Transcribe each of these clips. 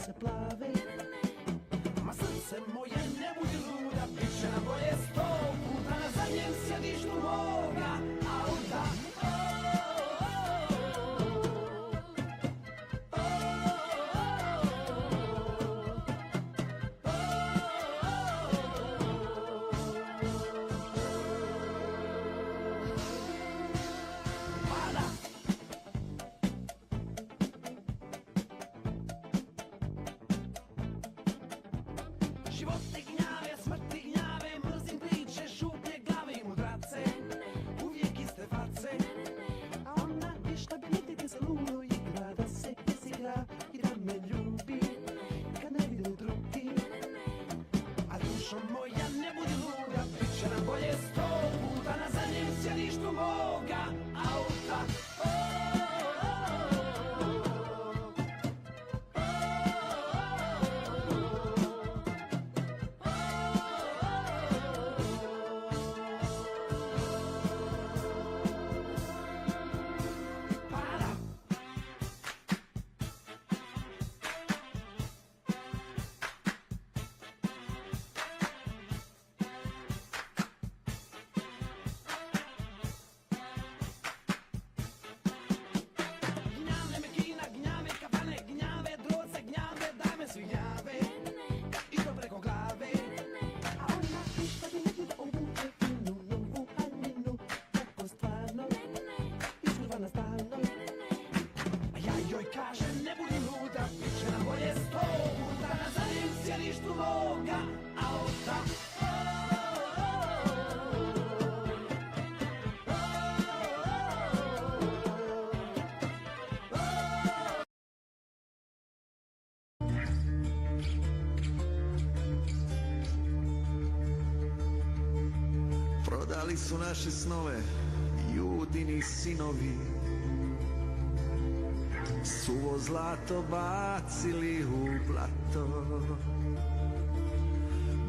se plave. Ma srce moje ne budi luda, bit će nam bolje 100 puta na zadnjem sjedištu moga auta. Živote gnjave, smrti gnjave, mrzim priče, šuplje glave i mudrace, uvijek iste face. A ona išla bi niti se ludo igra, da se izigra i da me ljubi, kad ne vide drugi. A dušo moja ne budi luda, bit će nam bolje 100 puta na zadnjem sjedištu moga auta. Prodali su naše snove, Judini sinovi, suvo zlato bacili u blato.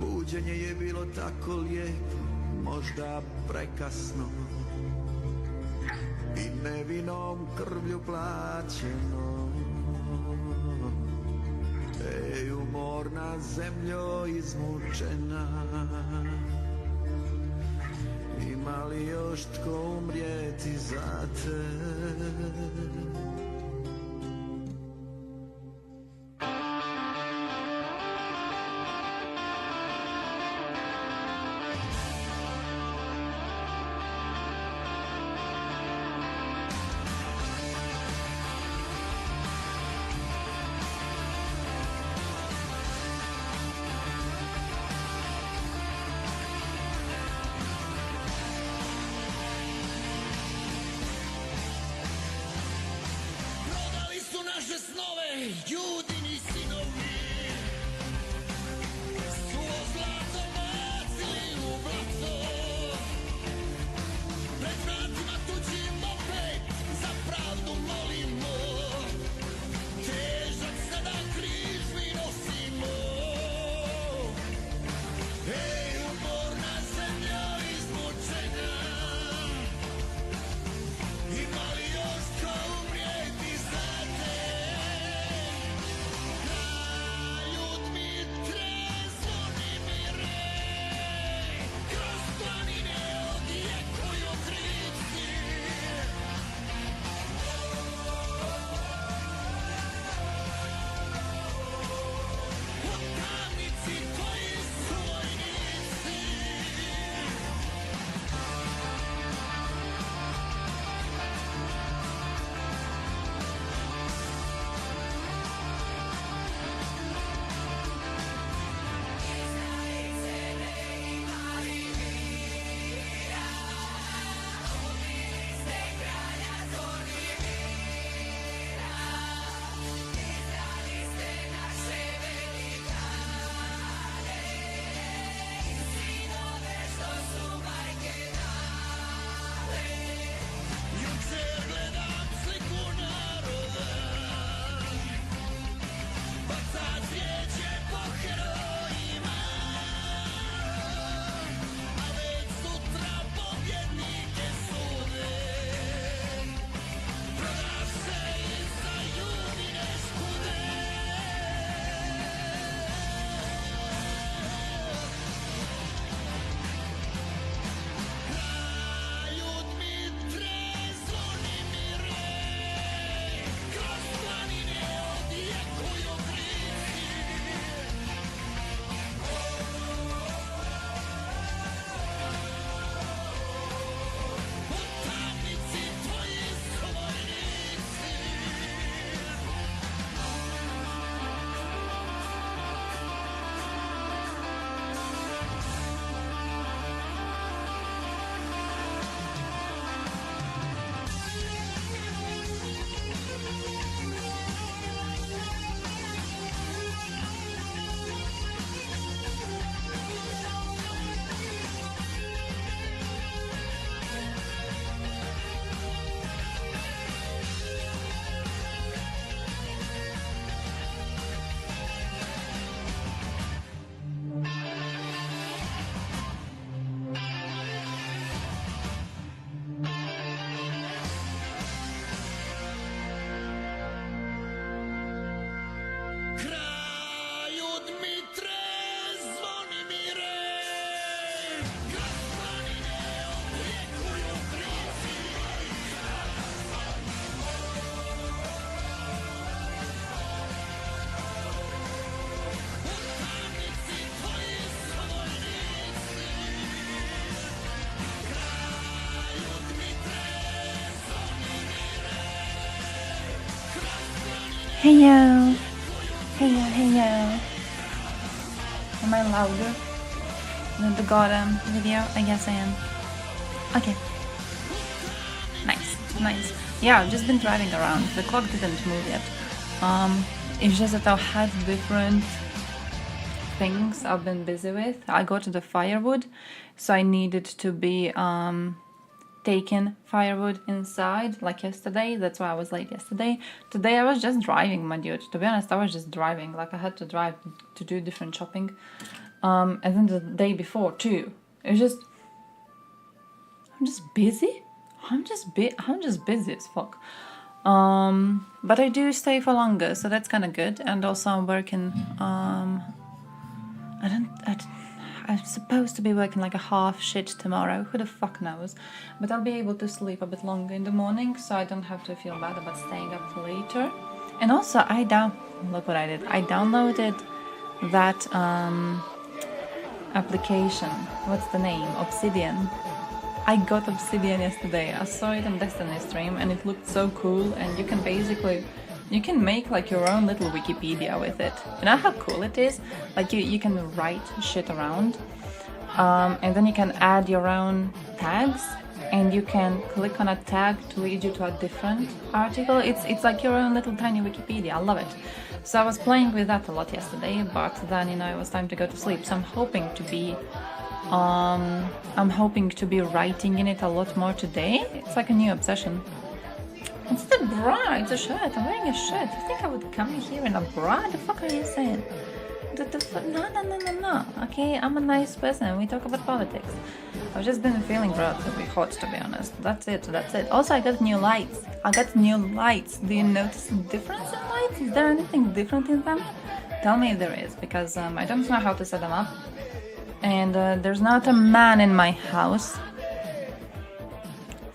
Buđenje je bilo tako lijepo, možda prekasno, i nevinom krvlju plaćeno. Ej, umorna zemljo izmučena, ima li još tko umrijeti za te? Hey yo! Hey yo, hey yo! Am I louder than the goddamn video? I guess I am. Okay. Nice, nice. Yeah, I've just been driving around. The clock didn't move yet. It's just that I've had different things I've been busy with. I got the firewood, so I needed to be taking firewood inside like yesterday. That's why I was late yesterday. Today I was just driving, my dude. To be honest, I was just driving. Like I had to drive to do different shopping. And then the day before too. It was just I'm just busy. I'm just busy as fuck. But I do stay for longer, so that's kind of good. And also I'm working. I'm supposed to be working like a half shift tomorrow. Who the fuck knows? But I'll be able to sleep a bit longer in the morning, so I don't have to feel bad about staying up later. And also, look what I did. I downloaded that application. What's the name? Obsidian. I got Obsidian yesterday. I saw it on Destiny stream, and it looked so cool. And you can make like your own little Wikipedia with it. You know how cool it is? Like you can write shit around, and then you can add your own tags, and you can click on a tag to lead you to a different article. It's like your own little tiny Wikipedia. I love it. So I was playing with that a lot yesterday, but then it was time to go to sleep. So I'm hoping to be writing in it a lot more today. It's like a new obsession. It's the bra, it's a shirt, I'm wearing a shirt. You think I would come here in a bra? The fuck are you saying? No. Okay, I'm a nice person, we talk about politics. I've just been feeling relatively hot, to be honest. That's it. Also, I got new lights. Do you notice a difference in lights? Is there anything different in them? Tell me if there is, because I don't know how to set them up. And there's not a man in my house.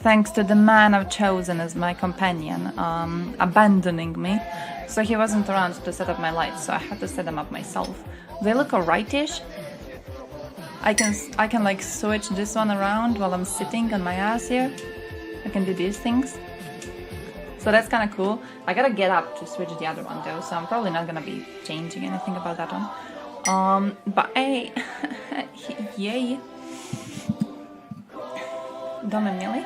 Thanks to the man I've chosen as my companion, abandoning me. So he wasn't around to set up my lights, so I had to set them up myself. They look alright-ish. I can like switch this one around while I'm sitting on my ass here. I can do these things. So that's kind of cool. I gotta get up to switch the other one though, so I'm probably not gonna be changing anything about that one. But hey, yay. Dom and Millie.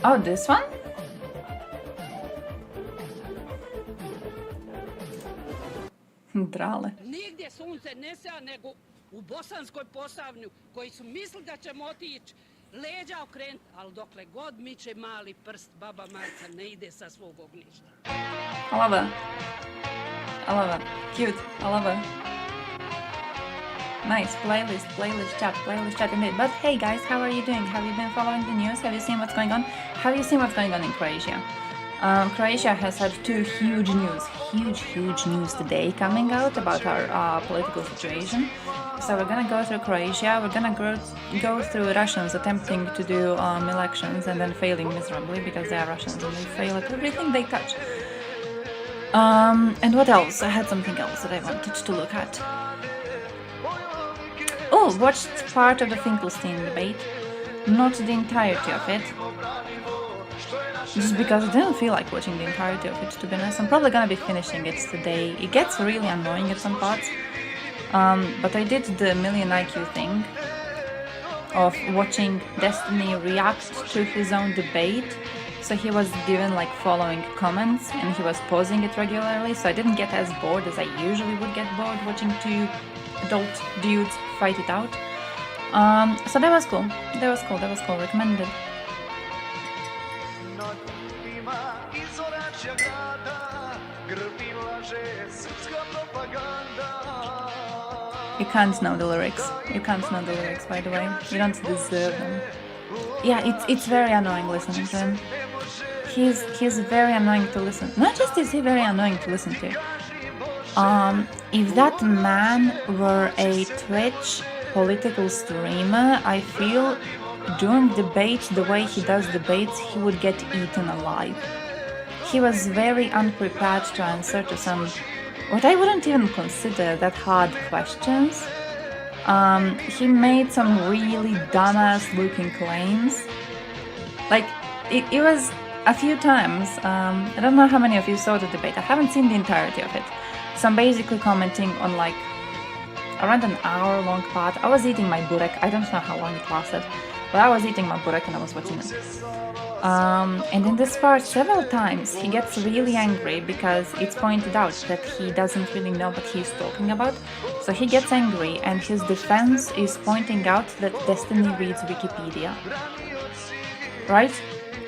Oh, this one? Drale. Nigdje sunce ne sja nego u Bosanskoj Posavnju koji su mislili da ćemo otići leđa okrenut, ali dokle god miče mali prst, baba Marca ne ide sa svog ognjišta. I love her. Cute. I love her. Nice. Playlist chat indeed. But hey guys, how are you doing? Have you been following the news? Have you seen what's going on? Have you seen what's going on in Croatia? Croatia has had two huge news today coming out about our political situation. So we're gonna go through Croatia, we're gonna go through Russians attempting to do elections and then failing miserably because they are Russians and they fail at everything they touch. And what else? I had something else that I wanted to look at. Oh, watched part of the Finkelstein debate, not the entirety of it. Just because I didn't feel like watching the entirety of it, to be honest. I'm probably gonna be finishing it today. It gets really annoying at some parts. But I did the million IQ thing of watching Destiny react to his own debate. So he was given like following comments and he was pausing it regularly, so I didn't get as bored as I usually would get bored watching two adult dudes fight it out. So that was cool. Recommended. You can't know the lyrics. By the way. You don't deserve them. Yeah, it's very annoying listening to him. He's very annoying to listen. Not just is he very annoying to listen to. If that man were a Twitch political streamer, I feel during debates, the way he does debates, he would get eaten alive. He was very unprepared to answer to some, what I wouldn't even consider that hard questions. He made some really dumbass looking claims. Like, it was a few times. I don't know how many of you saw the debate. I haven't seen the entirety of it. So I'm basically commenting on like around an hour long part. I was eating my burek. I don't know how long it lasted, but I was eating my burek and I was watching it. And in this part, several times he gets really angry because it's pointed out that he doesn't really know what he's talking about. So he gets angry, and his defense is pointing out that Destiny reads Wikipedia. Right?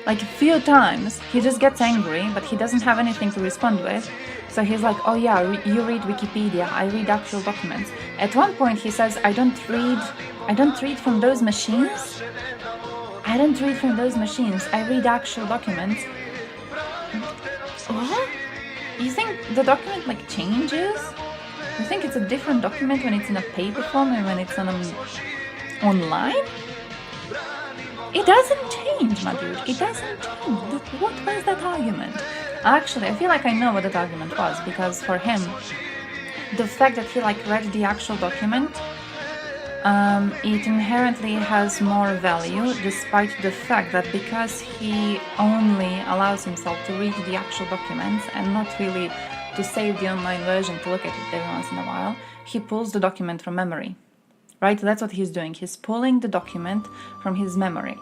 Like a few times he just gets angry, but he doesn't have anything to respond with. So he's like, oh yeah, you read Wikipedia, I read actual documents. At one point he says, I don't read from those machines. I don't read from those machines, I read actual documents. What? You think the document like changes? You think it's a different document when it's in a paper form and when it's on online? It doesn't change, my dude. It doesn't change. What was that argument? Actually, I feel like I know what that argument was, because for him, the fact that he like read the actual document, it inherently has more value, despite the fact that because he only allows himself to read the actual documents and not really to save the online version to look at it every once in a while, he pulls the document from memory. Right? That's what he's doing. He's pulling the document from his memory.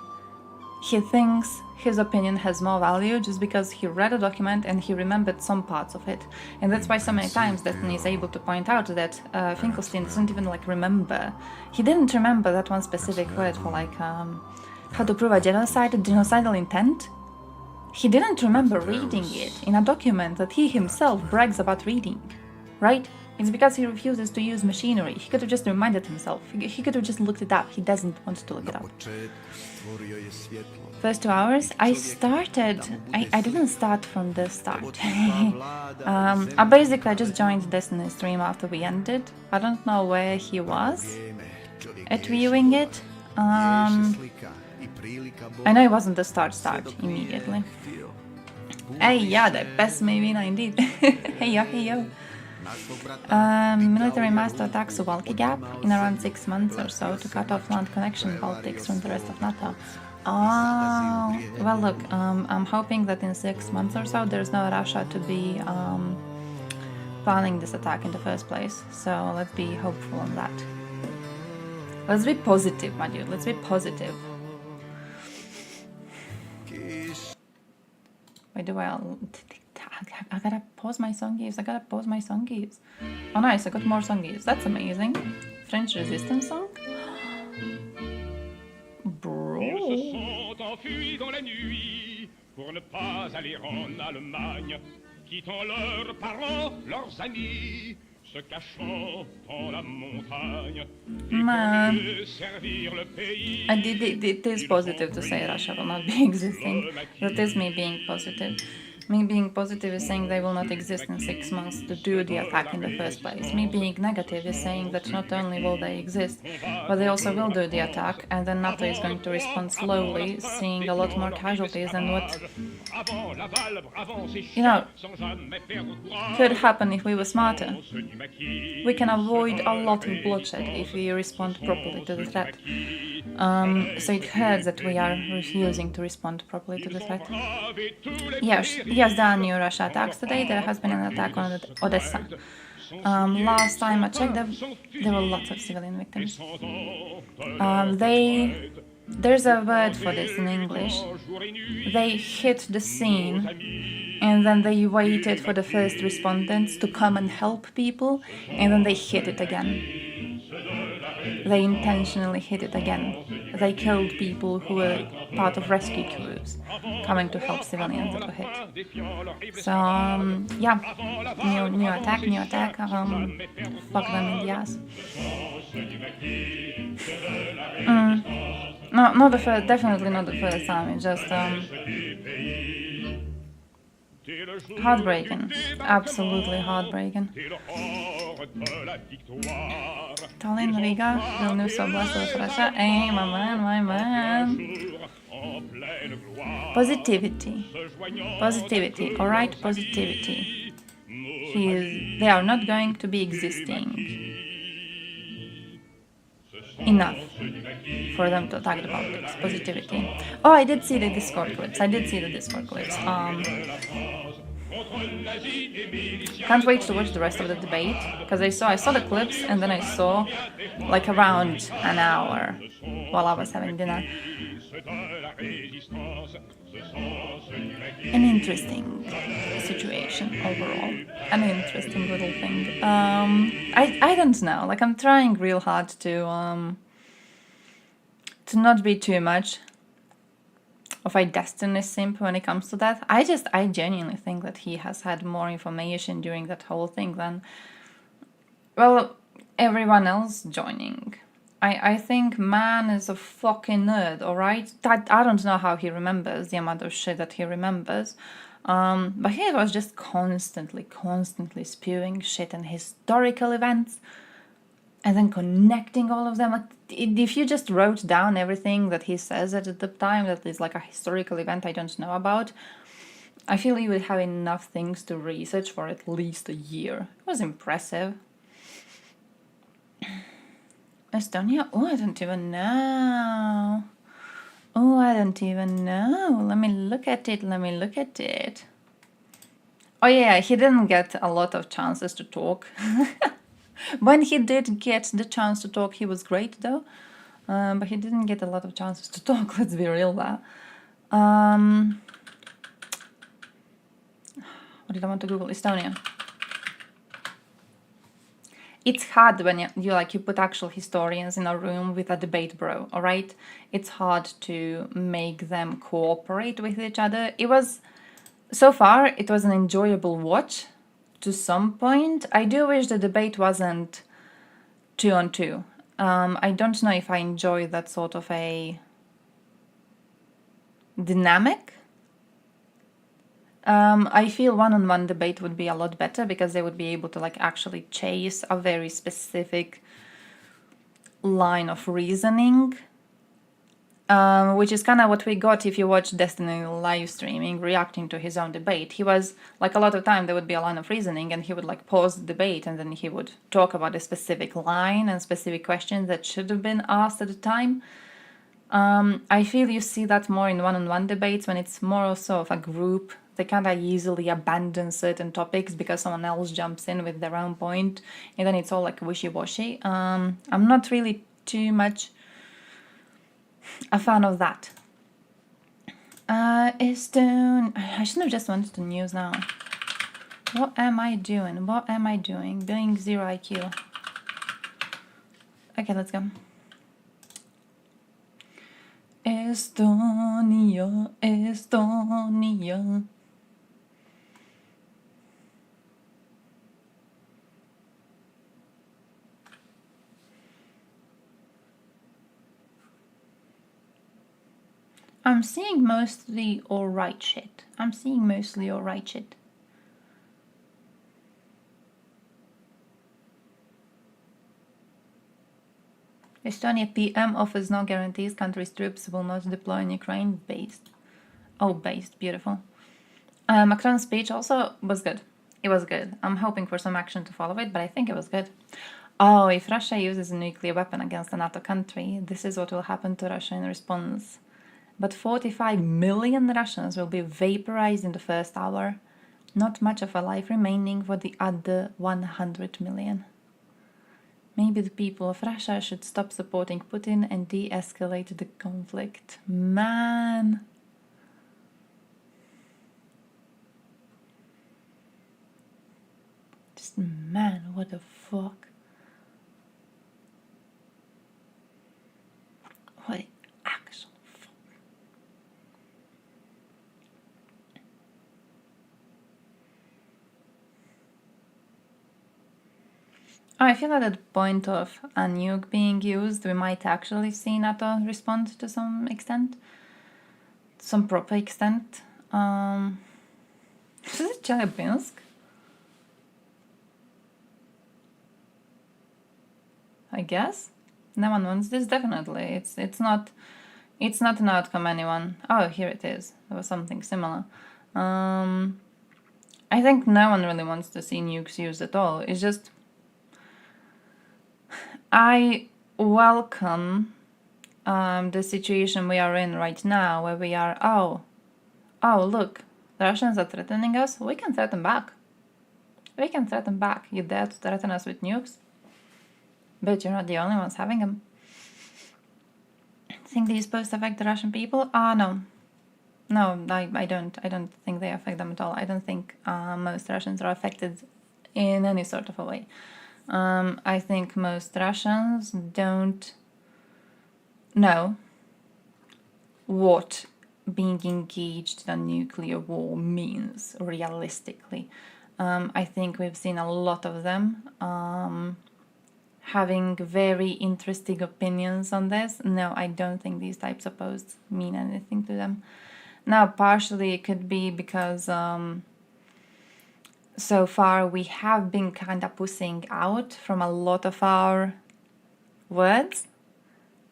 He thinks his opinion has more value just because he read a document and he remembered some parts of it. And that's why so many times Destiny is able to point out that Finkelstein doesn't even like remember. He didn't remember that one specific word for like how to prove a genocidal intent. He didn't remember reading it in a document that he himself brags about reading. Right? It's because he refuses to use machinery. He could have just reminded himself. He could have just looked it up. He doesn't want to look it up. First 2 hours, I didn't start from the start. I just joined Destiny stream after we ended. I don't know where he was at viewing it. I know it wasn't the start immediately. Hey, yeah, the best maybe indeed. Hey yo. Military mass to attack Suwalki Gap in around 6 months or so to cut off land connection Baltics from the rest of NATO. Oh, well look, I'm hoping that in 6 months or so there's no Russia to be planning this attack in the first place. So let's be hopeful on that. Let's be positive, my dude, let's be positive. Wait, I gotta pause my song gives. Oh nice, I got more song gives. That's amazing. French resistance song? Bro. Ils se sont enfuis dans la nuit pour ne pas aller en Allemagne, quittant leurs parents, leurs amis, se cachant dans la montagne. Man, Servir le pays. and it is positive to say Russia will not be existing. That is me being positive. Me being positive is saying they will not exist in 6 months to do the attack in the first place. Me being negative is saying that not only will they exist, but they also will do the attack, and then NATO is going to respond slowly, seeing a lot more casualties than what, you know, could happen if we were smarter. We can avoid a lot of bloodshed if we respond properly to the threat. So it hurts that we are refusing to respond properly to the threat. Yes, there are new Russia attacks today. There has been an attack on Odessa. Last time I checked, there were lots of civilian victims. There's a word for this in English. They hit the scene and then they waited for the first respondents to come and help people, and then they hit it again. They intentionally hit it again. They killed people who were part of rescue crews coming to help civilians that were hit. So, yeah, new attack, fuck them in the ass. No, not the first, definitely not the first time, it's just, heartbreaking, absolutely heartbreaking. Tallinn, Riga, Vilnius, Oblast of Russia. Hey, my man. Positivity, alright, positivity. They are not going to be existing. enough for them to attack the politics, positivity. Oh, I did see the Discord clips. Can't wait to watch the rest of the debate, because I saw the clips and then I saw like around an hour while I was having dinner. An interesting situation overall. An interesting little thing. I don't know. Like, I'm trying real hard to not be too much of a destiny simp when it comes to that. I genuinely think that he has had more information during that whole thing than, well, everyone else joining. I think man is a fucking nerd, alright? I don't know how he remembers the amount of shit that he remembers. But he was just constantly spewing shit and historical events and then connecting all of them. Like, if you just wrote down everything that he says at the time that is like a historical event I don't know about, I feel you would have enough things to research for at least a year. It was impressive. Estonia? Oh, I don't even know. Oh, I don't even know. Let me look at it. Oh yeah, he didn't get a lot of chances to talk. When he did get the chance to talk, he was great though. But he didn't get a lot of chances to talk, let's be real there. What did I want to Google? Estonia. It's hard when you put actual historians in a room with a debate bro, alright? It's hard to make them cooperate with each other. So far, it was an enjoyable watch to some point. I do wish the debate wasn't 2-on-2. I don't know if I enjoy that sort of a dynamic. I feel one-on-one debate would be a lot better because they would be able to actually chase a very specific line of reasoning, which is kind of what we got if you watch Destiny live streaming, reacting to his own debate. He was a lot of time there would be a line of reasoning and he would pause the debate and then he would talk about a specific line and specific questions that should have been asked at the time. I feel you see that more in one-on-one debates when it's more also of a group. They kind of easily abandon certain topics because someone else jumps in with their own point, and then it's all wishy-washy. I'm not really too much a fan of that. I shouldn't have just wanted the news now. What am I doing? Doing 0 IQ. Okay, let's go. Estonia. I'm seeing mostly alright shit. Estonia PM offers no guarantees country's troops will not deploy in Ukraine. Based. Beautiful. Macron's speech also was good. It was good. I'm hoping for some action to follow it, but I think it was good. Oh, if Russia uses a nuclear weapon against a NATO country, this is what will happen to Russia in response. But 45 million Russians will be vaporized in the first hour. Not much of a life remaining for the other 100 million. Maybe the people of Russia should stop supporting Putin and de-escalate the conflict. Man. Just man, what the fuck? What the actual fuck? I feel at the point of a nuke being used, we might actually see NATO respond to some extent. Some proper extent. Is it Chelyabinsk? I guess? No one wants this, definitely. It's not an outcome anyone... Oh, here it is. There was something similar. I think no one really wants to see nukes used at all. It's just... I welcome the situation we are in right now, where we are, oh, look, the Russians are threatening us, we can threaten back. We can threaten back. You dare to threaten us with nukes? But you're not the only ones having them. Think these posts affect the Russian people? No. No, I don't think they affect them at all. I don't think most Russians are affected in any sort of a way. I think most Russians don't know what being engaged in a nuclear war means realistically. I think we've seen a lot of them having very interesting opinions on this. No, I don't think these types of posts mean anything to them. Now, partially it could be because so far we have been kind of pushing out from a lot of our words.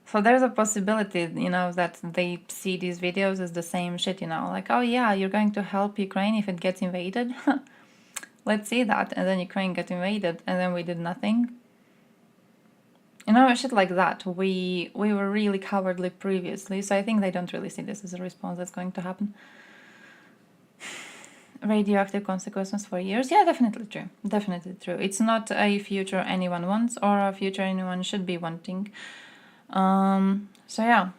So there's a possibility, that they see these videos as the same shit, like, oh yeah, you're going to help Ukraine if it gets invaded. Let's see that. And then Ukraine got invaded and then we did nothing. Shit like that. We were really cowardly previously, so I think they don't really see this as a response that's going to happen. Radioactive consequences for years? Yeah, definitely true. Definitely true. It's not a future anyone wants or a future anyone should be wanting. So yeah,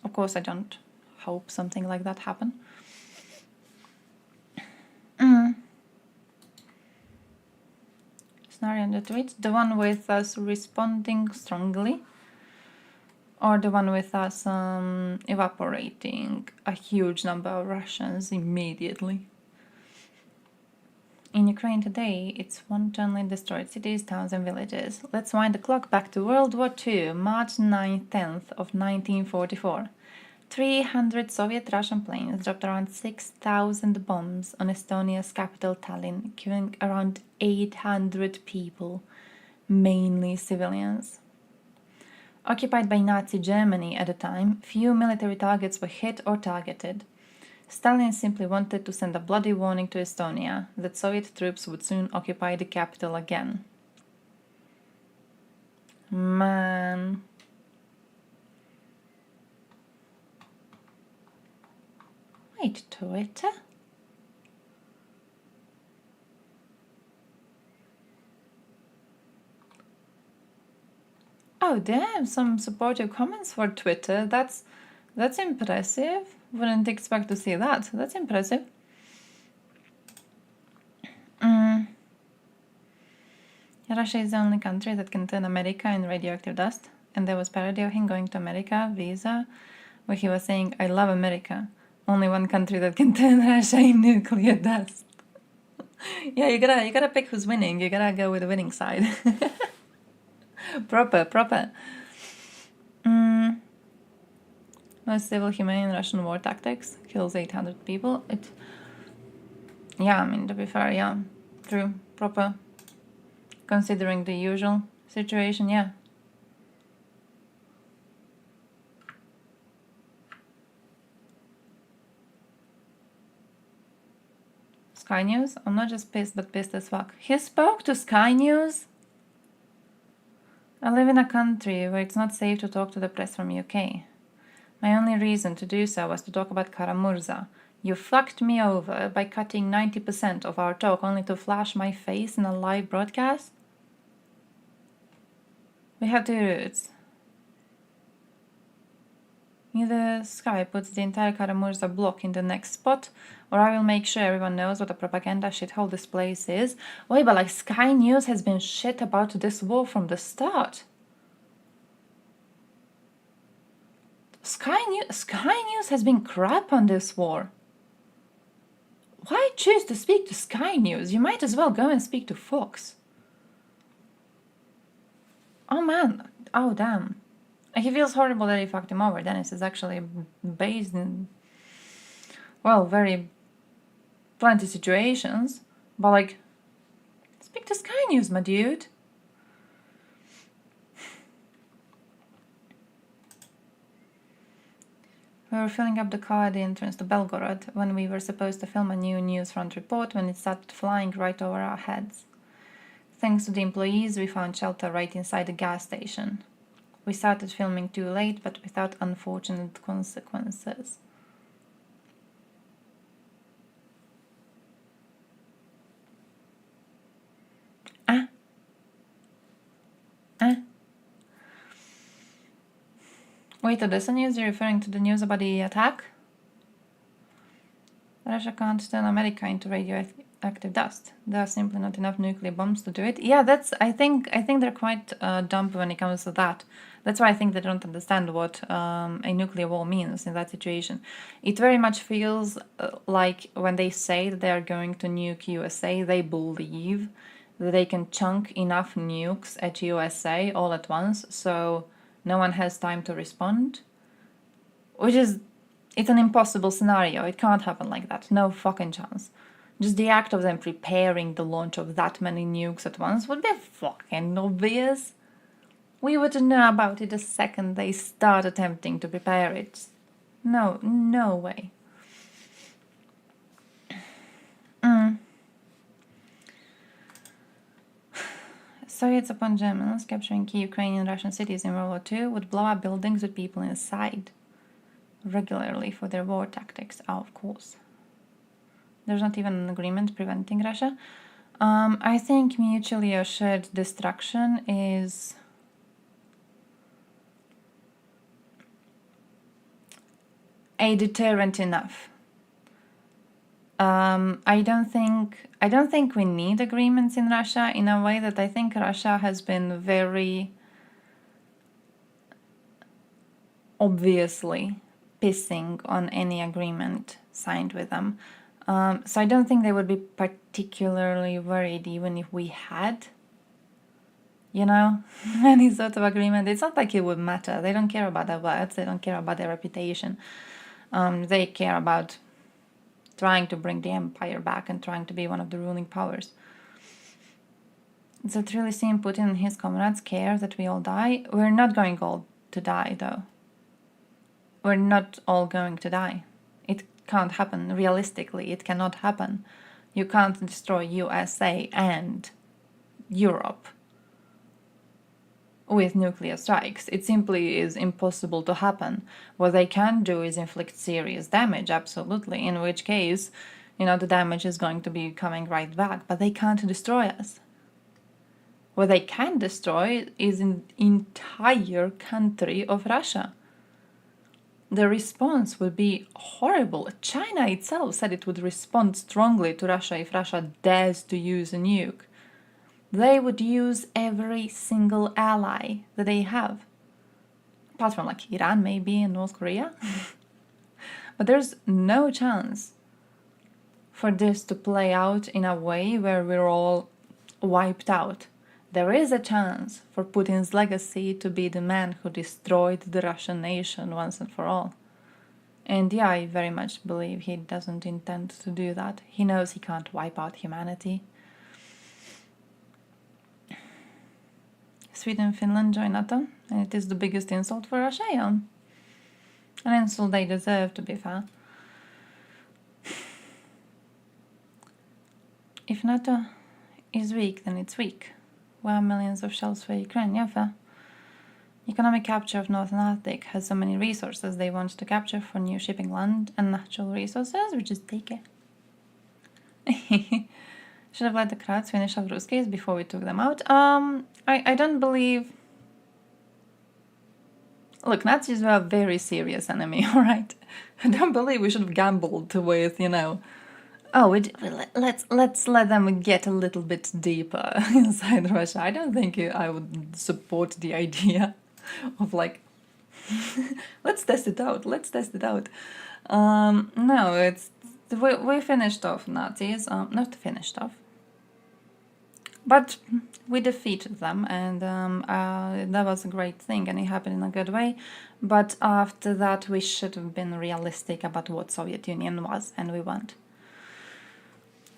of course I don't hope something like that happen. Scenario in the tweet, the one with us responding strongly, or the one with us evaporating a huge number of Russians immediately. In Ukraine today, it's wantonly destroyed cities, towns and villages. Let's wind the clock back to World War II, March 9th of 1944. 300 Soviet-Russian planes dropped around 6,000 bombs on Estonia's capital Tallinn, killing around 800 people, mainly civilians. Occupied by Nazi Germany at the time, few military targets were hit or targeted. Stalin simply wanted to send a bloody warning to Estonia that Soviet troops would soon occupy the capital again. Man. Wait, Twitter? Oh damn, some supportive comments for Twitter. That's impressive. Wouldn't expect to see that. That's impressive. Russia is the only country that can turn America in radioactive dust. And there was parody of him going to America, Visa, where he was saying, I love America. Only one country that can turn Russia in nuclear dust. Yeah, you gotta pick who's winning. You gotta go with the winning side. Proper. Most civil humane Russian war tactics kills 800 people. Yeah, I mean, to be fair, yeah, true, proper. Considering the usual situation, yeah. Sky News? I'm not just pissed, but pissed as fuck. He spoke to Sky News? I live in a country where it's not safe to talk to the press from UK. My only reason to do so was to talk about Karamurza. You fucked me over by cutting 90% of our talk only to flash my face in a live broadcast? We have two routes. Either Sky puts the entire Karamurza block in the next spot, or I will make sure everyone knows what a propaganda shithole this place is. Wait, but like Sky News has been shit about this war from the start. Sky News has been crap on this war. Why choose to speak to Sky News? You might as well go and speak to Fox. Oh man, oh damn. He feels horrible that he fucked him over. Dennis is actually based in, well, very plenty situations. But like, speak to Sky News, my dude. We were filling up the car at the entrance to Belgorod when we were supposed to film a new news front report when it started flying right over our heads. Thanks to the employees, we found shelter right inside the gas station. We started filming too late, but without unfortunate consequences. Ah. Ah. Wait, Odessa news, you're referring to the news about the attack? Russia can't turn America into radioactive dust. There are simply not enough nuclear bombs to do it. Yeah, I think they're quite dumb when it comes to that. That's why I think they don't understand what a nuclear war means in that situation. It very much feels like when they say that they are going to nuke USA, they believe that they can chunk enough nukes at USA all at once, so no one has time to respond. Which is, it's an impossible scenario. It can't happen like that. No fucking chance. Just the act of them preparing the launch of that many nukes at once would be fucking obvious. We would know about it the second they start attempting to prepare it. No way. Soviets upon Germans capturing key Ukrainian Russian cities in World War II would blow up buildings with people inside regularly for their war tactics. Oh, of course. There's not even an agreement preventing Russia. I think mutually assured destruction is a deterrent enough. I don't think we need agreements in Russia in a way that I think Russia has been very obviously pissing on any agreement signed with them. So I don't think they would be particularly worried even if we had, any sort of agreement. It's not like it would matter. They don't care about their words. They don't care about their reputation. They care about trying to bring the empire back and trying to be one of the ruling powers. Does it really seem Putin and his comrades care that we all die? We're not going all to die, though. We're not all going to die. It can't happen. Realistically, it cannot happen. You can't destroy USA and Europe with nuclear strikes. It simply is impossible to happen. What they can do is inflict serious damage, absolutely, in which case, the damage is going to be coming right back, but they can't destroy us. What they can destroy is an entire country of Russia. The response would be horrible. China itself said it would respond strongly to Russia if Russia dares to use a nuke. They would use every single ally that they have. Apart from Iran maybe and North Korea. But there's no chance for this to play out in a way where we're all wiped out. There is a chance for Putin's legacy to be the man who destroyed the Russian nation once and for all. And yeah, I very much believe he doesn't intend to do that. He knows he can't wipe out humanity. Sweden and Finland join NATO, and it is the biggest insult for Russia, yeah. An insult they deserve, to be fair. If NATO is weak, then it's weak. We have millions of shells for Ukraine, yeah, fair. Economic capture of Northern Arctic has so many resources they want to capture for new shipping land and natural resources, we just take it. Should have let the crowds finish off Ruskies before we took them out. I don't believe... Look, Nazis were a very serious enemy, alright? I don't believe we should have gambled with, let's let them get a little bit deeper inside Russia. I don't think I would support the idea of let's test it out. No, it's we finished off Nazis. Not finished off, but we defeated them, and that was a great thing, and it happened in a good way. But after that, we should have been realistic about what Soviet Union was, and we weren't.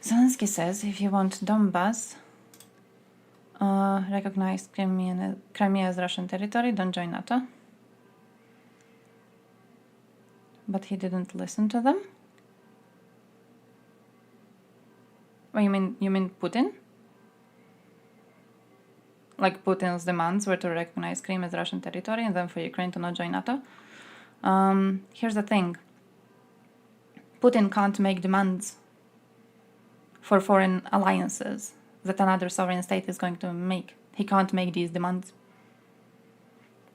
Zelensky says if you want Donbass, recognize Crimea as Russian territory, don't join NATO. But he didn't listen to them? Oh, you mean Putin? Like Putin's demands were to recognize Crimea as Russian territory and then for Ukraine to not join NATO. Here's the thing. Putin can't make demands for foreign alliances that another sovereign state is going to make. He can't make these demands.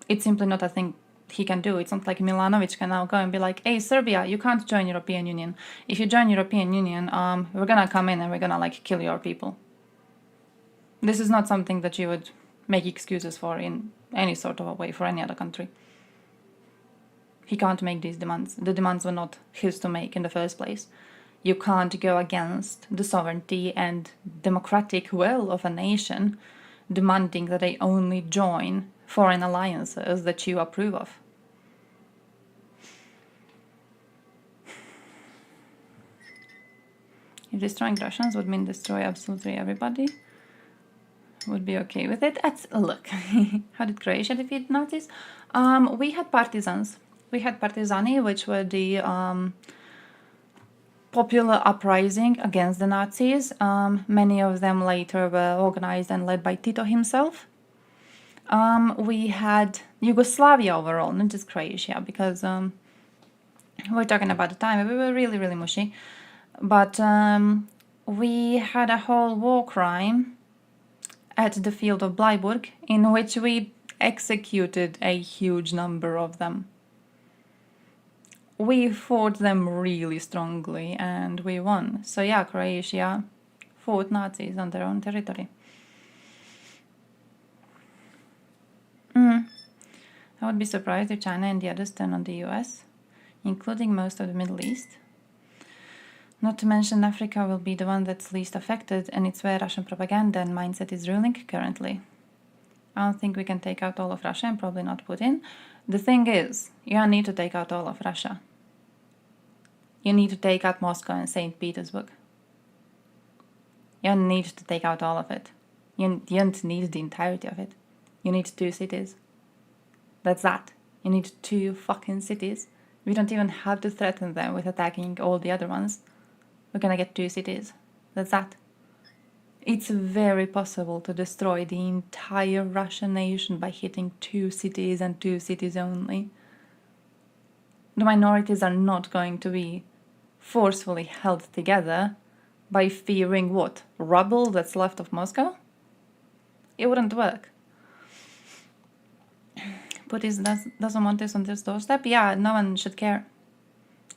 It's simply not a thing he can do. It's not like Milanovic can now go and be like, hey, Serbia, you can't join European Union. If you join European Union, we're gonna come in and we're gonna like kill your people. This is not something that you would make excuses for in any sort of a way for any other country. He can't make these demands. The demands were not his to make in the first place. You can't go against the sovereignty and democratic will of a nation demanding that they only join foreign alliances that you approve of. If destroying Russians would mean destroy absolutely everybody, would be okay with it. Look, how did Croatia defeat Nazis? We had partisans. We had partizani, which were the popular uprising against the Nazis. Many of them later were organized and led by Tito himself. We had Yugoslavia overall, not just Croatia, because we're talking about the time we were really, really mushy. But we had a whole war crime at the field of Bleiburg, in which we executed a huge number of them. We fought them really strongly and we won. So yeah, Croatia fought Nazis on their own territory. I would be surprised if China and the others turn on the US, including most of the Middle East. Not to mention Africa will be the one that's least affected, and it's where Russian propaganda and mindset is ruling currently. I don't think we can take out all of Russia and probably not Putin. The thing is, you don't need to take out all of Russia. You need to take out Moscow and St. Petersburg. You don't need to take out all of it. You don't need the entirety of it. You need 2 cities. That's that. You need 2 fucking cities. We don't even have to threaten them with attacking all the other ones. We're gonna get 2 cities. That's that. It's very possible to destroy the entire Russian nation by hitting 2 cities and 2 cities only. The minorities are not going to be forcefully held together by fearing what? Rubble that's left of Moscow? It wouldn't work. Putin doesn't want this on this doorstep? Yeah, no one should care.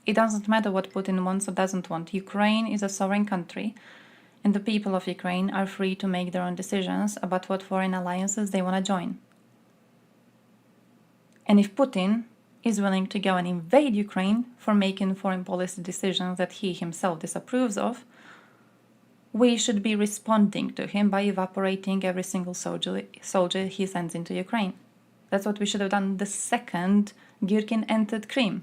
It doesn't matter what Putin wants or doesn't want. Ukraine is a sovereign country, and the people of Ukraine are free to make their own decisions about what foreign alliances they want to join. And if Putin is willing to go and invade Ukraine for making foreign policy decisions that he himself disapproves of, we should be responding to him by evaporating every single soldier he sends into Ukraine. That's what we should have done the second Gherkin entered Crimea.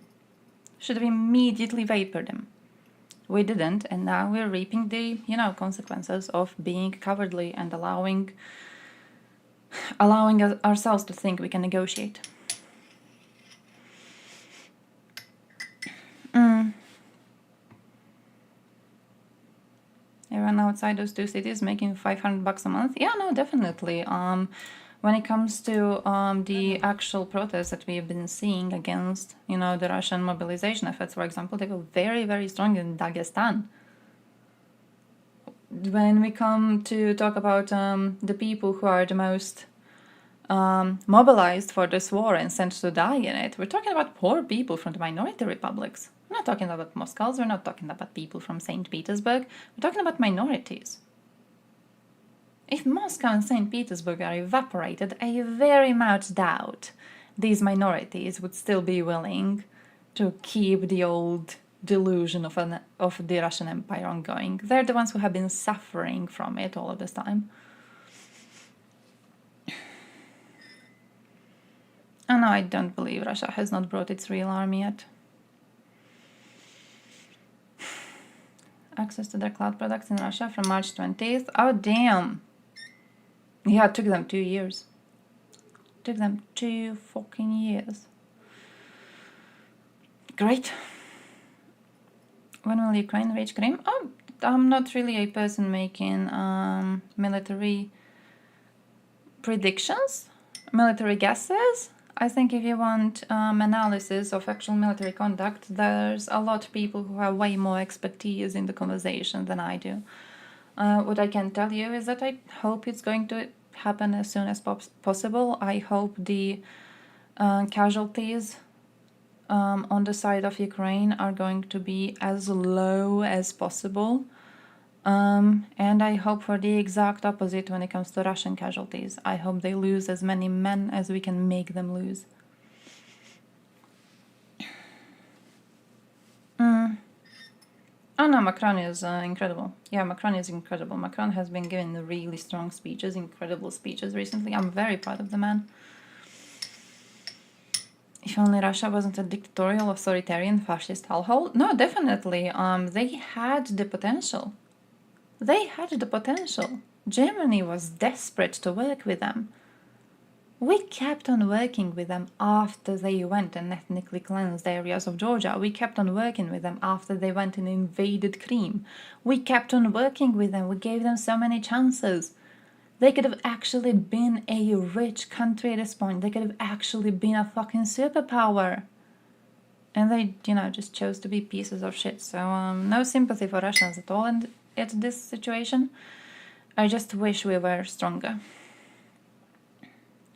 Should have immediately vapored him. We didn't, and now we're reaping the, consequences of being cowardly and allowing ourselves to think we can negotiate. Everyone outside those 2 cities making $500 a month? Yeah, no, definitely. When it comes to the actual protests that we've been seeing against, the Russian mobilization efforts, for example, they were very, very strong in Dagestan. When we come to talk about the people who are the most mobilized for this war and sent to die in it, we're talking about poor people from the minority republics. We're not talking about Moscows, we're not talking about people from St. Petersburg, we're talking about minorities. If Moscow and St. Petersburg are evaporated, I very much doubt these minorities would still be willing to keep the old delusion of the Russian Empire ongoing. They're the ones who have been suffering from it all of this time. Oh no, I don't believe Russia has not brought its real army yet. Access to their cloud products in Russia from March 20th. Oh damn! Yeah, it took them 2 years. It took them 2 fucking years. Great. When will Ukraine reach Crimea? Oh, I'm not really a person making military predictions, military guesses. I think if you want analysis of actual military conduct, there's a lot of people who have way more expertise in the conversation than I do. What I can tell you is that I hope it's going to happen as soon as possible. I hope the casualties on the side of Ukraine are going to be as low as possible. And I hope for the exact opposite when it comes to Russian casualties. I hope they lose as many men as we can make them lose. Oh no, Macron is incredible. Yeah, Macron is incredible. Macron has been giving really strong speeches, incredible speeches recently. I'm very proud of the man. If only Russia wasn't a dictatorial, authoritarian, fascist hellhole. No, definitely. They had the potential. They had the potential. Germany was desperate to work with them. We kept on working with them after they went and ethnically cleansed areas of Georgia. We kept on working with them after they went and invaded Crimea. We kept on working with them. We gave them so many chances. They could have actually been a rich country at this point. They could have actually been a fucking superpower. And they, just chose to be pieces of shit. So no sympathy for Russians at all at this situation. I just wish we were stronger.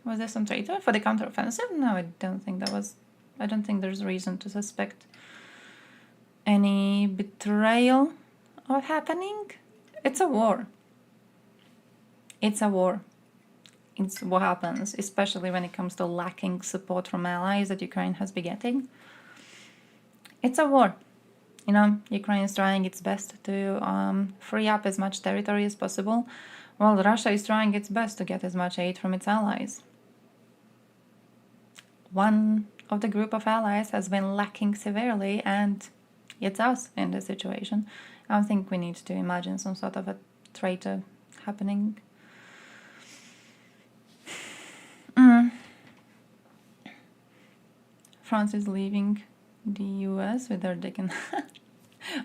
Was there some traitor for the counteroffensive? No, I don't think that was... I don't think there's reason to suspect any betrayal of happening. It's a war. It's a war. It's what happens, especially when it comes to lacking support from allies that Ukraine has been getting. It's a war. Ukraine is trying its best to free up as much territory as possible, while Russia is trying its best to get as much aid from its allies. One of the group of allies has been lacking severely, and it's us in this situation. I don't think we need to imagine some sort of a traitor happening. France is leaving the US with their dick in...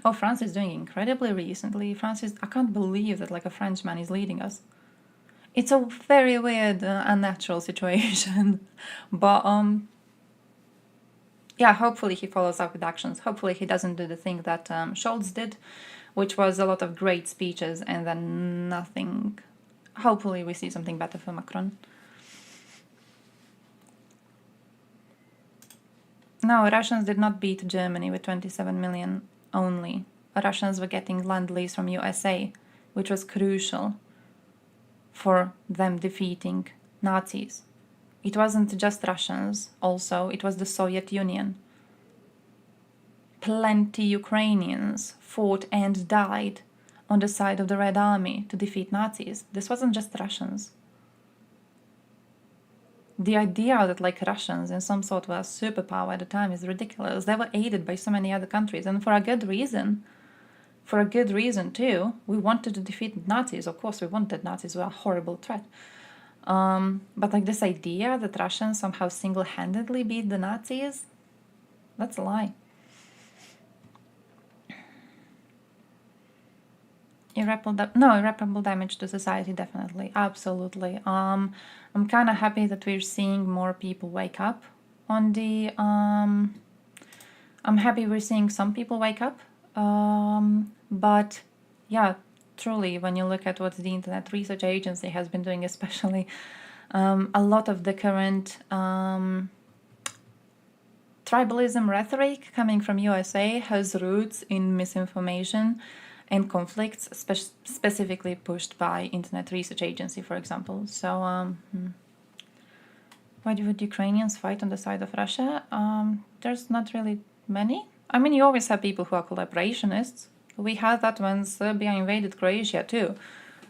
Oh, France is doing incredibly recently. I can't believe that a Frenchman is leading us. It's a very weird, unnatural situation. But, yeah, hopefully he follows up with actions. Hopefully he doesn't do the thing that Scholz did, which was a lot of great speeches and then nothing. Hopefully we see something better for Macron. No, Russians did not beat Germany with 27 million only. Russians were getting Lend-Lease from USA, which was crucial for them defeating Nazis. It wasn't just Russians, also, it was the Soviet Union. Plenty Ukrainians fought and died on the side of the Red Army to defeat Nazis. This wasn't just Russians. The idea that Russians in some sort of a superpower at the time is ridiculous. They were aided by so many other countries, and for a good reason. For a good reason too. We wanted to defeat Nazis. Of course we wanted. Nazis were a horrible threat. But this idea that Russians somehow single-handedly beat the Nazis, that's a lie. Irreparable damage to society, definitely, absolutely. I'm kind of happy that we're seeing more people wake up on the... I'm happy we're seeing some people wake up, but yeah, truly, when you look at what the Internet Research Agency has been doing, especially a lot of the current tribalism rhetoric coming from USA has roots in misinformation and conflicts specifically pushed by Internet Research Agency, for example. So, why would Ukrainians fight on the side of Russia? There's not really many. I mean, you always have people who are collaborationists. We had that when Serbia invaded Croatia too.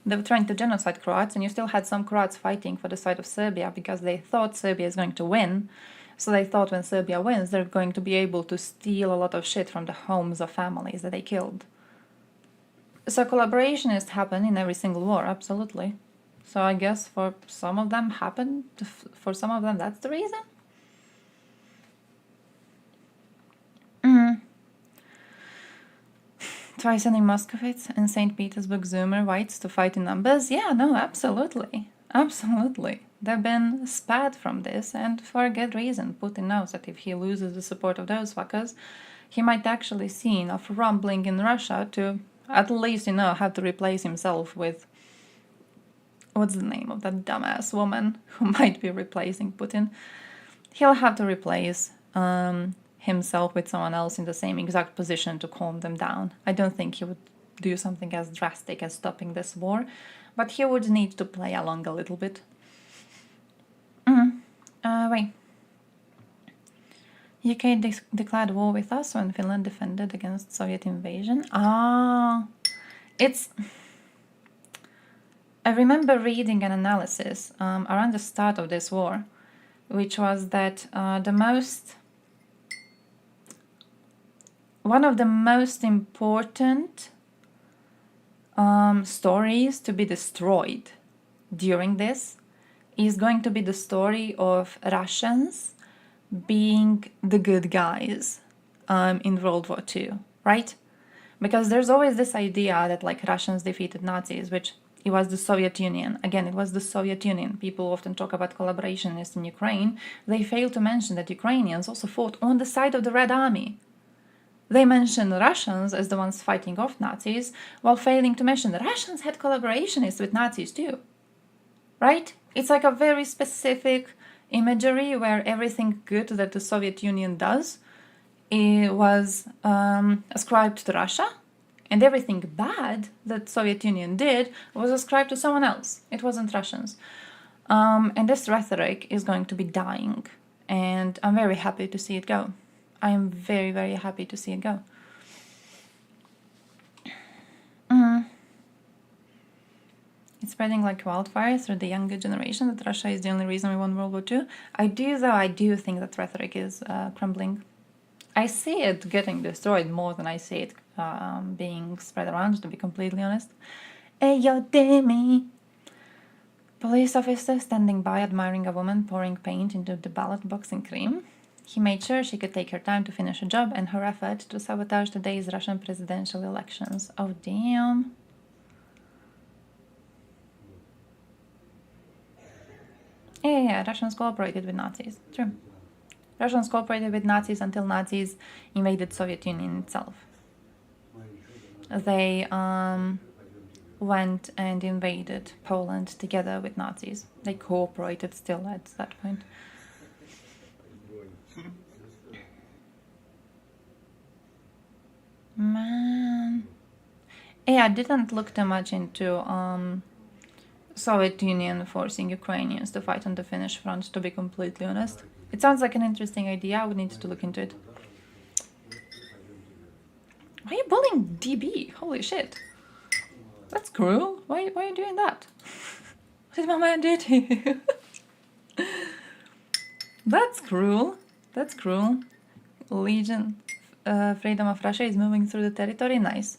They were trying to genocide Croats, and you still had some Croats fighting for the side of Serbia because they thought Serbia is going to win. So they thought when Serbia wins, they're going to be able to steal a lot of shit from the homes of families that they killed. So collaborationists happen in every single war, absolutely. So I guess for some of them for some of them that's the reason? Try sending Moscowitz and St. Petersburg Zoomer whites to fight in numbers? Yeah, no, absolutely. Absolutely. They've been spared from this, and for a good reason. Putin knows that if he loses the support of those fuckers, he might actually see enough rumbling in Russia to at least, have to replace himself with... What's the name of that dumbass woman who might be replacing Putin? He'll have to replace himself with someone else in the same exact position to calm them down. I don't think he would do something as drastic as stopping this war, but he would need to play along a little bit. Wait. UK declared war with us when Finland defended against Soviet invasion. It's... I remember reading an analysis around the start of this war, which was that one of the most important stories to be destroyed during this is going to be the story of Russians being the good guys in World War II, right? Because there's always this idea that like Russians defeated Nazis, which it was the Soviet Union. Again, it was the Soviet Union. People often talk about collaborationists in Ukraine. They fail to mention that Ukrainians also fought on the side of the Red Army. They mention Russians as the ones fighting off Nazis, while failing to mention that Russians had collaborationists with Nazis too. Right? It's like a very specific imagery where everything good that the Soviet Union does was ascribed to Russia, and everything bad that Soviet Union did was ascribed to someone else. It wasn't Russians. And this rhetoric is going to be dying, and I'm very happy to see it go. I am very, very happy to see it go. It's spreading like wildfire through the younger generation that Russia is the only reason we won World War II. I do think that rhetoric is crumbling. I see it getting destroyed more than I see it being spread around, to be completely honest. Ayo, Demi! Police officer standing by admiring a woman pouring paint into the ballot box in cream. He made sure she could take her time to finish her job and her effort to sabotage today's Russian presidential elections. Oh, damn. Yeah, Russians cooperated with Nazis. True. Russians cooperated with Nazis until Nazis invaded Soviet Union itself. They went and invaded Poland together with Nazis. They cooperated still at that point. Man. Yeah, I didn't look too much into Soviet Union forcing Ukrainians to fight on the Finnish front, to be completely honest. It sounds like an interesting idea. I would need to look into it. Why are you bullying DB? Holy shit. That's cruel. Why are you doing that? What did my man do to you? That's cruel. That's cruel. Legion, Freedom of Russia is moving through the territory. Nice.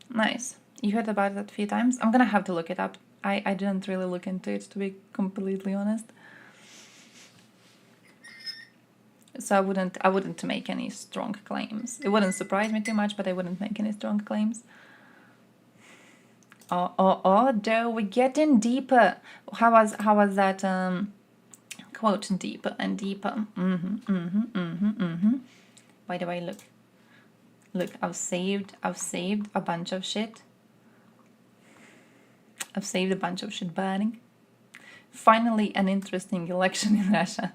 Nice. You heard about it a few times? I'm gonna have to look it up. I didn't really look into it, to be completely honest. So I wouldn't make any strong claims. It wouldn't surprise me too much, but I wouldn't make any strong claims. Joe, we're getting deeper. How was that quote? Deeper and deeper. By the way, look, I've saved a bunch of shit. I've saved a bunch of shit burning. Finally, an interesting election in Russia.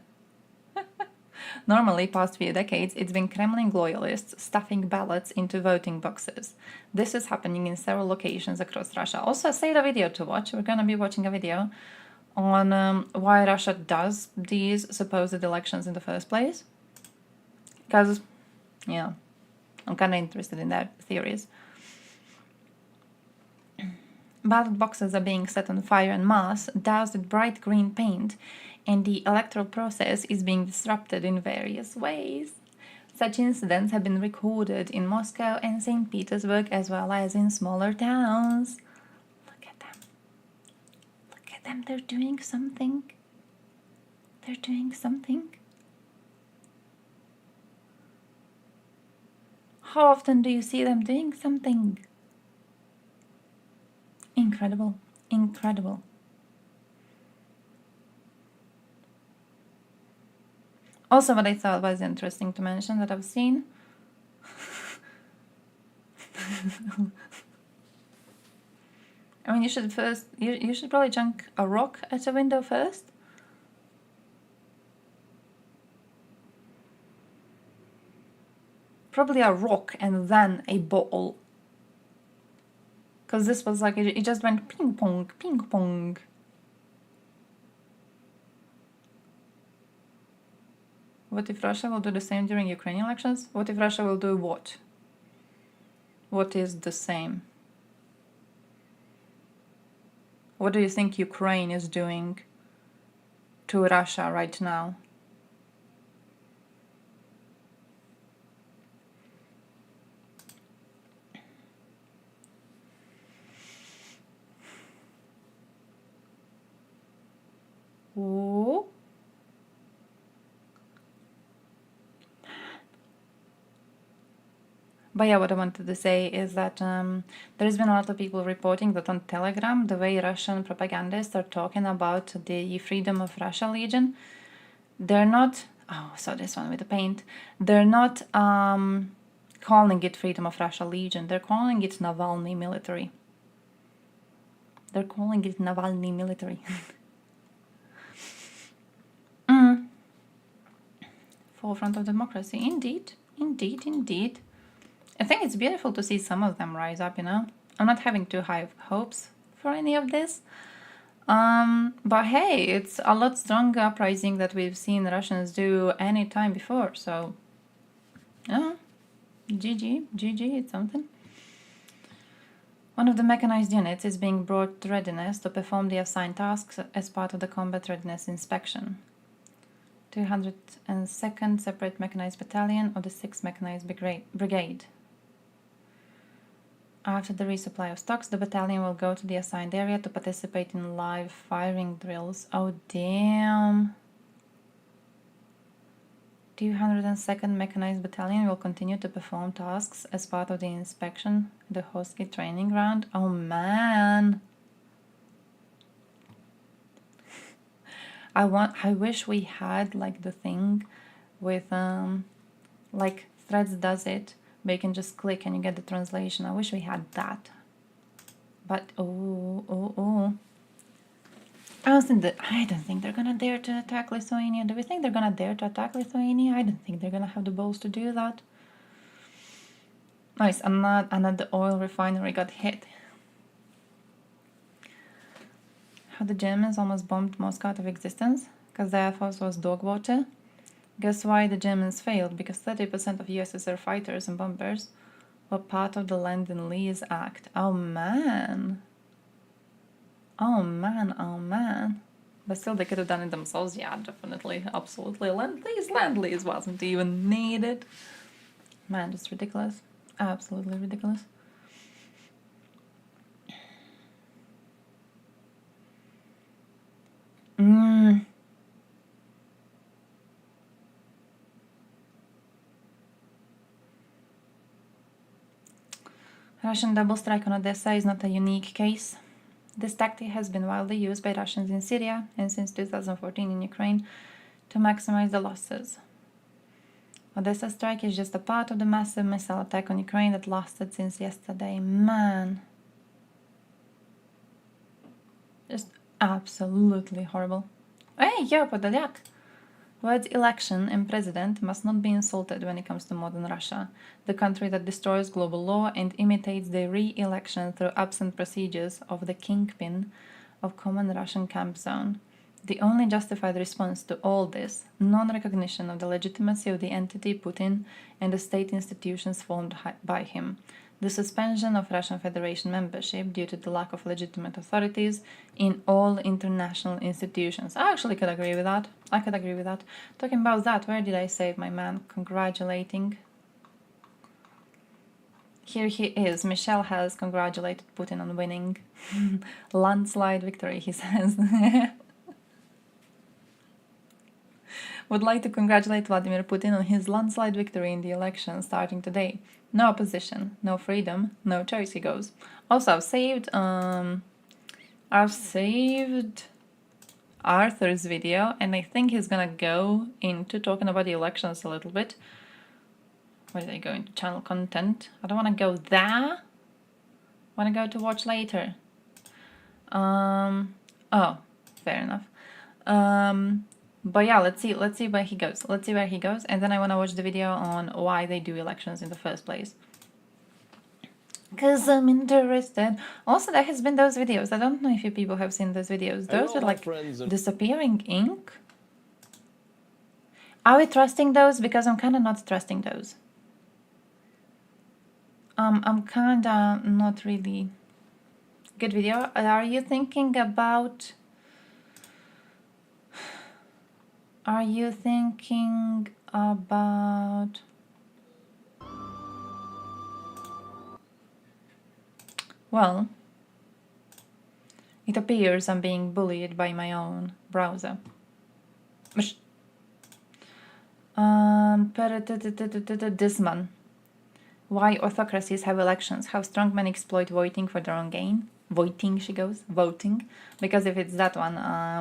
Normally, past few decades, it's been Kremlin loyalists stuffing ballots into voting boxes. This is happening in several locations across Russia. Also, save the video to watch. We're gonna be watching a video on why Russia does these supposed elections in the first place. Because, yeah, I'm kind of interested in their theories. Ballot boxes are being set on fire en masse, doused with bright green paint, and the electoral process is being disrupted in various ways. Such incidents have been recorded in Moscow and St. Petersburg, as well as in smaller towns. Look at them. Look at them, they're doing something. They're doing something. How often do you see them doing something? Incredible, incredible. Also, what I thought was interesting to mention that I've seen. I mean, you should probably chunk a rock at a window first. Probably a rock and then a ball. Because this was like, it just went ping pong, ping pong. What if Russia will do the same during Ukrainian elections? What if Russia will do what? What is the same? What do you think Ukraine is doing to Russia right now? Ooh. But yeah, what I wanted to say is that there's been a lot of people reporting that on Telegram, the way Russian propagandists are talking about the Freedom of Russia Legion, they're not, oh, so this one with the paint, they're not calling it Freedom of Russia Legion, they're calling it Navalny military. They're calling it Navalny military. Forefront of democracy, indeed, indeed, indeed. I think it's beautiful to see some of them rise up, you know. I'm not having too high hopes for any of this. But hey, it's a lot stronger uprising that we've seen Russians do any time before, so yeah, GG, it's something. One of the mechanized units is being brought to readiness to perform the assigned tasks as part of the combat readiness inspection. 202nd Separate Mechanized Battalion of the 6th Mechanized Brigade. After the resupply of stocks, the battalion will go to the assigned area to participate in live firing drills. Oh, damn. 202nd Mechanized Battalion will continue to perform tasks as part of the inspection at the Hosky training ground. Oh, man. I wish we had like the thing with like Threads does it, but you can just click and you get the translation. I wish we had that. But oh. I don't think they're gonna dare to attack Lithuania. Do we think they're gonna dare to attack Lithuania? I don't think they're gonna have the balls to do that. Nice, another oil refinery got hit. How the Germans almost bombed Moscow out of existence because the Air Force was dog water. Guess why the Germans failed? Because 30% of USSR fighters and bombers were part of the Land and Lease Act. Oh man. Oh man. But still they could have done it themselves. Yeah, definitely. Absolutely. Land lease wasn't even needed. Man, just ridiculous. Absolutely ridiculous. Russian double strike on Odessa is not a unique case. This tactic has been widely used by Russians in Syria and since 2014 in Ukraine to maximize the losses. Odessa strike is just a part of the massive missile attack on Ukraine that lasted since yesterday. Man. Just absolutely horrible. Hey, yo, Podolyak! Words election and president must not be insulted when it comes to modern Russia, the country that destroys global law and imitates the re-election through absent procedures of the kingpin of common Russian camp zone. The only justified response to all this, non-recognition of the legitimacy of the entity Putin and the state institutions formed by him, the suspension of Russian Federation membership due to the lack of legitimate authorities in all international institutions. I actually could agree with that. Talking about that, where did I save my man congratulating? Here he is. Michelle has congratulated Putin on winning. Landslide victory, he says. Would like to congratulate Vladimir Putin on his landslide victory in the election starting today. No opposition, no freedom, no choice, he goes. Also, I've saved Arthur's video, and I think he's gonna go into talking about the elections a little bit. Where did I go into channel content? I don't want to go there. I want to go to watch later. Oh, fair enough. But yeah, let's see where he goes. Let's see where he goes, and then I want to watch the video on why they do elections in the first place. Because I'm interested. Also, there has been those videos. I don't know if you people have seen those videos. Those are like disappearing ink. Are we trusting those? Because I'm kind of not trusting those. I'm kind of not really... Good video. Are you thinking about... Are you thinking about... Well, it appears I'm being bullied by my own browser. This man. Why autocracies have elections? How strongmen exploit voting for their own gain? Voting, she goes. Voting. Because if it's that one,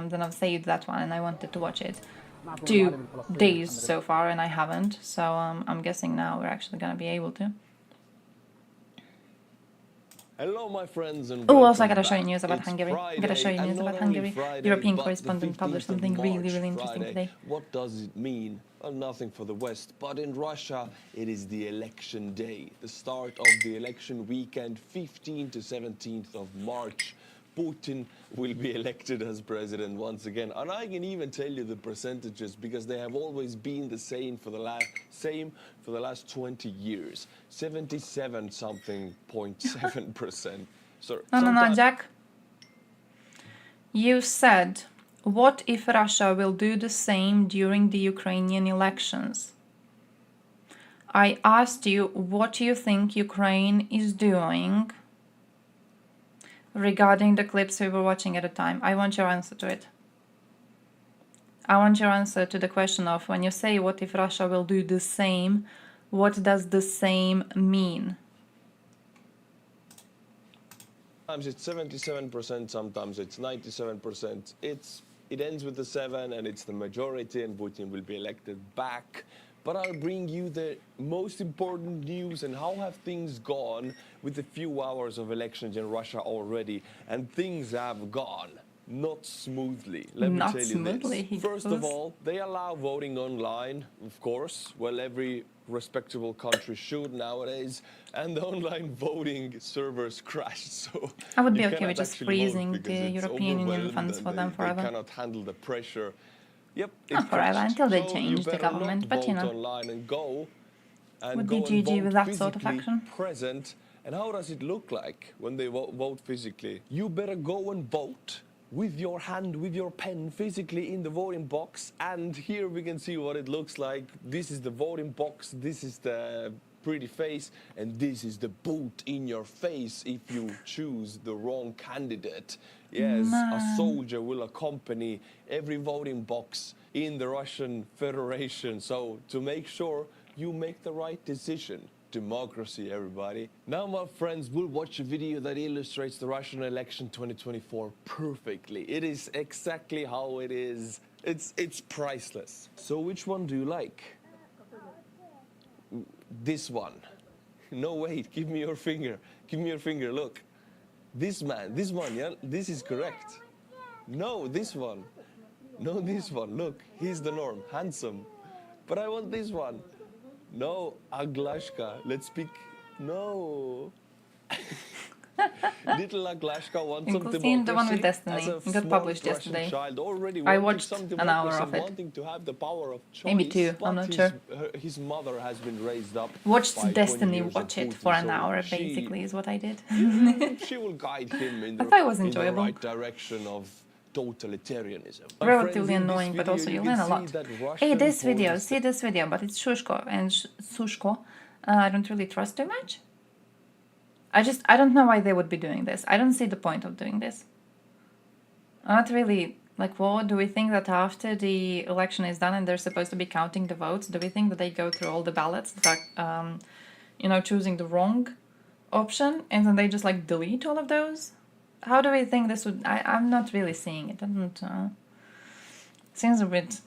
then I've saved that one and I wanted to watch it. 2 days so far and I haven't. So I'm guessing now we're actually going to be able to. Hello, my friends, and oh, also I gotta show you news about Hungary. I gotta show you news about Hungary. European correspondent published something really interesting today. What does it mean? Well, nothing for the West, but in Russia, it is the election day, the start of the election weekend, 15th to 17th of March. Putin will be elected as president once again, and I can even tell you the percentages because they have always been the same for the last 20 years. 77 something 0.7%. So no, Jack. You said, what if Russia will do the same during the Ukrainian elections? I asked you what you think Ukraine is doing regarding the clips we were watching at the time. I want your answer to it. I want your answer to the question of when you say what if Russia will do the same, what does the same mean? Sometimes it's 77%, sometimes it's 97%. It ends with the 7 and it's the majority and Putin will be elected back. But I'll bring you the most important news and how have things gone with a few hours of elections in Russia already. And things have gone not smoothly. Let me tell you this. First of all, they allow voting online, of course. Well, every respectable country should nowadays. And the online voting servers crashed. So I would be okay with just freezing the European Union funds for them forever. They cannot handle the pressure. Yep, not forever, until they change the government, but you know, would be GG with that sort of action. Present. And how does it look like when they vote physically? You better go and vote with your hand, with your pen, physically in the voting box. And here we can see what it looks like. This is the voting box, this is the pretty face, and this is the boot in your face if you choose the wrong candidate. Yes, a soldier will accompany every voting box in the Russian Federation. So to make sure you make the right decision. Democracy, everybody. Now, my friends, we'll watch a video that illustrates the Russian election 2024 perfectly. It is exactly how it is. It's priceless. So which one do you like? This one. No, wait, give me your finger. Give me your finger, look. This man, this one, yeah? This is correct. No, this one. No, this one. Look, he's the norm. Handsome. But I want this one. No, Aglashka. Let's speak. No. Little Aglashka wants some democracy. The one with Destiny. It got published yesterday. I watched an hour of it. To have the power of choice, maybe 2, I'm not sure. His mother has been raised up. Watched Destiny watch it for an hour, basically, is what I did. She will guide him in the right direction of totalitarianism. Relatively annoying, but also you learn a lot. Hey, this video, see this video, but it's Shushko, and Sushko, I don't really trust too much. I don't know why they would be doing this. I don't see the point of doing this. Not really. Like, what do we think that after the election is done and they're supposed to be counting the votes, do we think that they go through all the ballots that are, you know, choosing the wrong option, and then they just like delete all of those? How do we think this would... I'm not really seeing it. I don't know. Seems a bit.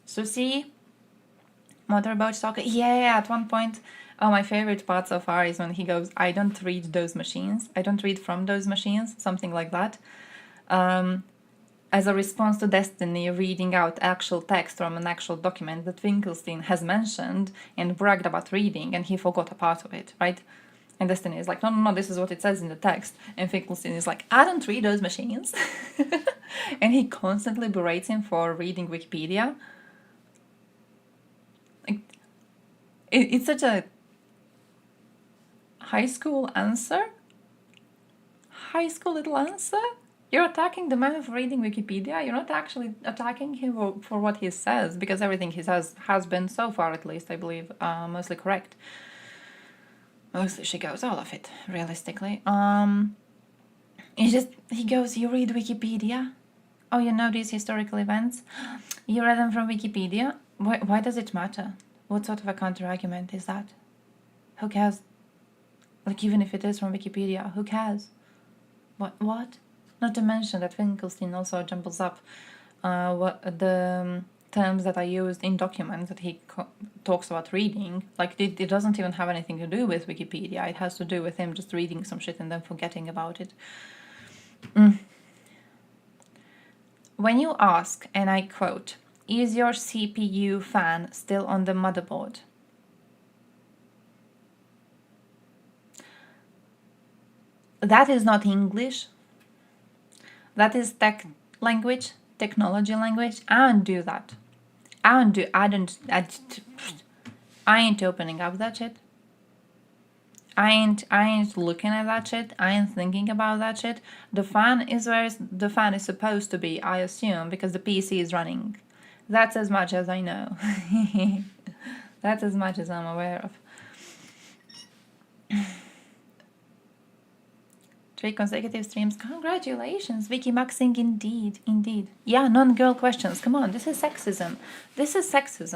Susie? Motorboat soccer? Yeah, at one point. Oh, my favorite part so far is when he goes, I don't read those machines. I don't read from those machines. Something like that. As a response to Destiny reading out actual text from an actual document that Finkelstein has mentioned and bragged about reading, and he forgot a part of it, right? And Destiny is like, no, this is what it says in the text. And Finkelstein is like, I don't read those machines. And he constantly berates him for reading Wikipedia. Like, it's such a high school answer. High school little answer. You're attacking the man for reading Wikipedia. You're not actually attacking him for what he says, because everything he says has been, so far at least, I believe, mostly correct. Mostly she goes, all of it, realistically. He goes, you read Wikipedia? Oh, you know these historical events? You read them from Wikipedia? Why does it matter? What sort of a counter-argument is that? Who cares? Like, even if it is from Wikipedia, who cares? What? Not to mention that Finkelstein also jumbles up what the terms that are used in documents that he talks about reading. Like, it doesn't even have anything to do with Wikipedia. It has to do with him just reading some shit and then forgetting about it. When you ask, and I quote, is your CPU fan still on the motherboard? That is not English. That is technology language. I don't do that. I ain't opening up that shit. I ain't looking at that shit. I ain't thinking about that shit. The fan is where the fan is supposed to be, I assume, because the PC is running. That's as much as I know. That's as much as I'm aware of. 3 consecutive streams. Congratulations, Vicky Maxing, indeed. Yeah, non-girl questions. Come on, this is sexism.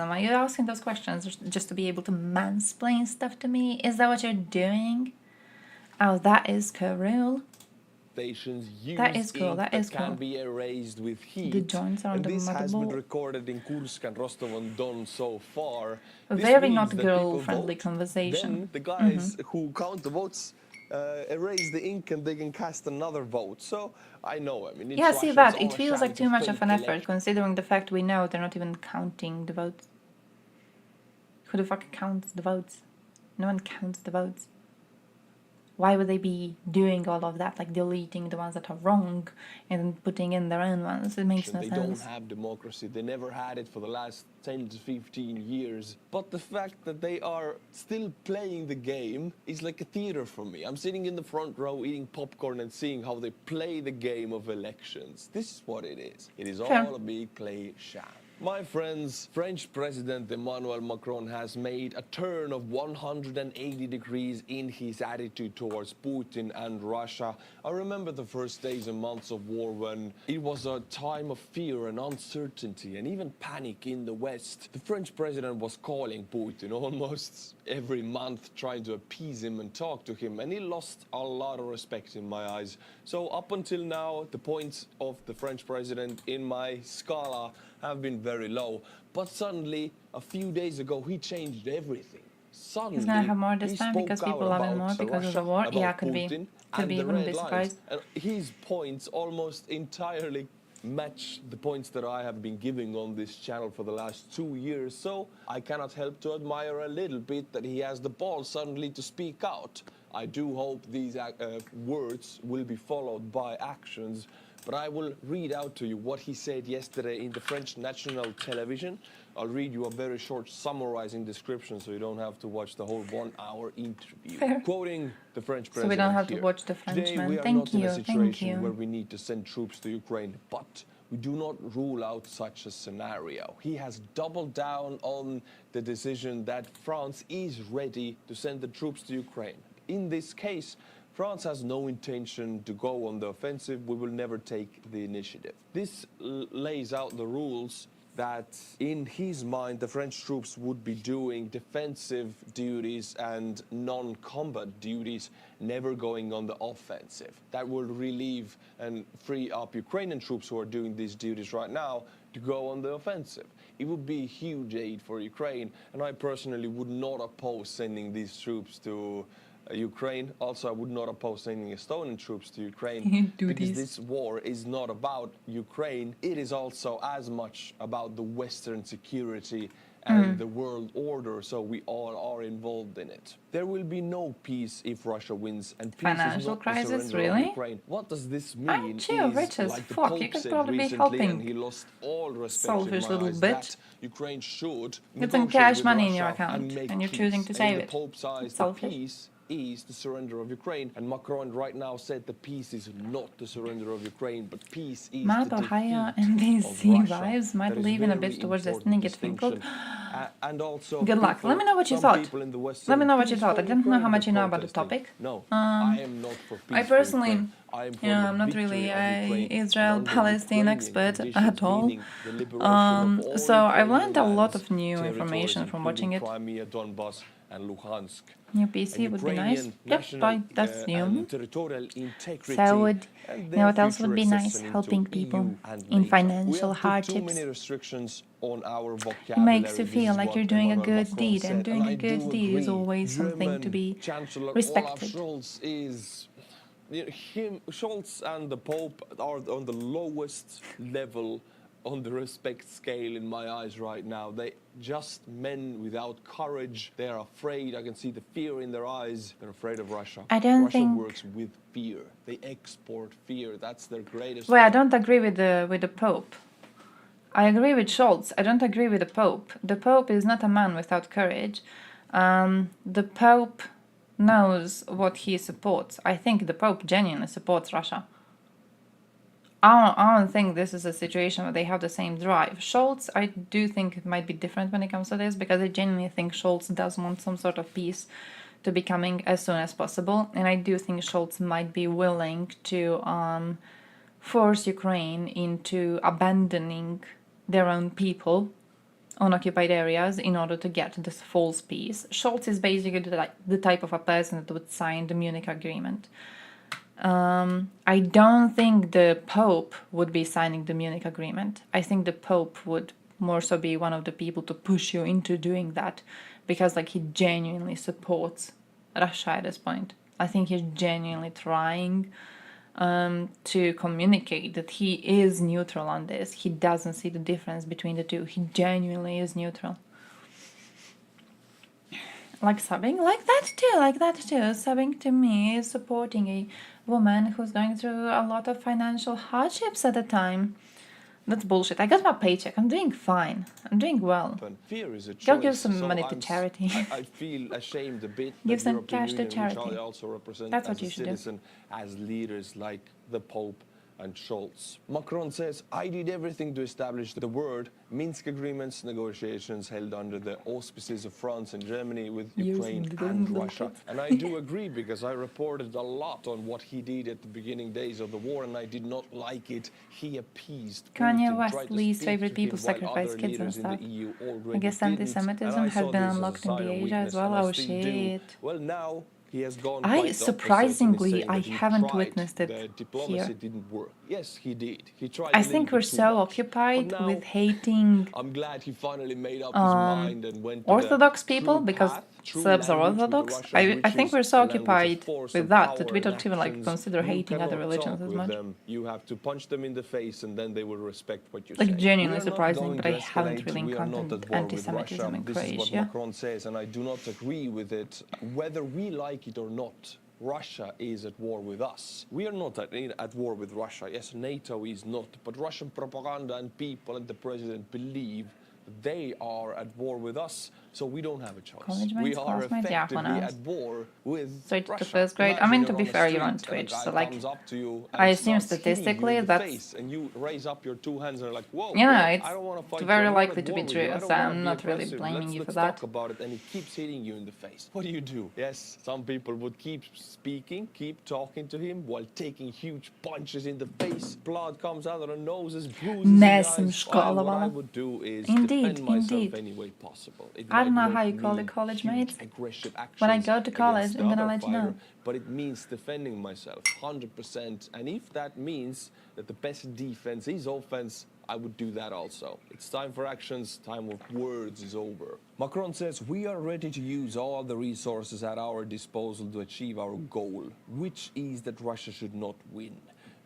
Are you asking those questions just to be able to mansplain stuff to me? Is that what you're doing? Oh, that is cool. That is cool. Can be erased with heat. The joints are on the this has been motherboard. recorded in Kursk and Rostov-on-Don so far. A This very means not that girl-friendly people vote. conversation. Then the guys who count the votes erase the ink and they can cast another vote. So I know. I mean, it's Yeah, see Russia, that. it's all It a feels sham like to too much fake of an effort, election. considering the fact we know they're not even counting the votes. Who the fuck counts the votes? No one counts the votes. Why would they be doing all of that, like deleting the ones that are wrong and putting in their own ones? It makes no They sense. don't have democracy. They never had it for the last 10 to 15 years. But the fact that they are still playing the game is like a theater for me. I'm sitting in the front row eating popcorn and seeing how they play the game of elections. This is what it is. It is Fair. all a big play sham. My friends, French President Emmanuel Macron has made a turn of 180 degrees in his attitude towards Putin and Russia. I remember the first days and months of war when it was a time of fear and uncertainty and even panic in the West. The French president was calling Putin almost every month, trying to appease him and talk to him, and he lost a lot of respect in my eyes. So up until now, the points of the French president in my scala have been very low, but suddenly a few days ago he changed everything. Suddenly, He's gonna have more this he time spoke because out people love him about more because of the Russia, war. about Yeah, could be. Putin Could be. and the Wouldn't red be lines. surprised. And his points almost entirely match the points that I have been giving on this channel for the last 2 years. So I cannot help to admire a little bit that he has the balls suddenly to speak out. I do hope these words will be followed by actions. But I will read out to you what he said yesterday in the French national television. I'll read you a very short summarizing description so you don't have to watch the whole 1-hour interview. Fair. Quoting the French president So we don't have to here. watch the Today Frenchman. we are Thank not in you, a thank situation you. where we need to send troops to Ukraine, but we do not rule out such a scenario. He has doubled down on the decision that France is ready to send the troops to Ukraine. In this case, France has no intention to go on the offensive. We will never take the initiative. This lays out the rules that in his mind the French troops would be doing defensive duties and non-combat duties, never going on the offensive. That will relieve and free up Ukrainian troops who are doing these duties right now to go on the offensive. It would be huge aid for Ukraine, and I personally would not oppose sending these troops to Ukraine. Also, I would not oppose sending Estonian troops to Ukraine because this war is not about Ukraine. It is also as much about the Western security and the world order, so we all are involved in it. There will be no peace if Russia wins, and peace Financial is not crisis, the surrender really? of Ukraine. What does this mean? Aren't you rich as like the fuck? Pope You could said probably be recently, helping and he lost all respect selfish in my little eyes, bitch. that Ukraine should Get some negotiate cash with money in your Russia account, make and you're peace. choosing to And save in it. the Pope's eyes, It's the selfish. peace is the surrender of Ukraine, and Macron right now said the peace is not the surrender of Ukraine, but peace is Matt, the Ohio, defeat NBC of Russia. vibes might That is leave in a very bit towards important destiny, get finkled. distinction. And also, Good luck. Let me know what you some thought. people in the Western Let me know what you peace thought. I for didn't know how Ukraine much you know are about the protesting. topic. No, I am not for peace I for personally, Ukraine. I am for I'm the not really victory of Ukraine a and Israel-Palestine under expert Ukrainian at all. conditions, meaning the liberation of all So I've learned a Ukrainian lot lands, of new territories, information from watching including it. Crimea, Donbas, and Luhansk. New PC would be nice. Yep, that's new. And territorial integrity. So would, and you their know what else would future be nice? accession into Helping people EU and in NATO. financial We have put too hardships. many restrictions on our It vocabulary. makes you This feel is like what you're doing a Emmanuel good Macron deed, said, and doing a I good do deed is agree. always something to be Chancellor respected. Olaf Scholz is Scholz and the Pope are on the lowest level on the respect scale in my eyes right now. They just men without courage. They're afraid. I can see the fear in their eyes. They're afraid of Russia. I don't Russia think- works with fear. They export fear. That's their greatest. Well, I weapon. don't agree with the Pope. I agree with Scholz. I don't agree with the Pope. The Pope is not a man without courage. The Pope knows what he supports. I think the Pope genuinely supports Russia. I don't think this is a situation where they have the same drive. Scholz, I do think it might be different when it comes to this, because I genuinely think Scholz does want some sort of peace to be coming as soon as possible, and I do think Scholz might be willing to force Ukraine into abandoning their own people on occupied areas in order to get this false peace. Scholz is basically the type of a person that would sign the Munich Agreement. I don't think the Pope would be signing the Munich Agreement. I think the Pope would more so be one of the people to push you into doing that, because like he genuinely supports Russia at this point. I think he's genuinely trying to communicate that he is neutral on this. He doesn't see the difference between the two. He genuinely is neutral. Like subbing, like that too. Subbing to me is supporting a woman who's going through a lot of financial hardships at the time. That's bullshit. I got my paycheck. I'm doing fine. I'm doing well. Fear is a choice. Go give some So money to charity. I feel ashamed a bit. Give that some European cash to Union, charity. Which I also represent That's as what you a should do. citizen, as leaders like the Pope and Scholz. Macron says, I did everything to establish the word Minsk agreements negotiations held under the auspices of France and Germany with Ukraine and Russia. And I do agree, because I reported a lot on what he did at the beginning days of the war, and I did not like it. He appeased Kanye Putin, West tried to least speak favorite to people him while sacrifice other kids and leaders in the stuff. EU I already guess didn't. anti-Semitism And I has saw been this as a unlocked in sign the of Asia as weakness, well. and I Oh still do. shit. Well, now he has gone I quite the opposite, and he's surprisingly, saying I that he haven't tried. witnessed it The diplomacy here. didn't work. Yes, he did. He tried. I a think little we're bit too so much. occupied But now, with hating I'm glad he finally made up his mind and went to Orthodox the people, true because path, true Serbs are language with the Orthodox. Russians, I which think is we're so a language of occupied force with and that power we and don't even like actions. consider You hating other cannot religions talk as with much. them. You have to punch them in the face, and then they will respect what you Like, say. genuinely We are not surprising, going but to I haven't escalate. really We are not encountered at war with anti-Semitism Russia. in This is what Croatia. Macron says, and I do not agree with it. Whether we like it or not, Russia is at war with us. We are not at war with Russia. Yes, NATO is not, but Russian propaganda and people and the president believe they are at war with us, so we don't have a choice. College We mates, are classmates, yeah, effectively who knows? at war with Straight to Russia. first grade. I Imagine mean, to you're be on a fair, you're street on and a Twitch, guy so like, comes up to you I and assume starts hitting you statistically in the that's, face, and you raise up your two hands and are like, whoa, you know, whoa, it's I don't want to fight very you. I'm not likely at to war be with true, you. I don't so wanna I'm be not really aggressive. blaming you for Let's that. talk about it, and he keeps hitting you in the face. What do? Yes, some people would keep speaking, keep talking to him while taking huge punches in the face. Blood comes out of the noses, bruises in the eyes. What I would do is defend myself any way possible. It I don't might know how you not call mean it, college huge mates. aggressive When I actions go to college, against the I'm gonna other let you know. fighter, but it means defending myself 100%. And if that means that the best defense is offense, I would do that also. It's time for actions, time of words is over. Macron says we are ready to use all the resources at our disposal to achieve our goal, which is that Russia should not win.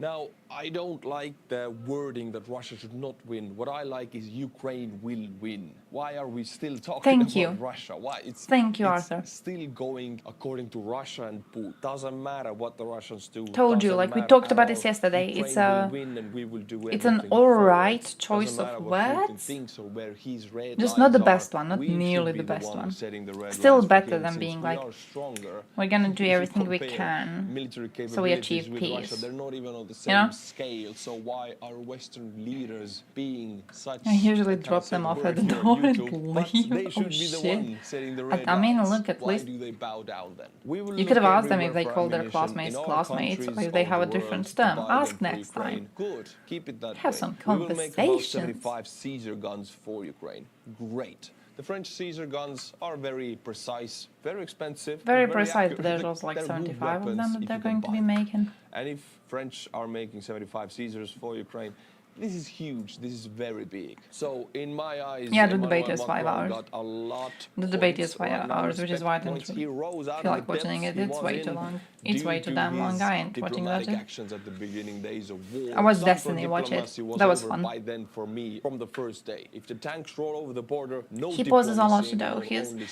Now, I don't like the wording that Russia should not win. What I like is Ukraine will win. Why are we still talking about Russia? Why? Thank you, it's Arthur. still going according to Russia and Putin. Doesn't matter what the Russians do. Told you, like we talked about this yesterday. Ukraine will win and we will do it's an everything alright for it. choice Doesn't matter of what Putin words. thinks or where his red Just lines not the are. best one, not We should nearly be the best one. setting the red Still lines for better him, than since being we like, are stronger. we're gonna do If you everything we compare can military so we capabilities achieve with peace. Russia, they're not even on the same You know? scale. So why are Western leaders being such? I usually I can't drop say them the off word at the here on door and YouTube, but leave. they Oh, should be the shit. one setting the red I mean, lines. look, at Why least do they bow down then? We will you could have look asked them if everywhere they for call their ammunition classmates in all classmates or countries if they of have the a different world to term. buy Ask them for next Ukraine. time. Good, keep it that Have way. some We will make about conversations. 75 Caesar guns for Ukraine. Great. The French Caesar guns are very precise, very expensive. Very and precise, accurate. but there's also like They're good 75 of them weapons that if they're you can going to be buy them. making. And if French are making 75 Caesars for Ukraine, this is huge. This is very big. So in my eyes, Yeah, the Emmanuel debate is 5 Macron hours. got a lot. The debate points is 5 right now, hours, which is respect why I don't points. He rose out feel of like the watching depths it. he It's was way too in long. It's way due too to damn long. his I ain't watching that. diplomatic actions at the beginning days of war. I watched Time for Destiny, watch it. diplomacy That was over fun. by then for me from the first day. If the tanks roll over the border, no He poses a lot diplomacy to do. anymore, He's only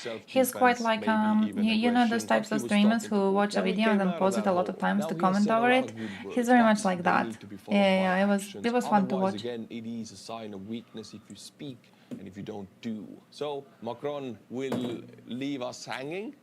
quite self-defense, like maybe even you know those aggression. types But of he was streamers talking to who Putin. watch a Now he video and came then out pause of it a that lot of hole. times Now to he has comment said a over lot it. of good words, He's very much but like they that. need to be followed by Yeah, actions. it was fun to Otherwise, watch. again, it is a sign of weakness if you speak and if you don't do. So Macron will leave us hanging.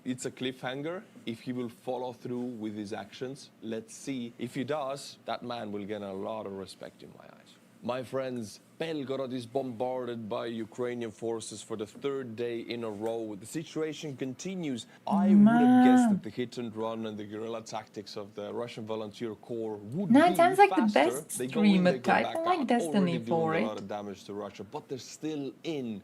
It's a cliffhanger. If he will follow through with his actions, let's see. If he does, that man will get a lot of respect in my eyes. My friends, Belgorod is bombarded by Ukrainian forces for the third day in a row. The situation continues. I would have guessed that the hit and run and the guerrilla tactics of the Russian volunteer corps would No, be it sounds like the faster. best They go in, streamer they go type. back I like out, Destiny already for doing it. a lot of damage to Russia, but they're still in.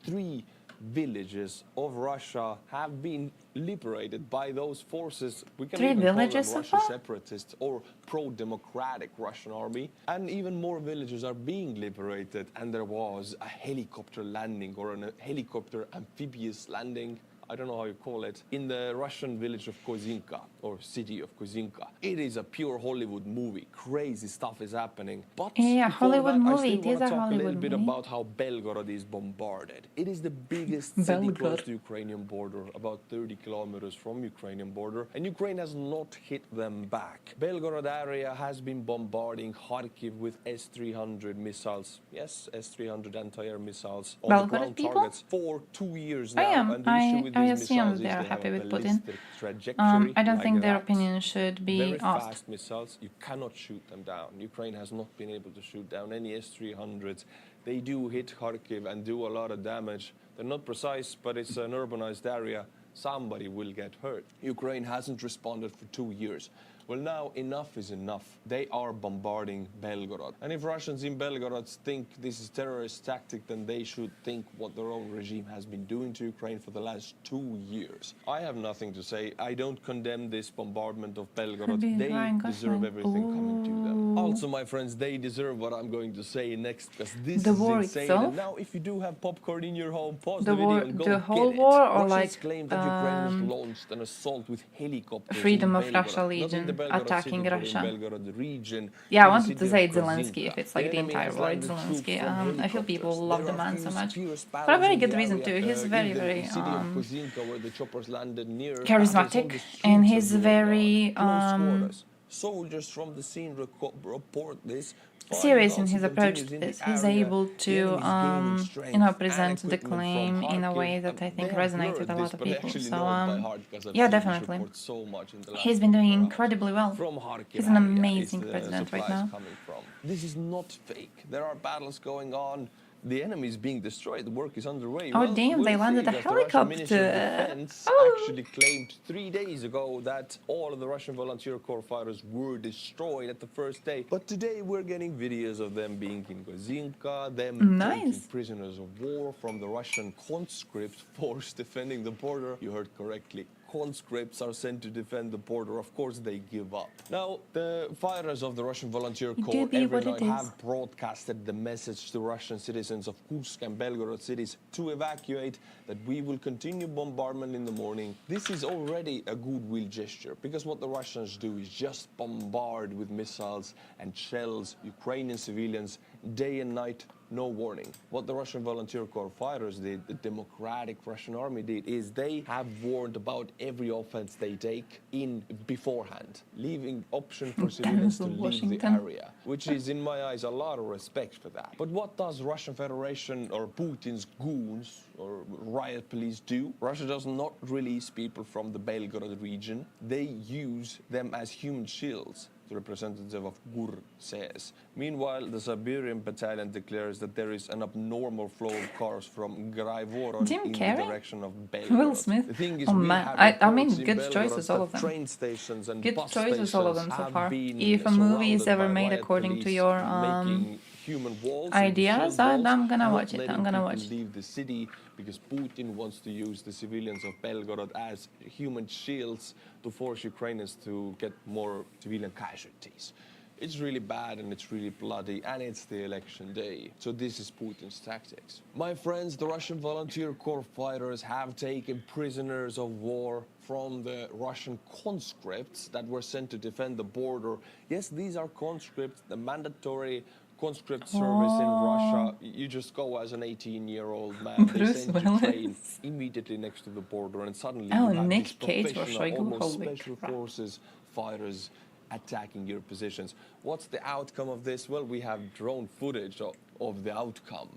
3 villages of Russia have been liberated by those forces. We can 3 even call them villages so Russian far? separatists or pro-democratic Russian army. And even more villages are being liberated. And there was a helicopter landing or a helicopter amphibious landing, I don't know how you call it, in the Russian village of Kozinka, or city of Kozinka. It is a pure Hollywood movie. Crazy stuff is happening. But Yeah, before Hollywood that, movie. I It still is want a to talk a little Hollywood bit movie. about how Belgorod is bombarded. It is the biggest city close to Ukrainian border, about 30 kilometers from Ukrainian border, and Ukraine has not hit them back. Belgorod area has been bombarding Kharkiv with S-300 missiles. Yes, S-300 anti-air missiles on the Belgorod ground people? targets for 2 years now. I am. And the issue with I these assume missiles is they are they have happy a with Putin. ballistic trajectory. I don't like think their that. opinion should be Very asked. fast missiles. You cannot shoot them down. Ukraine has not been able to shoot down any S-300s. They do hit Kharkiv and do a lot of damage. They're not precise, but it's an urbanized area. Somebody will get hurt. Ukraine hasn't responded for 2 years. Well, now enough is enough. They are bombarding Belgorod. And if Russians in Belgorod think this is terrorist tactic, then they should think what their own regime has been doing to Ukraine for the last 2 years. I have nothing to say. I don't condemn this bombardment of Belgorod. They deserve everything coming to them. Also, my friends, they deserve what I'm going to say next, because this The is war insane. itself? And now, if you do have popcorn in your home, pause The the video war- and go the get whole it. war or Russians like, claim that Ukraine has launched an assault with helicopters Freedom in of Belgorod. Russia Not in Legion the Belgorod attacking city, but Russia. in Belgorod region. Yeah, I in the wanted to city say of Zelensky Kozinka. if it's like the enemy entire has war, it's landed Zelensky. troops from I feel people helicopters. love the There are man so much. fierce For a battles very in good the reason area, too. He's in very, the very city of Kozinka, where the choppers landed near. charismatic, As the and streets he's are going very on. Close quarters. Soldiers from the scene report this. serious in Fighting his also approach to continues in the this. He's area. able The to, enemy is gaining strength and present the equipment claim from in a Kharkiv. way that I think They have resonates with a blurred lot this, of but I people. actually So, know it by heart because I've yeah, seen this definitely. report so much in the last He's been doing 24 hours. incredibly well. From Kharkiv He's an area amazing is the president right supplies now. coming from. This is not fake. There are battles going on. The enemy is being destroyed. The work is underway. Oh, damn, they landed a because the Russian Ministry of helicopter. Defense actually claimed 3 days ago that all of the Russian volunteer corps fighters were destroyed at the first day. But today we're getting videos of them being in Kozinka, them taking Nice. prisoners of war from the Russian conscript force defending the border. You heard correctly, conscripts are sent to defend the border, of course they give up. Now, the fighters of the Russian Volunteer Corps every night have broadcasted the message to Russian citizens of Kursk and Belgorod cities to evacuate, that we will continue bombardment in the morning. This is already a goodwill gesture, because what the Russians do is just bombard with missiles and shells Ukrainian civilians day and night, no warning. What the Russian Volunteer Corps fighters did, the democratic Russian army did, is they have warned about every offense they take in beforehand, leaving option for civilians to leave the area, which is, in my eyes, a lot of respect for that. But what does Russian Federation or Putin's goons or riot police do? Russia does not release people from the Belgorod region. They use them as human shields, the representative of GUR says. Meanwhile, the Siberian battalion declares that there is an abnormal flow of cars from Graivorod in the direction of Belgorod. Will Smith. The thing is, oh man, I mean, good Belgorod, choices, all of them. Train stations and good bus choices, all of them so have far. been If a movie is surrounded ever by made riot according to police, your making human walls ideas, and shield I'm gonna walls, watch it. not I'm gonna letting watch people it. leave the city, because Putin wants to use the civilians of Belgorod as human shields to force Ukrainians to get more civilian casualties. It's really bad and it's really bloody, and it's the election day. So this is Putin's tactics. My friends, the Russian Volunteer Corps fighters have taken prisoners of war from the Russian conscripts that were sent to defend the border. Yes, these are conscripts, the mandatory conscript service in Russia. You just go as an 18-year-old man. They send you to train immediately next to the border, and suddenly you have these professional, almost special forces fighters attacking your positions. What's the outcome of this? Well, we have drone footage of the outcome.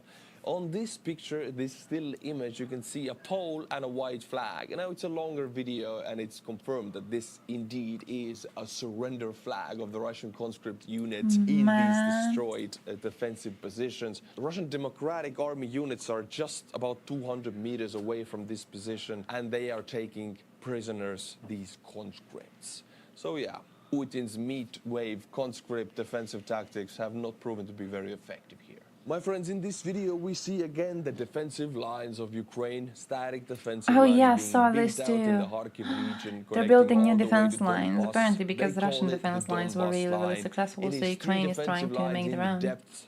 On this picture, this still image, you can see a pole and a white flag. And now it's a longer video, and it's confirmed that this indeed is a surrender flag of the Russian conscript units in these destroyed defensive positions. The Russian Democratic Army units are just about 200 meters away from this position, and they are taking prisoners, these conscripts. So yeah, Putin's meat wave conscript defensive tactics have not proven to be very effective here. My friends, in this video we see again the defensive lines of Ukraine, static defensive lines yeah, being saw built this out too. in the Kharkiv region. They're building new all the way defense to lines, Donbass. apparently because They Russian call it defense the lines were Donbass really, really line. successful, It so is Ukraine is three trying defensive to make lines their in own. depth,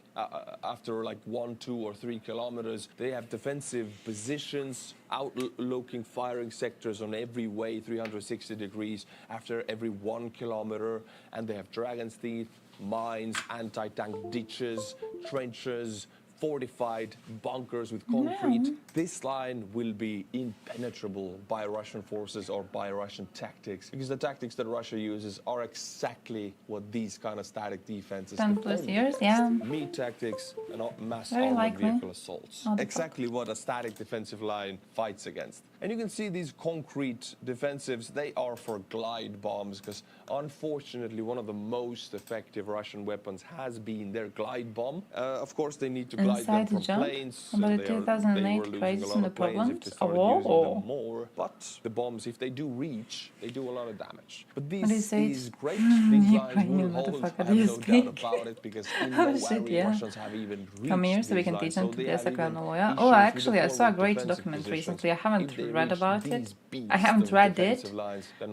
after like 1, 2, or 3 kilometers. They have defensive positions, outlooking firing sectors on every way, 360 degrees after every 1 kilometer, and they have dragon's teeth, mines, anti-tank ditches, trenches, fortified bunkers with concrete. This line will be impenetrable by Russian forces or by Russian tactics, because the tactics that Russia uses are exactly what these kind of static defenses 10 plus years, yeah. Meat tactics and mass Very armored likely. vehicle assaults. Exactly what a static defensive line fights against. And you can see these concrete defensives, they are for glide bombs, because unfortunately one of the most effective Russian weapons has been their glide bomb. Of course, they need to glide them from planes. About the they 2008 crisis in the problems. More. But the bombs, if they do reach, they do a lot of damage. But this is great. These lines will hold. I have no doubt about it, because in no way Russians have even reached. Come here so we can teach them to be a second lawyer. Oh, actually, I saw a great document recently. I haven't read about it. I haven't read it,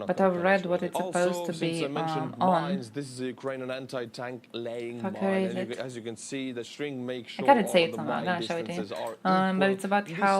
but I've read what it's supposed to be on. Mines, this is a Ukrainian anti-tank laying mine. And as you can see, the string makes sure I gotta say all it's the on. mine I'm gonna show it to distances you. are But it's about how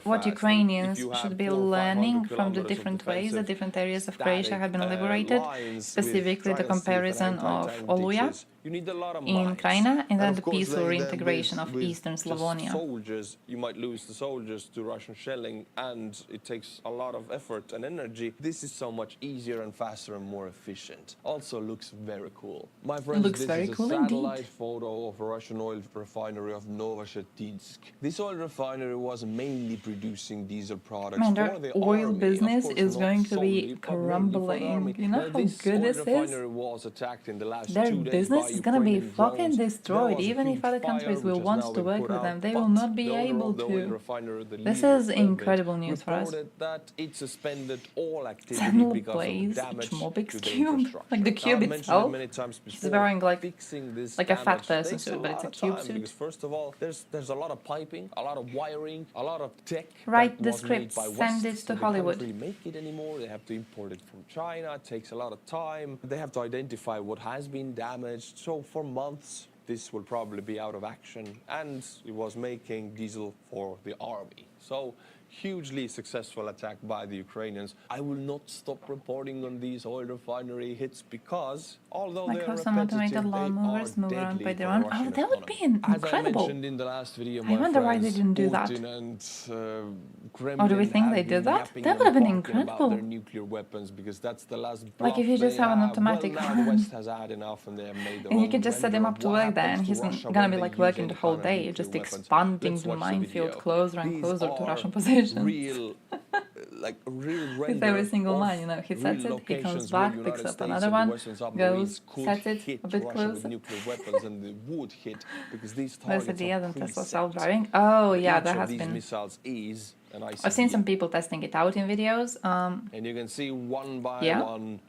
what Ukrainians If you have should be 400 or 500 learning from the kilometers of different ways the defensive different areas of Croatia have been liberated, lines specifically with the comparison of Oluya you need a lot of in mines. Krajina, and then of the course, peaceful then reintegration of with Eastern just Slavonia. Soldiers, you might lose the soldiers to Russian shelling, and it takes a lot of effort and energy. This is so much easier and faster and more efficient. Also looks very cool. My friends, Looks this very is a cool satellite indeed. photo of a Russian oil refinery of Novoshatinsk. This oil refinery was mainly producing diesel products Man, for their the oil army. business Of course, is not going to be solely, but mainly for the crumbling. army. You know Now, how this good oil this is? refinery was attacked in the last Their 2 days business by is gonna be Ukrainian fucking drones. destroyed. There was a Even if huge other fire, countries will which has want now to been work put with out, them, they but will not be the owner able of the oil to. refiner, the This leader is of it, incredible news for us. reported that it suspended all activity Samuel because of the plays damage Chmobik's to the cube. infrastructure. Like the Now, cube I've mentioned it itself. many times He's before, wearing like fixing this a fat damage person takes suit, but it's a lot of cube time suit. because first of all, there's a lot of piping, a lot of wiring, a lot of tech Write that the was made script, by send West, it so to they Hollywood. can't really make it anymore. They have to import it from China. It takes a lot of time. They have to identify what has been damaged. So for months, this will probably be out of action, and it was making diesel for the army. So hugely successful attack by the Ukrainians. I will not stop reporting on these oil refinery hits because although Like they how are some automated repetitive, they lawnmowers are move around by deadly their for own. the Oh, Russian that would be economy. As I incredible. mentioned in the last video, I my wonder why they friends, didn't do that. Putin and Kremlin Or do we think have they been did that? yapping That and would have been barking about incredible. their nuclear weapons because that's the last Like if bluff you just they have an have. automatic Well, now the one. West has had enough and they have made their And you own can just set him render up to of work what there, and happens to he's Russia gonna when be they like use working any the whole kind of day, nuclear just weapons. expanding Let's the watch the minefield video. closer and These closer to are Russian positions. real, like real With render every single of mine, you know, he real sets it, he comes locations where back, the picks United up States another and the one, Western submarines goes, could sets it hit a bit Russia with closer. nuclear weapons and they would hit because these Where's targets the are other Tesla preset. self-driving? Oh yeah, Each there of has these been. missiles is an ICBM. I've seen some people testing it out in videos. And you can see one by Yeah. one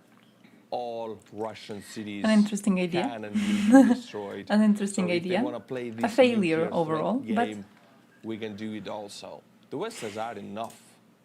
all Russian cities An interesting idea. can and will be destroyed. An interesting so if idea. they want to play A this failure nuclear threat overall, but game, we can do it also. The West has had enough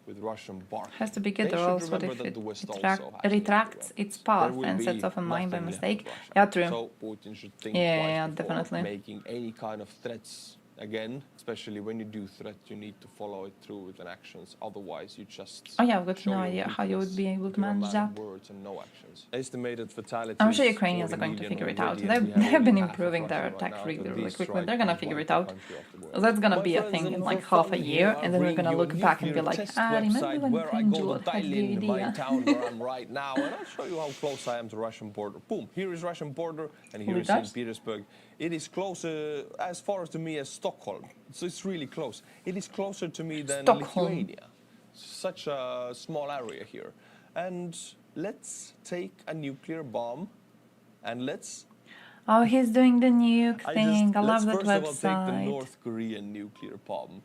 with Russian bark. has to be good, They or should else what remember if that it the West also has retracts nuclear its weapons. path There will and be sets off a mine by nothing left mistake? of Russia. Yeah, true. So Putin should think Yeah, twice before definitely. making any kind of threats again, especially when you do threat, you need to follow it through with an actions. Otherwise, you just Oh yeah, I've got show no your idea how you would weakness. be able to You're a manage man of that. words and no actions. Estimated fatalities. I'm sure Ukrainians are 40 going to million figure it out. already, They've, and we have they've been only half of improving Russia their right attack now, really, and really these quickly. They're strike gonna in figure one it out. country after the So other. that's gonna My be a friends, thing in and like for half a fun year, here, and then we're gonna I'll look bring back you and be nuclear like, test remember website when where I King go to George had the Tallinn, my idea? town where I'm right now, and I'll show you how close I am to Russian border. Boom, here is Russian border, and here is Budapest? St. Petersburg. It is closer as far to me as Stockholm, so it's really close. It is closer to me than Stockholm. Lithuania. Such a small area here. And let's take a nuclear bomb and let's Oh, he's doing the nuke thing. I love that let's first of all take the website. North Korean nuclear bomb.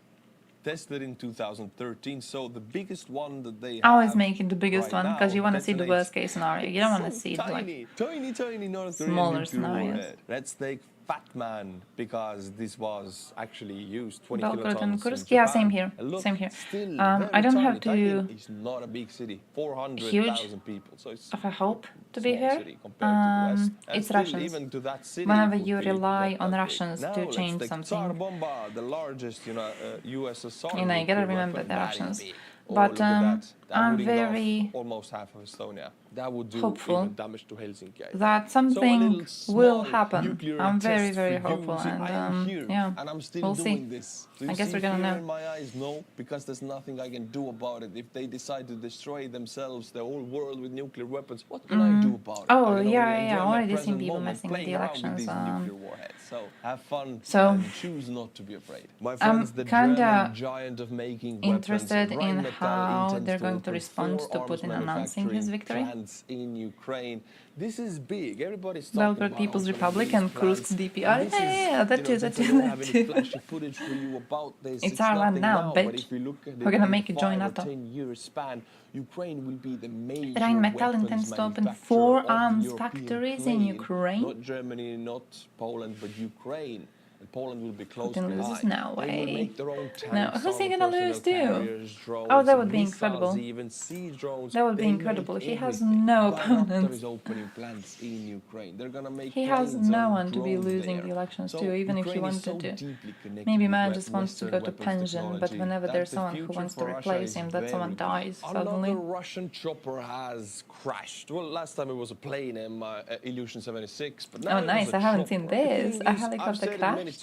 Tested in 2013, so the biggest one that they Always have making the biggest right one because you now want to see the detonates worst case scenario. You don't want to so see the like. tiny North Korean smaller nuclear scenarios. warhead. Let's take Fat Man because this was actually used 20 Belgorod kilotons and in Kursk? Japan. Yeah, same here. And look, Same here. Still I very don't tiny. have to- Tallinn is not a big city. 400,000 people. So it's Of a hope, to be small fair. city compared to the West. And It's still, Russians. even to that city, Whenever it would you be rely not on that big. Russians Now to let's change take something. Tsar Bomba, the largest, USSR. You know, you gotta nuclear remember weapon. the That is Russians. big. But, look at that. That I'm would engulf very almost half of Estonia. That would do hopeful even damage to Helsinki. I think. that So a something little will small happen. nuclear I'm very, test very for you. hopeful, See, I am and here, yeah, and I'm still we'll doing see. this. Do you I guess see we're gonna fear know. in my eyes? No, because there's nothing I can do about it. If they decide to destroy themselves, the whole world with nuclear weapons, what can I do about it? Oh, I can yeah, only yeah, enjoy I my already seen present people moment messing with playing the around with elections, these nuclear warheads. So have fun So, and choose not to be afraid. My I'm friends, the kinda German giant of making interested weapons, in Rheinmetall, how intends they're going to open respond 4 to arms Putin announcing his manufacturing victory. plants in Ukraine. This is big. Everybody's talking Belgrade about People's opening Republic these and Kursk plants. DPR. And this is, Yeah, that too, since that I too, don't that have any too. flashy footage for you about this. It's our land nothing now, but bitch. if we look at We're gonna in make it join 5 or NATO. 10-year span, Ukraine will be the major Rheinmetall weapons intends to open manufacturer 4 of the arms European factories in plane. Ukraine. Not Germany, not Poland, but Ukraine. And Poland will be close Putin loses? behind. No They will way. make their own tanks, No, who's he armored gonna personnel lose to? carriers, drones, Oh, that would be missiles, incredible. even sea drones. That would be They incredible. make He has everything. no Bayraktar opponents. is opening plants in Ukraine. They're gonna make He has planes no and one to be drones losing there. the elections So to, even if he Ukraine is wanted so to. deeply connected Maybe with man just wants to Western go to weapons pension, but technology whenever that there's the someone who future wants to for Russia replace is him, that someone very dies big. suddenly. Another Russian chopper has crashed. Well, last time it was a plane, Illusion 76, but now Oh, it was nice. a I haven't seen chopper. The this. thing A is, I've helicopter said it many crashed.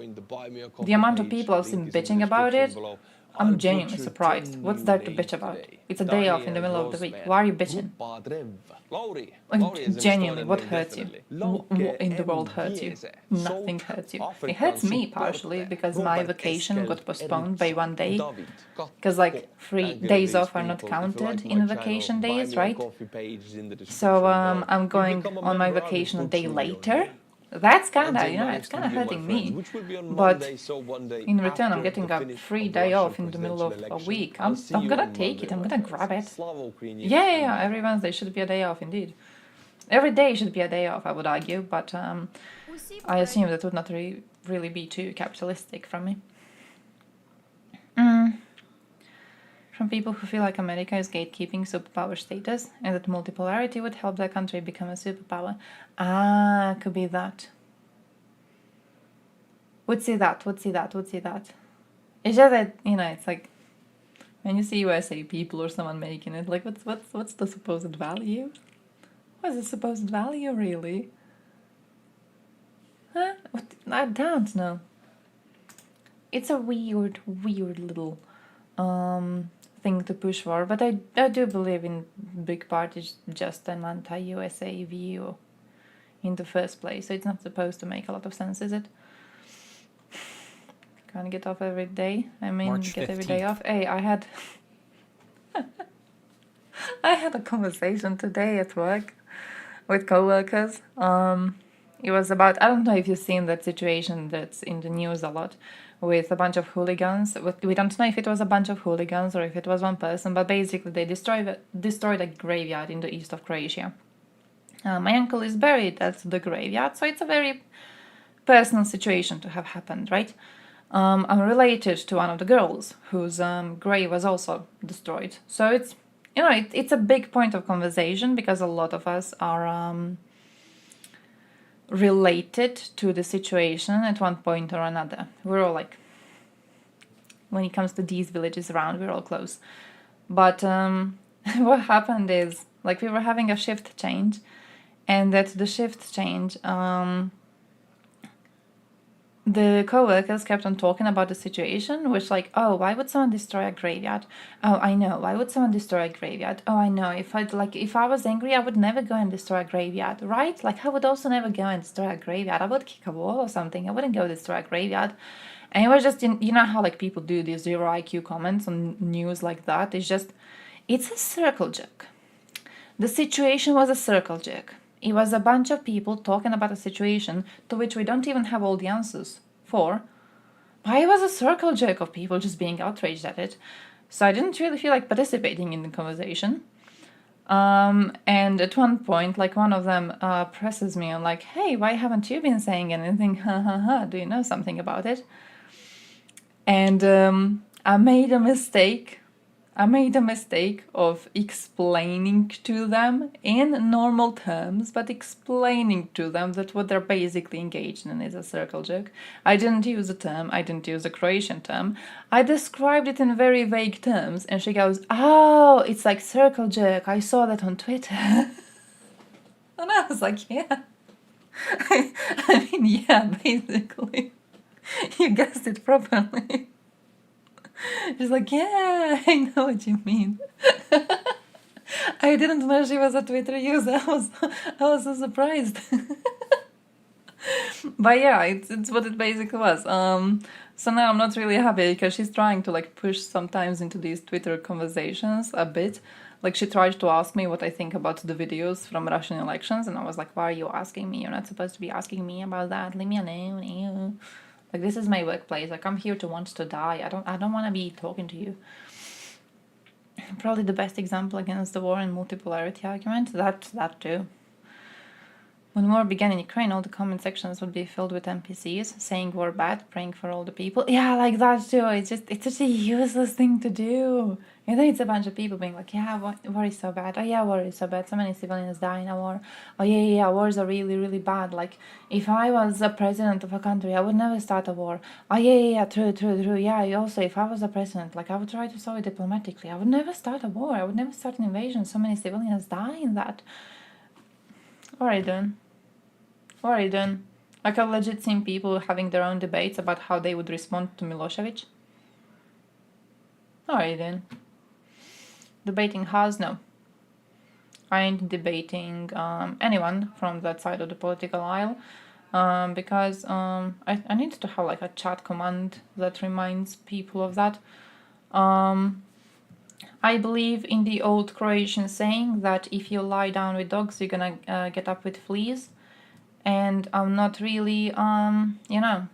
join the Buy Me a Coffee The amount of page. people I've Link seen is in the bitching about description it, below. I'm I'll genuinely butcher surprised. 10 What's new there to names bitch about? today. It's a day off in the Daniel, middle of the week. Roseman, Why are you bitching? Ruppa, Trev, Lauri. Like, Lauri is an genuinely, Estonian what name, hurts you? definitely. What Lauke in the world M. hurts you? Jeese. Nothing South hurts you. It African hurts me partially supporter. because my Robert vacation Eskeld, got postponed by Eriksson, 1 day. David, Because like Katko. 3 Thank you to days these off are not people. If you counted like my in channel, vacation Buy days, Me a right? Coffee page is in the description So below. I'm You going become a on my member, I will vacation a put day you your later. name That's kind of, they you know, managed it's to kind of be my hurting friends, me. which will be on But Monday, so one day in return, I'm after getting the a finish free of day Russian off in the middle of presidential a election. week. I'll see I'm you gonna on take Monday, it. I'm my gonna friends. grab it. Slava Ukraini. Yeah. Every Wednesday should be a day off, indeed. Every day should be a day off, I would argue, but I assume that would not really be too capitalistic from me. From people who feel like America is gatekeeping superpower status and that multipolarity would help their country become a superpower. Could be that. Would see that. It's just that, you know, it's like when you see USA people or someone making it, like what's the supposed value? What's the supposed value really? Huh? What? I don't know. It's a weird little thing to push for, but I do believe in big part is just an anti-USA view in the first place, so it's not supposed to make a lot of sense, is it? Can't get off every day. I mean, March get every day 15th. off. Hey, I had a conversation today at work with coworkers. It was about, I don't know if you've seen that situation that's in the news a lot with a bunch of hooligans. We don't know if it was a bunch of hooligans or if it was one person, but basically they destroyed a graveyard in the east of Croatia. My uncle is buried at the graveyard, so it's a very personal situation to have happened, right? I'm related to one of the girls whose grave was also destroyed. So it's, you know, it's a big point of conversation because a lot of us are related to the situation at one point or another. We're all like, when it comes to these villages around, we're all close. But what happened is, like, we were having a shift change, and at the shift change, the co-workers kept on talking about the situation, which like, oh, why would someone destroy a graveyard? Oh, I know. Why would someone destroy a graveyard? Oh, I know. If I was angry, I would never go and destroy a graveyard, right? Like, I would also never go and destroy a graveyard. I would kick a wall or something. I wouldn't go destroy a graveyard. And it was just, you know how like people do these zero IQ comments on news like that? It's a circle jerk. The situation was a circle jerk. It was a bunch of people talking about a situation to which we don't even have all the answers for. But it was a circle jerk of people just being outraged at it. So I didn't really feel like participating in the conversation. And at one point, like one of them presses me on like, hey, why haven't you been saying anything? Do you know something about it? And I made a mistake of explaining to them in normal terms, but explaining to them that what they're basically engaged in is a circle jerk. I didn't use a term, I didn't use a Croatian term. I described it in very vague terms, and she goes, oh, it's like circle jerk, I saw that on Twitter. And I was like, yeah. I mean, yeah, basically. You guessed it properly. She's like, yeah, I know what you mean. I didn't know she was a Twitter user. I was so surprised. But yeah, it's what it basically was. So now I'm not really happy because she's trying to like push sometimes into these Twitter conversations a bit. Like she tried to ask me what I think about the videos from Russian elections, and I was like, why are you asking me? You're not supposed to be asking me about that. Leave me alone. Like, this is my workplace. Like, I'm here to want to die. I don't want to be talking to you. Probably the best example against the war and multipolarity argument. That too. When war began in Ukraine, all the comment sections would be filled with NPCs saying war bad, praying for all the people. Yeah, like that too. It's such a useless thing to do. And then it's a bunch of people being like, yeah, war is so bad. Oh yeah, war is so bad. So many civilians die in a war. Oh yeah, wars are really, really bad. Like, if I was a president of a country, I would never start a war. Oh yeah, true. Yeah, also, if I was a president, like, I would try to solve it diplomatically. I would never start a war. I would never start an invasion. So many civilians die in that. What are you doing? Like, I've legit seen people having their own debates about how they would respond to Milosevic. What are you doing? Debating Haas? No. I ain't debating anyone from that side of the political aisle because I need to have like a chat command that reminds people of that. I believe in the old Croatian saying that if you lie down with dogs, you're gonna get up with fleas. and I'm not really, you know,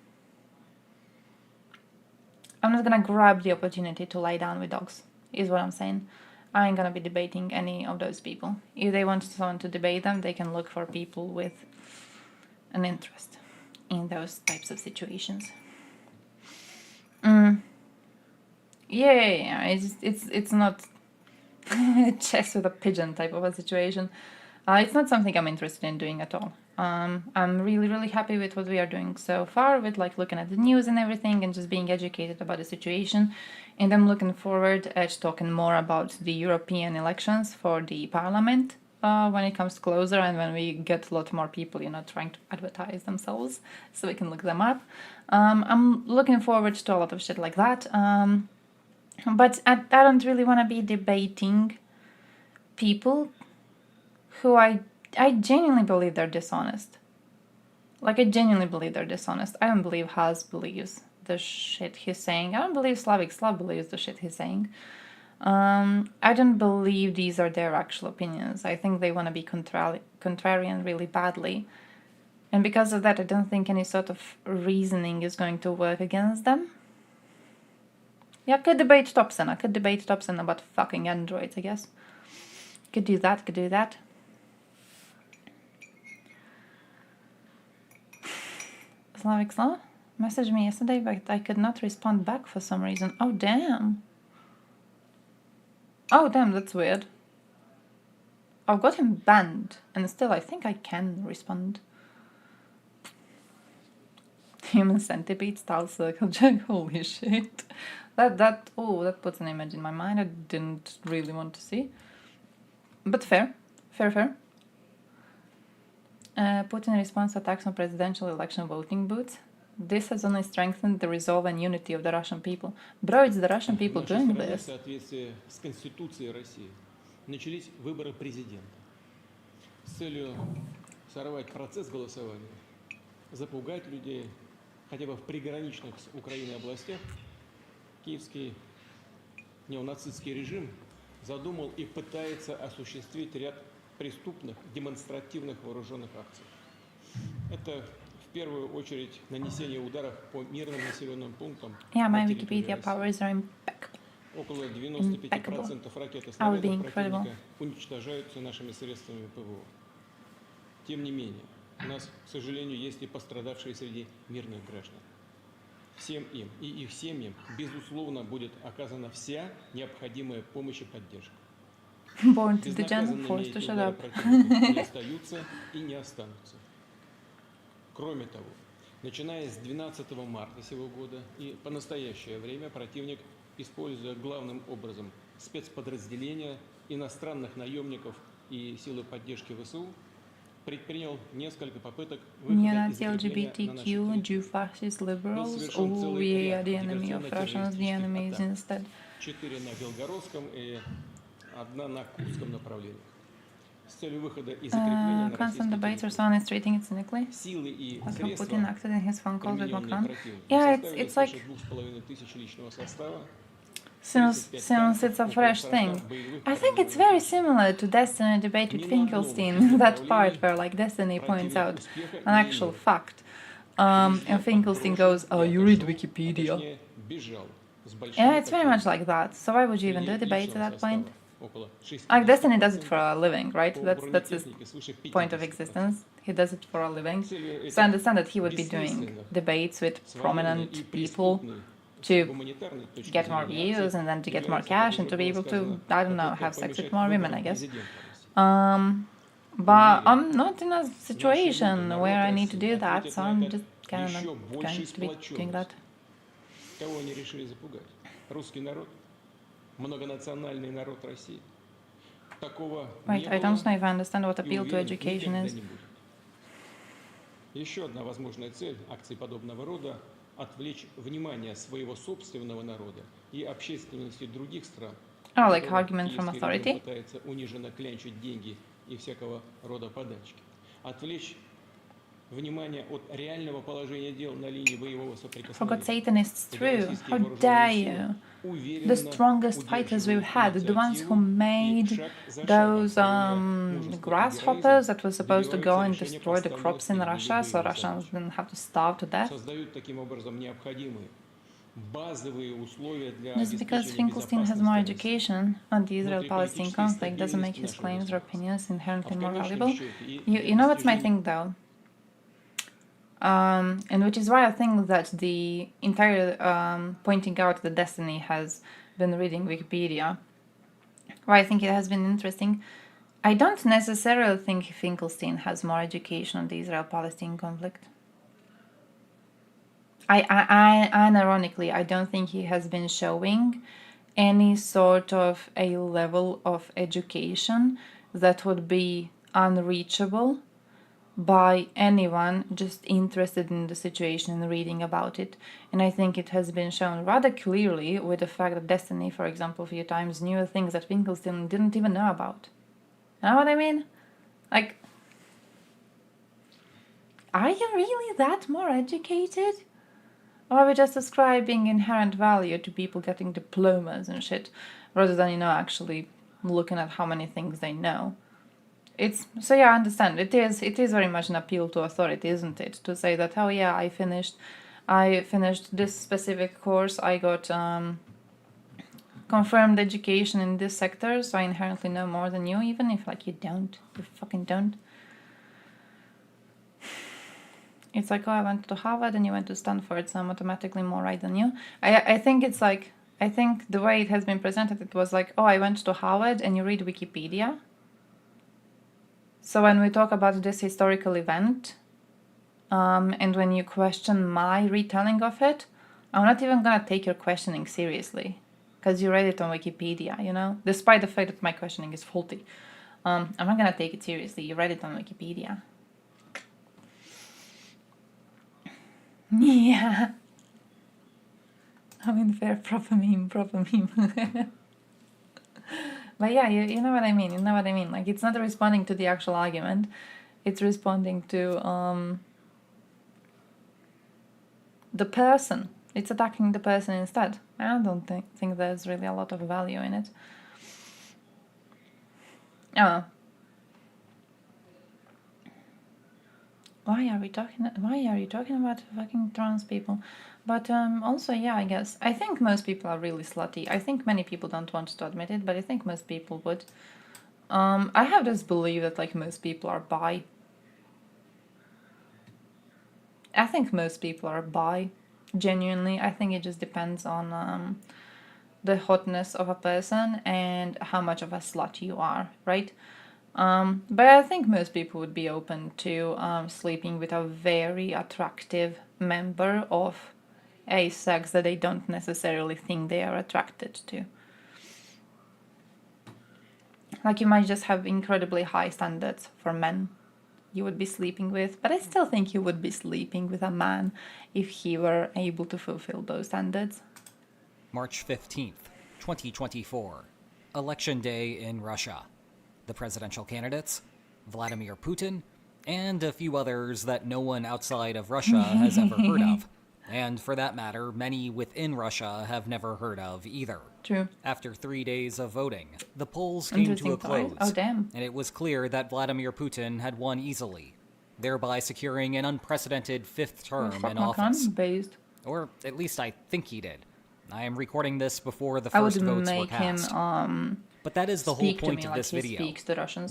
I'm not gonna grab the opportunity to lie down with dogs, is what I'm saying. I ain't gonna be debating any of those people. If they want someone to debate them, they can look for people with an interest in those types of situations. Yeah. It's not chess with a pigeon type of a situation. It's not something I'm interested in doing at all. I'm really happy with what we are doing so far, with like looking at the news and everything and just being educated about the situation. And I'm looking forward at talking more about the European elections for the parliament when it comes closer and when we get a lot more people, you know, trying to advertise themselves so we can look them up. I'm looking forward to a lot of shit like that. But I don't really want to be debating people who I genuinely believe they're dishonest. Like, I genuinely believe they're dishonest. I don't believe Haas believes the shit he's saying. I don't believe Slav believes the shit he's saying. I don't believe these are their actual opinions. I think they want to be contrarian really badly. And because of that, I don't think any sort of reasoning is going to work against them. Yeah, I could debate Thompson. I could debate Thompson about fucking androids, I guess. Could do that. Slavic Slav messaged me yesterday, but I could not respond back for some reason. Oh, damn. Oh, damn, that's weird. I've got him banned, and still I think I can respond. Human centipede style circle jerk, holy shit. That puts an image in my mind I didn't really want to see. But fair. Putin responds to attacks on presidential election voting booths. This has only strengthened the resolve and unity of the Russian people. Bro, it's the Russian people doing this. В соответствии с Конституцией России начались выборы президента с целью сорвать процесс голосования, запугать людей, хотя бы в приграничных с Украиной областях. Киевский неонацистский режим задумал и пытается осуществить ряд преступных демонстративных вооруженных акций. Это в первую очередь нанесение ударов по мирным населенным пунктам. Yeah, my Wikipedia powers are impeccable. Около 95% ракет и снарядов противника уничтожаются нашими средствами ПВО. Тем не менее, у нас, к сожалению, есть и пострадавшие среди мирных граждан. Всем им и их семьям, безусловно, будет оказана вся необходимая помощь и поддержка. Born to the gender, forced to shut up. Не остаются и не останутся. Кроме того, начиная с 12 марта сего года и по настоящее время противник, используя главным образом спецподразделения иностранных наемников и силы поддержки ВСУ, предпринял несколько попыток выхода из LGBTQ, Jew fascist liberals, oh yeah, the enemy of Russians, the enemies instead. 4 на Белгородском и 1 на Курском направлении. С целью выхода и закрепления на Constant debates or someone is treating it cynically. силы и That's how средства, Putin acted in his phone calls with примененные Macron. противником, Yeah, составили it's like, свыше 2500 личного состава. since it's a fresh thing. I think it's very similar to Destiny debate with Finkelstein, that part where like Destiny points out an actual fact. And Finkelstein goes, oh, you read Wikipedia. Yeah, it's very much like that. So why would you even do debates at that point? Like Destiny does it for a living, right? That's his point of existence. He does it for a living. So I understand that he would be doing debates with prominent people to get more views and then to get more cash and to be able to, I don't know, have sex with more women, I guess. But I'm not in a situation where I need to do that, so I'm just kind of not going to be doing that. Кого они решили запугать? Русский народ, многонациональный народ России. Такого Wait, I don't know if I understand what appeal to education is. Еще одна возможная цель акций подобного рода – отвлечь внимание своего собственного народа и общественности других стран. Oh, like argument from authority? Пытается униженно клянчить деньги и всякого рода подачки. Отвлечь внимание от реального положения дел на линии боевого For God's соприкосновения. Satanists, Где true. российские How вооруженные dare силы you? The уверенно strongest fighters we've had, удерживают the ones who инициативу и made шаг за those шагом, проявляя мужество и grasshoppers героизм, that were supposed to go добиваются and решения destroy the поставленных crops in перед ними Russia so боевых Russians задач. didn't have to starve to death. Создают таким образом необходимые базовые условия для Just because обеспечения Finkelstein has безопасности more России. education on the Israel-Palestine Внутриполитической conflict doesn't make стабильности his нашего claims or государства. opinions А inherently в more конечном valuable. счете и You для know what's my достижения thing though? And which is why I think that the entire pointing out that Destiny has been reading Wikipedia, why I think it has been interesting. I don't necessarily think Finkelstein has more education on the Israel-Palestine conflict. Unironically, I don't think he has been showing any sort of a level of education that would be unreachable by anyone just interested in the situation and reading about it. And I think it has been shown rather clearly with the fact that Destiny, for example, a few times knew things that Finkelstein didn't even know about. You know what I mean? Like, are you really that more educated? Or are we just ascribing inherent value to people getting diplomas and shit, rather than, you know, actually looking at how many things they know? It's so yeah, I understand. It is very much an appeal to authority, isn't it? To say that, oh yeah, I finished this specific course, I got confirmed education in this sector, so I inherently know more than you, even if like you fucking don't. It's like, oh, I went to Harvard and you went to Stanford, so I'm automatically more right than you. I think it's like, I think the way it has been presented, it was like, oh, I went to Harvard and you read Wikipedia. So when we talk about this historical event, and when you question my retelling of it, I'm not even gonna take your questioning seriously, because you read it on Wikipedia, you know? Despite the fact that my questioning is faulty. I'm not gonna take it seriously, you read it on Wikipedia. Yeah. I mean, fair, proper meme. But yeah, you know what I mean, Like, it's not responding to the actual argument, it's responding to the person. It's attacking the person instead. I don't think there's really a lot of value in it. Oh. Why are you talking about fucking trans people? But also, yeah, I guess. I think most people are really slutty. I think many people don't want to admit it, but I think most people would. I have this belief that, like, most people are bi. I think most people are bi. Genuinely. I think it just depends on the hotness of a person and how much of a slut you are, right? But I think most people would be open to sleeping with a very attractive member of a sex that they don't necessarily think they are attracted to. Like, you might just have incredibly high standards for men you would be sleeping with, but I still think you would be sleeping with a man if he were able to fulfill those standards. March 15th, 2024. Election day in Russia. The presidential candidates, Vladimir Putin, and a few others that no one outside of Russia has ever heard of. And for that matter, many within Russia have never heard of either. True. After 3 days of voting, the polls came to a close. Oh, damn. And it was clear that Vladimir Putin had won easily, thereby securing an unprecedented fifth term in office. Based. Or at least I think he did. I am recording this before the first votes were cast. But that is the whole point of this video.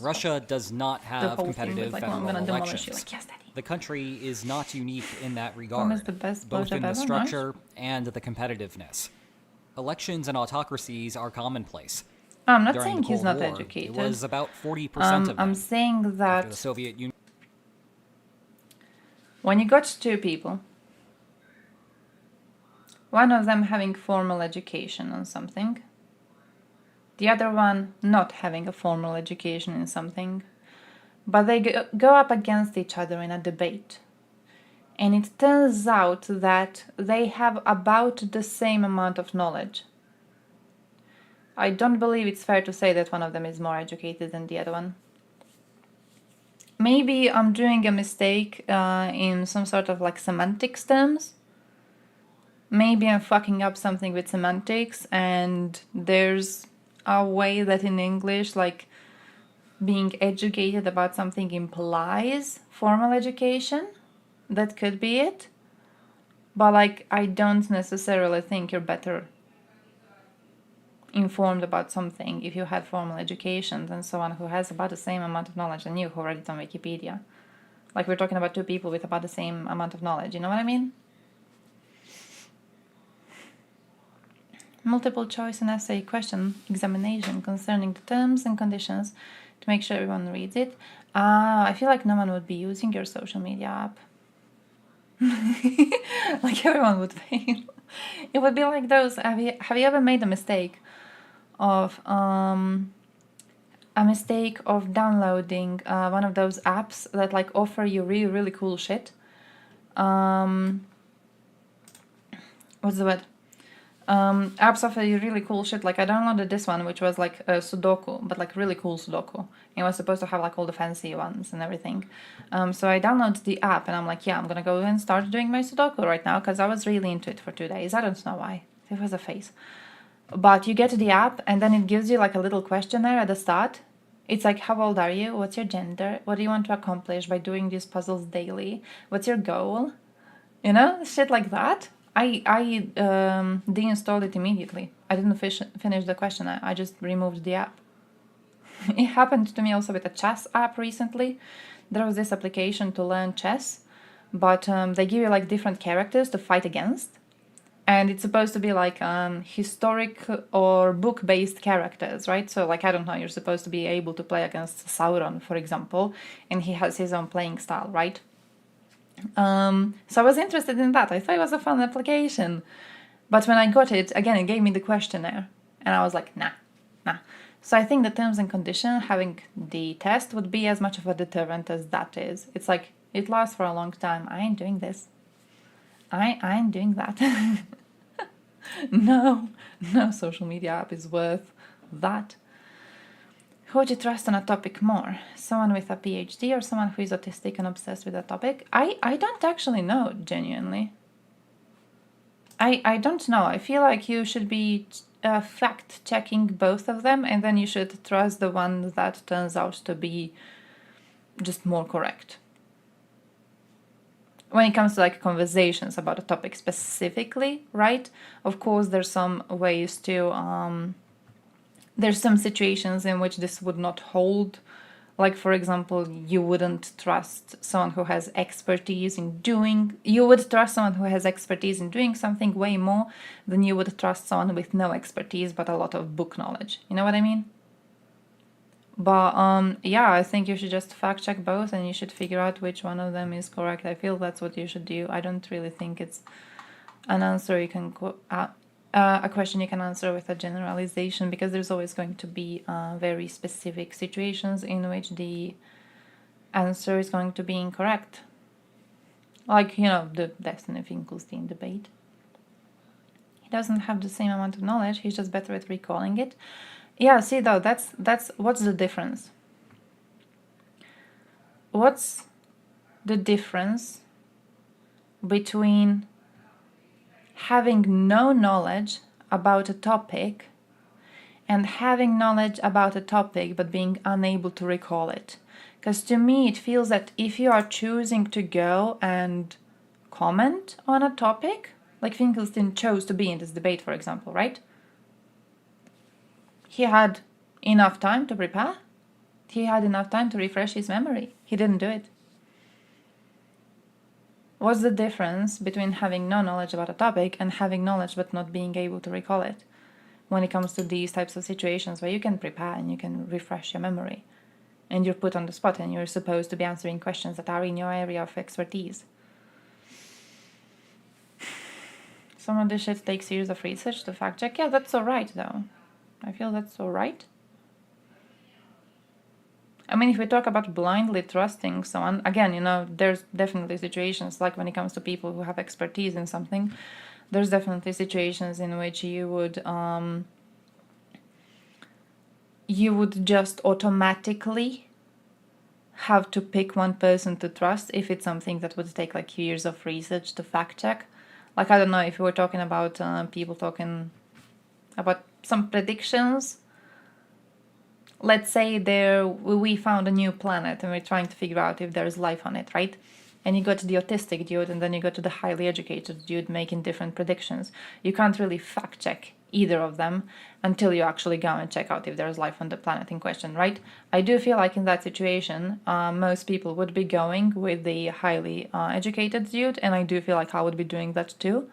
Russia does not have competitive federal elections. The country is not unique in that regard, both in the structure and the competitiveness. Elections and autocracies are commonplace. I'm not During saying the he's Cold not War, educated. It was about 40% of them. I'm saying that After the Soviet Union. When you got two people, one of them having formal education on something, the other one not having a formal education in something, but they go up against each other in a debate. And it turns out that they have about the same amount of knowledge. I don't believe it's fair to say that one of them is more educated than the other one. maybe I'm doing a mistake in some sort of like semantics terms. Maybe I'm fucking up something with semantics, and there's a way that in English, like, being educated about something implies formal education. That could be it. But, like, I don't necessarily think you're better informed about something if you had formal education than someone who has about the same amount of knowledge than you who read it on Wikipedia. Like, we're talking about two people with about the same amount of knowledge, you know what I mean? Multiple choice and essay question examination concerning the terms and conditions to make sure everyone reads it. I feel like no one would be using your social media app. Like, everyone would fail. It would be like those, have you ever made a mistake of downloading one of those apps that like offer you really, really cool shit? What's the word? Apps offer you really cool shit. Like, I downloaded this one, which was like a Sudoku, but like really cool Sudoku. It was supposed to have like all the fancy ones and everything. So I downloaded the app and I'm like, yeah, I'm gonna go and start doing my Sudoku right now because I was really into it for 2 days. I don't know why. It was a phase. But you get to the app and then it gives you like a little questionnaire at the start. It's like, how old are you? What's your gender? What do you want to accomplish by doing these puzzles daily? What's your goal? You know, shit like that. I deinstalled it immediately. I didn't finish the questionnaire. I just removed the app. It happened to me also with a chess app recently. There was this application to learn chess, but they give you like different characters to fight against. And it's supposed to be like historic or book-based characters, right? So like, I don't know, you're supposed to be able to play against Sauron, for example, and he has his own playing style, right? So I was interested in that. I thought it was a fun application. But when I got it, again, it gave me the questionnaire. And I was like, nah. So I think the terms and condition, having the test, would be as much of a deterrent as that is. It's like, it lasts for a long time. I ain't doing this. I ain't doing that. No social media app is worth that. Who would you trust on a topic more? Someone with a PhD or someone who is autistic and obsessed with a topic? I don't actually know, genuinely. I don't know. I feel like you should be fact-checking both of them, and then you should trust the one that turns out to be just more correct. When it comes to like conversations about a topic specifically, right? Of course, there's some ways to... there's some situations in which this would not hold. Like, for example, you wouldn't trust someone who has expertise in doing... You would trust someone who has expertise in doing something way more than you would trust someone with no expertise but a lot of book knowledge. You know what I mean? But, yeah, I think you should just fact-check both and you should figure out which one of them is correct. I feel that's what you should do. I don't really think it's an answer you can... a question you can answer with a generalization, because there's always going to be very specific situations in which the answer is going to be incorrect. Like, you know, the Destiny Finkelstein debate. He doesn't have the same amount of knowledge, he's just better at recalling it. Yeah, see though, that's what's the difference? What's the difference between having no knowledge about a topic and having knowledge about a topic but being unable to recall it? Because to me it feels that if you are choosing to go and comment on a topic, like Finkelstein chose to be in this debate, for example, right? He had enough time to prepare. He had enough time to refresh his memory. He didn't do it. What's the difference between having no knowledge about a topic and having knowledge but not being able to recall it when it comes to these types of situations where you can prepare and you can refresh your memory and you're put on the spot and you're supposed to be answering questions that are in your area of expertise? Some of this shit takes years of research to fact check. Yeah, that's alright though. I feel that's alright. I mean, if we talk about blindly trusting someone, again, you know, there's definitely situations, like when it comes to people who have expertise in something, there's definitely situations in which you would just automatically have to pick one person to trust if it's something that would take like years of research to fact check. Like, I don't know, if we were talking about people talking about some predictions. Let's say we found a new planet and we're trying to figure out if there's life on it, right? And you go to the autistic dude and then you go to the highly educated dude making different predictions. You can't really fact check either of them until you actually go and check out if there's life on the planet in question, right? I do feel like in that situation, most people would be going with the highly educated dude, and I do feel like I would be doing that too.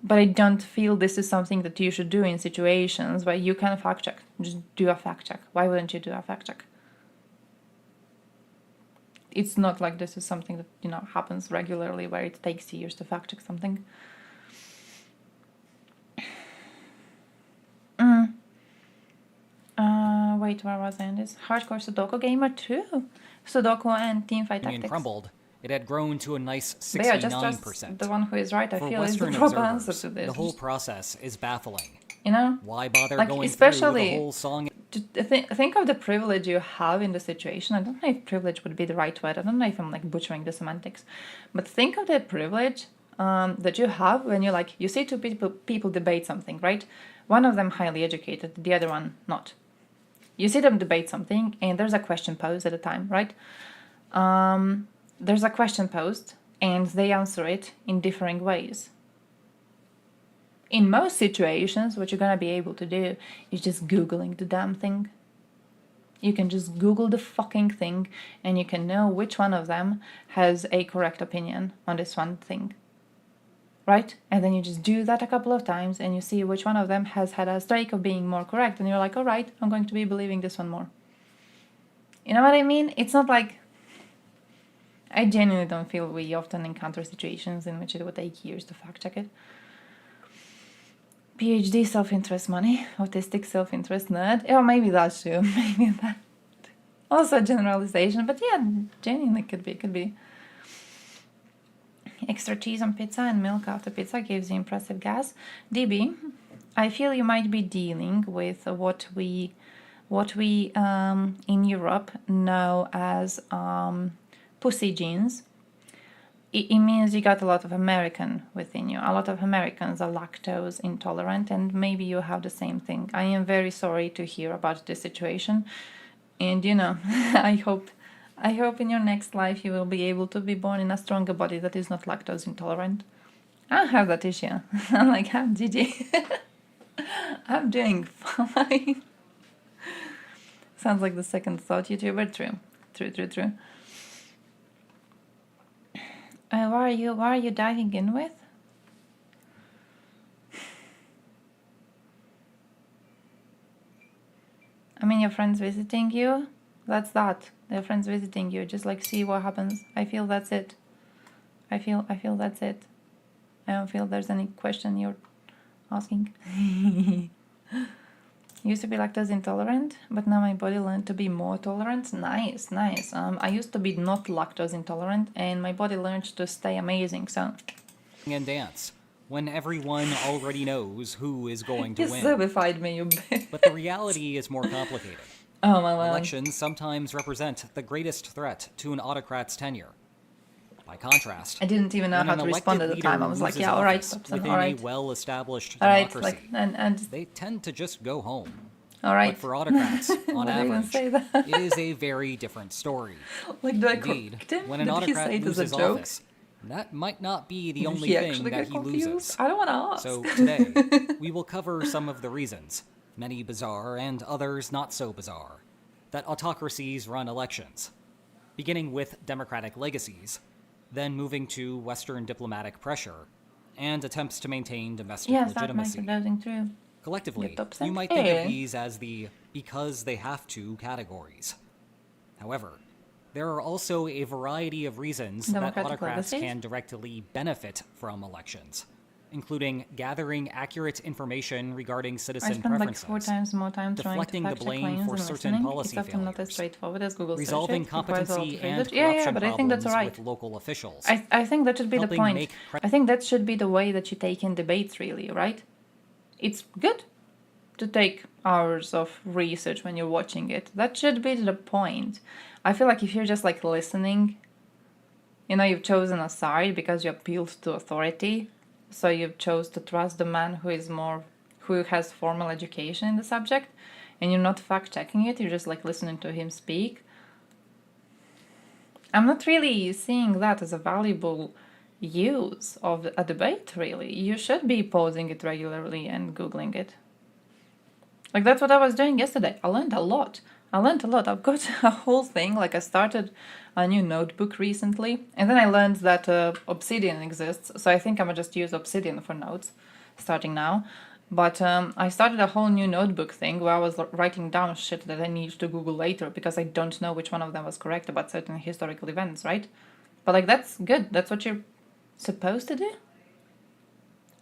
But I don't feel this is something that you should do in situations where you can fact check. Just do a fact check. Why wouldn't you do a fact check? It's not like this is something that, you know, happens regularly where it takes years to fact check something. Wait, where was I in this? Hardcore Sudoku gamer too. Sudoku and teamfight tactics. Crumbled. It had grown to a nice 69%. But yeah, just the one who is right, I For feel, Western is the proper answer to this. The whole process is baffling. You know? Why bother like, going through the whole song? Think of the privilege you have in the situation. I don't know if privilege would be the right word. I don't know if I'm like butchering the semantics. But think of the privilege that you have when you see two people debate something, right? One of them highly educated, the other one not. You see them debate something and there's a question posed at a time, right? There's a question posed and they answer it in differing ways. In most situations, what you're going to be able to do is just Googling the damn thing. You can just Google the fucking thing and you can know which one of them has a correct opinion on this one thing. Right? And then you just do that a couple of times and you see which one of them has had a streak of being more correct. And you're like, all right, I'm going to be believing this one more. You know what I mean? It's not like... I genuinely don't feel we often encounter situations in which it would take years to fact check it. PhD self-interest money, autistic self-interest nerd. Oh, maybe that too. Maybe that. Also a generalization, but yeah, genuinely could be. Extra cheese on pizza and milk after pizza gives you impressive gas. DB, I feel you might be dealing with what we in Europe know as pussy genes. It means you got a lot of American within you. A lot of Americans are lactose intolerant, and maybe you have the same thing. I am very sorry to hear about this situation, and you know, I hope in your next life you will be able to be born in a stronger body that is not lactose intolerant. I have that issue. I'm like, GG. I'm doing fine. Sounds like the second thought YouTuber. True. What are you diving in with? I mean, your friends visiting you? That's that. Their friends visiting you. Just like see what happens. I feel that's it. I feel that's it. I don't feel there's any question you're asking. Used to be lactose intolerant, but now my body learned to be more tolerant. Nice. I used to be not lactose intolerant, and my body learned to stay amazing, so... And dance, when everyone already knows who is going to You win. You zerbified me, you bitch. But the reality is more complicated. Oh my god. Elections sometimes represent the greatest threat to an autocrat's tenure. By contrast, I didn't even know how to respond at the time. I was like, yeah, alright, within alright. a well-established democracy, and they tend to just go home. Alright. But for autocrats, on average, it is a very different story. Like, do I Indeed, correct him? when an autocrat loses office, that might not be the only thing that he loses. I don't want to ask. So today, we will cover some of the reasons, many bizarre and others not so bizarre, that autocracies run elections, beginning with democratic legacies, then moving to Western diplomatic pressure, and attempts to maintain domestic legitimacy. True. Collectively, you might think of these as the because they have to categories. However, there are also a variety of reasons that autocrats can directly benefit from elections, including gathering accurate information regarding citizen preferences, like 4 times more time deflecting the blame for certain policy failures, not as straightforward as Google resolving competency and corruption problems with local officials. I think that should be the point. I think that should be the way that you take in debates, really, right? It's good. to take hours of research when you're watching it. That should be the point. I feel like if you're just like listening, you know, you've chosen a side because you appealed to authority. So you've chose to trust the man who has formal education in the subject, and you're not fact-checking it, you're just like listening to him speak. I'm not really seeing that as a valuable use of a debate, really. You should be pausing it regularly and Googling it. Like, that's what I was doing yesterday. I learned a lot. I've got a whole thing. Like, I started a new notebook recently, and then I learned that Obsidian exists, so I think I'm gonna just use Obsidian for notes, starting now. But I started a whole new notebook thing where I was writing down shit that I need to Google later because I don't know which one of them was correct about certain historical events, right? But like, that's good. That's what you're supposed to do.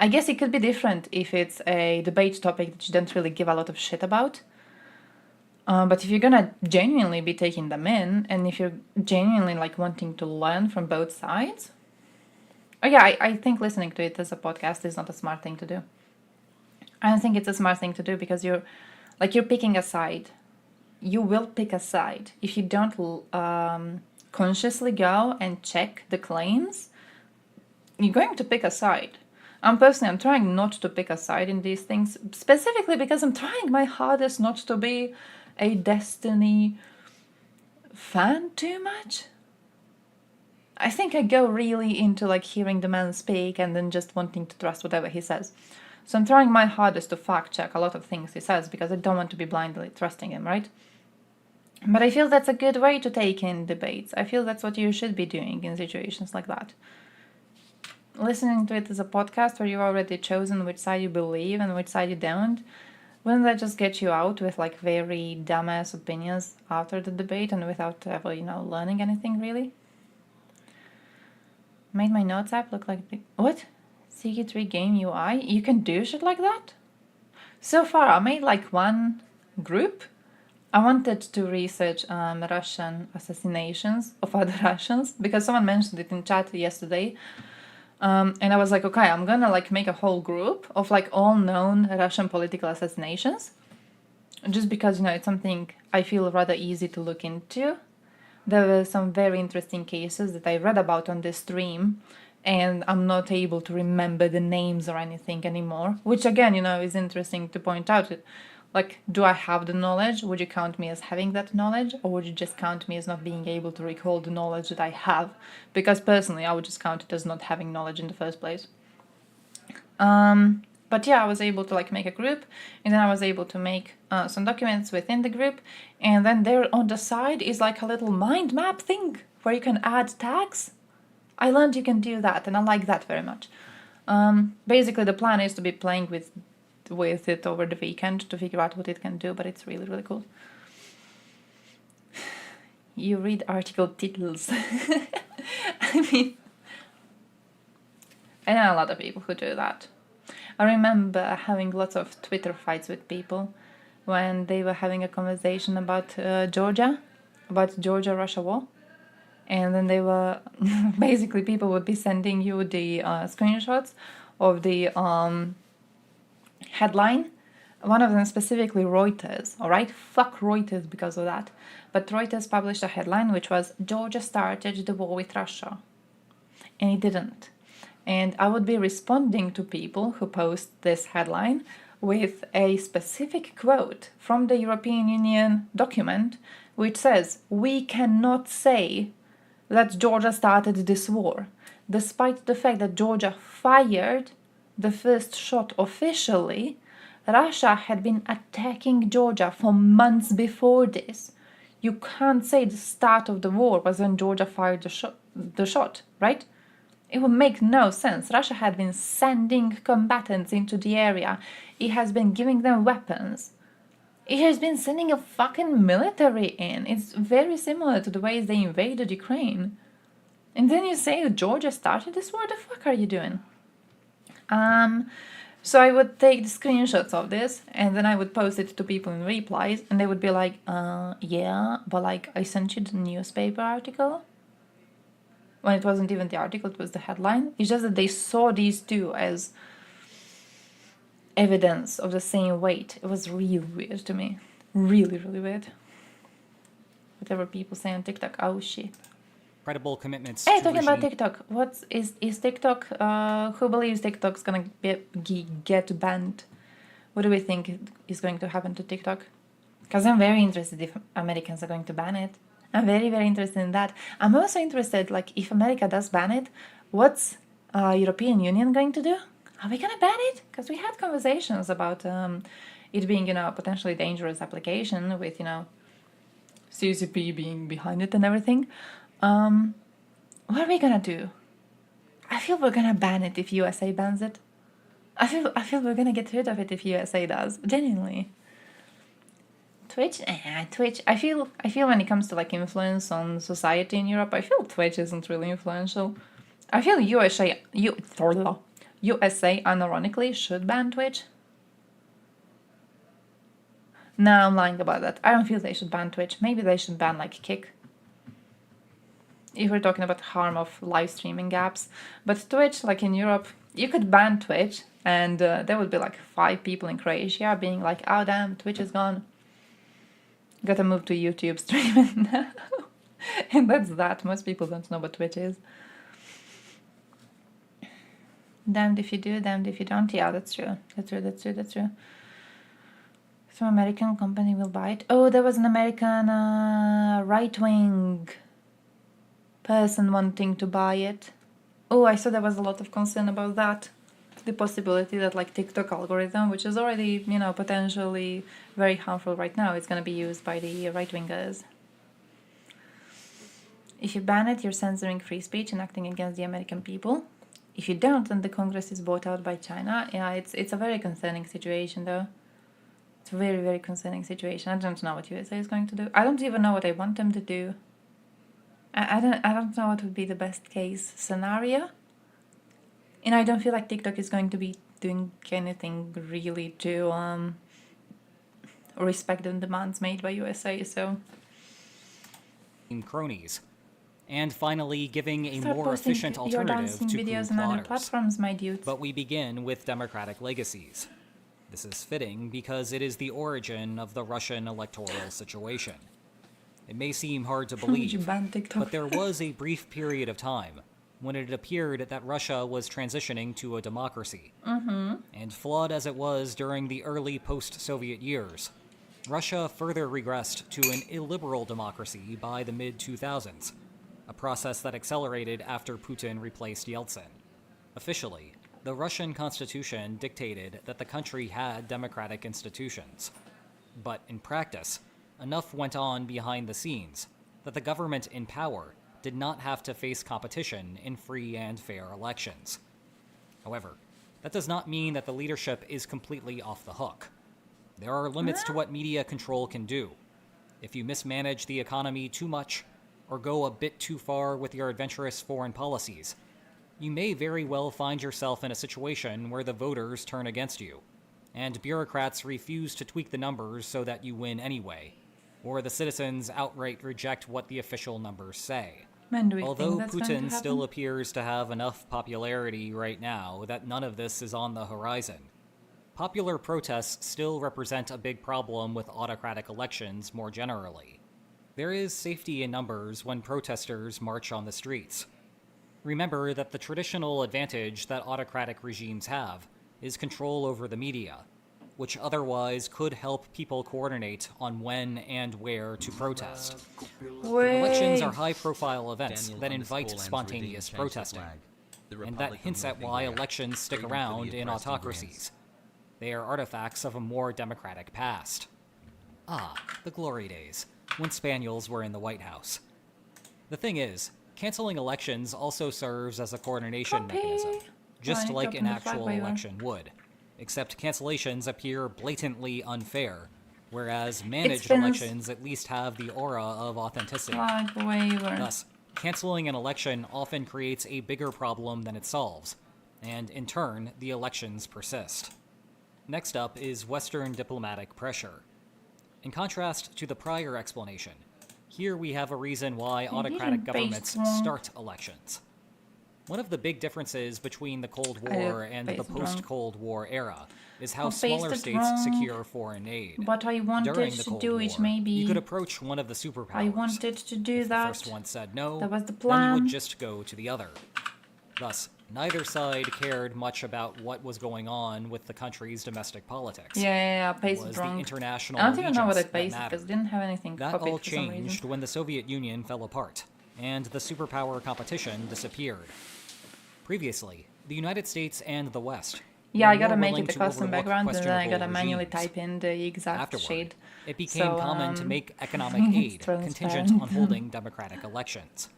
I guess it could be different if it's a debate topic that you don't really give a lot of shit about. But if you're gonna genuinely be taking them in, and if you're genuinely like wanting to learn from both sides, oh yeah, I think listening to it as a podcast is not a smart thing to do. I don't think it's a smart thing to do because you're picking a side. You will pick a side if you don't consciously go and check the claims. You're going to pick a side. I'm trying not to pick a side in these things, specifically because I'm trying my hardest not to be a Destiny fan too much. I think I go really into like hearing the man speak and then just wanting to trust whatever he says. So I'm trying my hardest to fact check a lot of things he says because I don't want to be blindly trusting him, right? But I feel that's a good way to take in debates. I feel that's what you should be doing in situations like that. Listening to it as a podcast where you've already chosen which side you believe and which side you don't, wouldn't that just get you out with like very dumbass opinions after the debate and without ever, learning anything really? Made my notes app look like what? CK3 game UI? You can do shit like that? So far I made like one group. I wanted to research Russian assassinations of other Russians because someone mentioned it in chat yesterday. And I was like, okay, I'm gonna like make a whole group of like all known Russian political assassinations. Just because, it's something I feel rather easy to look into. There were some very interesting cases that I read about on this stream, and I'm not able to remember the names or anything anymore. Which again, is interesting to point out. Like, do I have the knowledge? Would you count me as having that knowledge? Or would you just count me as not being able to recall the knowledge that I have? Because personally, I would just count it as not having knowledge in the first place. But yeah, I was able to like make a group, and then I was able to make some documents within the group. And then there on the side is like a little mind map thing where you can add tags. I learned you can do that, and I like that very much. Basically, the plan is to be playing with it over the weekend to figure out what it can do, but it's really, really cool. You read article titles. I mean, I know a lot of people who do that. I remember having lots of Twitter fights with people when they were having a conversation about Georgia-Russia war. And then they were basically people would be sending you the screenshots of the headline. One of them specifically Reuters, alright? Fuck Reuters because of that. But Reuters published a headline which was Georgia started the war with Russia. And it didn't. And I would be responding to people who post this headline with a specific quote from the European Union document which says, we cannot say that Georgia started this war, despite the fact that Georgia fired the first shot officially. Russia had been attacking Georgia for months before this. You can't say the start of the war was when Georgia fired the shot, right? It would make no sense. Russia had been sending combatants into the area. It has been giving them weapons. It has been sending a fucking military in. It's very similar to the ways they invaded Ukraine. And then you say Georgia started this war? What the fuck are you doing? So I would take the screenshots of this and then I would post it to people in replies and they would be like, yeah, but like I sent you the newspaper article. When it wasn't even the article, it was the headline. It's just that they saw these two as evidence of the same weight. It was really weird to me. Really, really weird. Whatever people say on TikTok. Oh shit. Credible commitments. Hey, talking about TikTok. What is TikTok? Who believes TikTok's gonna get banned? What do we think is going to happen to TikTok? Because I'm very interested if Americans are going to ban it. I'm very, very interested in that. I'm also interested, like, if America does ban it, what's European Union going to do? Are we gonna ban it? Because we had conversations about it being, you know, a potentially dangerous application with, you know, CCP being behind it and everything. What are we gonna do? I feel we're gonna ban it if USA bans it. I feel we're gonna get rid of it if USA does. Genuinely. Twitch? Twitch. I feel when it comes to like influence on society in Europe, I feel Twitch isn't really influential. I feel USA unironically should ban Twitch. No, I'm lying about that. I don't feel they should ban Twitch. Maybe they should ban like Kick. If we're talking about harm of live streaming apps. But Twitch, like in Europe, you could ban Twitch and there would be like 5 people in Croatia being like, oh damn, Twitch is gone. Gotta move to YouTube streaming now. And that's that. Most people don't know what Twitch is. Damned if you do, damned if you don't. Yeah, that's true. That's true. Some American company will buy it. Oh, there was an American right-wing person wanting to buy it. Oh, I saw there was a lot of concern about that. The possibility that like TikTok algorithm, which is already, you know, potentially very harmful right now, it's going to be used by the right-wingers. If you ban it, you're censoring free speech and acting against the American people. If you don't, then the Congress is bought out by China. Yeah, it's a very concerning situation, though. It's a very, very concerning situation. I don't know what USA is going to do. I don't even know what I want them to do. I don't know what would be the best case scenario. And I don't feel like TikTok is going to be doing anything really to respect the demands made by USA, so... cronies. And finally, giving a more efficient alternative to videos on other platforms, my dude. But we begin with democratic legacies. This is fitting because it is the origin of the Russian electoral situation. It may seem hard to believe, but there was a brief period of time when it appeared that Russia was transitioning to a democracy. And flawed as it was during the early post-Soviet years, Russia further regressed to an illiberal democracy by the mid-2000s, a process that accelerated after Putin replaced Yeltsin. Officially, the Russian constitution dictated that the country had democratic institutions. But in practice, enough went on behind the scenes that the government in power did not have to face competition in free and fair elections. However, that does not mean that the leadership is completely off the hook. There are limits to what media control can do. If you mismanage the economy too much, or go a bit too far with your adventurous foreign policies, you may very well find yourself in a situation where the voters turn against you, and bureaucrats refuse to tweak the numbers so that you win anyway, or the citizens outright reject what the official numbers say. Although Putin still appears to have enough popularity right now that none of this is on the horizon, popular protests still represent a big problem with autocratic elections more generally. There is safety in numbers when protesters march on the streets. Remember that the traditional advantage that autocratic regimes have is control over the media, which otherwise could help people coordinate on when and where to protest. Elections are high-profile events that invite spontaneous protesting, and that hints at why elections stick around in autocracies. They are artifacts of a more democratic past. Ah, the glory days, when Spaniels were in the White House. The thing is, canceling elections also serves as a coordination mechanism, just like an actual election would. Except cancellations appear blatantly unfair, whereas managed elections at least have the aura of authenticity. Thus, canceling an election often creates a bigger problem than it solves, and in turn, the elections persist. Next up is Western diplomatic pressure. In contrast to the prior explanation, here we have a reason why autocratic governments start elections. One of the big differences between the Cold War and the post-Cold War era is how smaller states secure foreign aid. But I wanted During the to Cold do War, it maybe. you could approach one of the superpowers. I wanted to do if that. The first one said no, that was the then plan. you would just go to the other. Thus, neither side cared much about what was going on with the country's domestic politics. Yeah, it was the international I don't even know what I allegiance pasted that because it didn't have anything That copied all for some reason. changed when the Soviet Union fell apart, and the superpower competition disappeared. Previously, the United States and the West Yeah, were I gotta more make willing it a to custom overlook background, and then I gotta questionable manually regimes. type in the exact Afterward, shade. it became common to make economic aid contingent transparent. on holding democratic elections.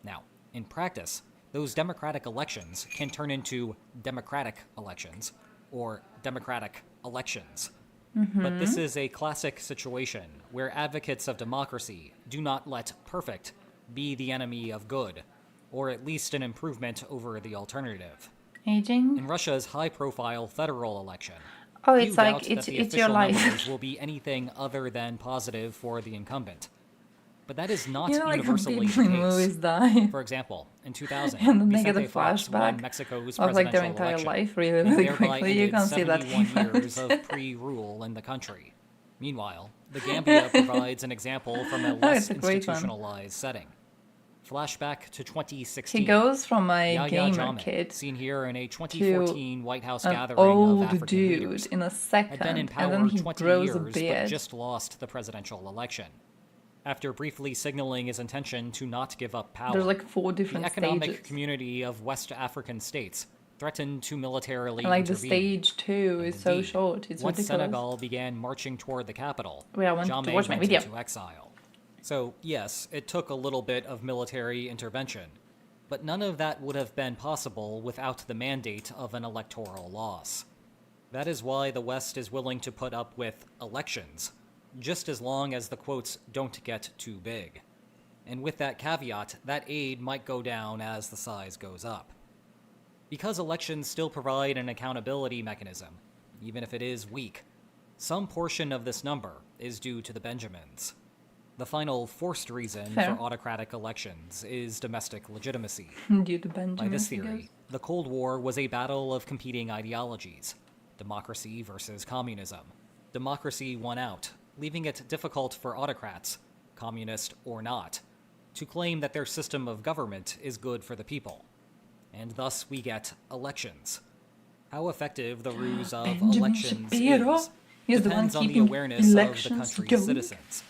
Now, in practice, those democratic elections can turn into democratic elections or democratic elections. But this is a classic situation where advocates of democracy do not let perfect be the enemy of good, or at least an improvement over the alternative. Aging? In Russia's high-profile federal election, Oh, few it's doubt like, that it's the your official life. numbers will be anything other than positive for the incumbent. But that is not You know, like universally the people in movies case. die. For example, in 2000, And then they get a Vicente Fox won flashback Mexico's of like their presidential entire election, life really, and really thereby quickly. You ended can see that 71 years of pre-rule in the country. Meanwhile, the Gambia provides an example from a less it's a great one. institutionalized setting. Flashback to 2016. He goes from a Yahya gamer Jammeh, kid seen here in a 2014 White House an gathering of old African dude leaders, in a had second, been in and power then he 20 grows years a but beard. just lost the presidential election. After briefly signaling his intention to not give up power, There's like 4 the different economic stages. community of West African states threatened to militarily And like the intervene. stage 2 is so Indeed, short. It's once ridiculous. Senegal began marching toward the capital, Wait, I want to Jammeh watch my went video. into exile. So, yes, it took a little bit of military intervention, but none of that would have been possible without the mandate of an electoral loss. That is why the West is willing to put up with elections, just as long as the quotes don't get too big. And with that caveat, that aid might go down as the size goes up. Because elections still provide an accountability mechanism, even if it is weak, some portion of this number is due to the Benjamins. The final forced reason Fair. for autocratic elections is domestic legitimacy. Due to Benjamin. By this theory, the Cold War was a battle of competing ideologies, democracy versus communism. Democracy won out, leaving it difficult for autocrats, communist or not, to claim that their system of government is good for the people. And thus we get elections. How effective the ruse of Benjamin elections Shapiro? is He's the one depends on the keeping awareness of the elections country's going. citizens.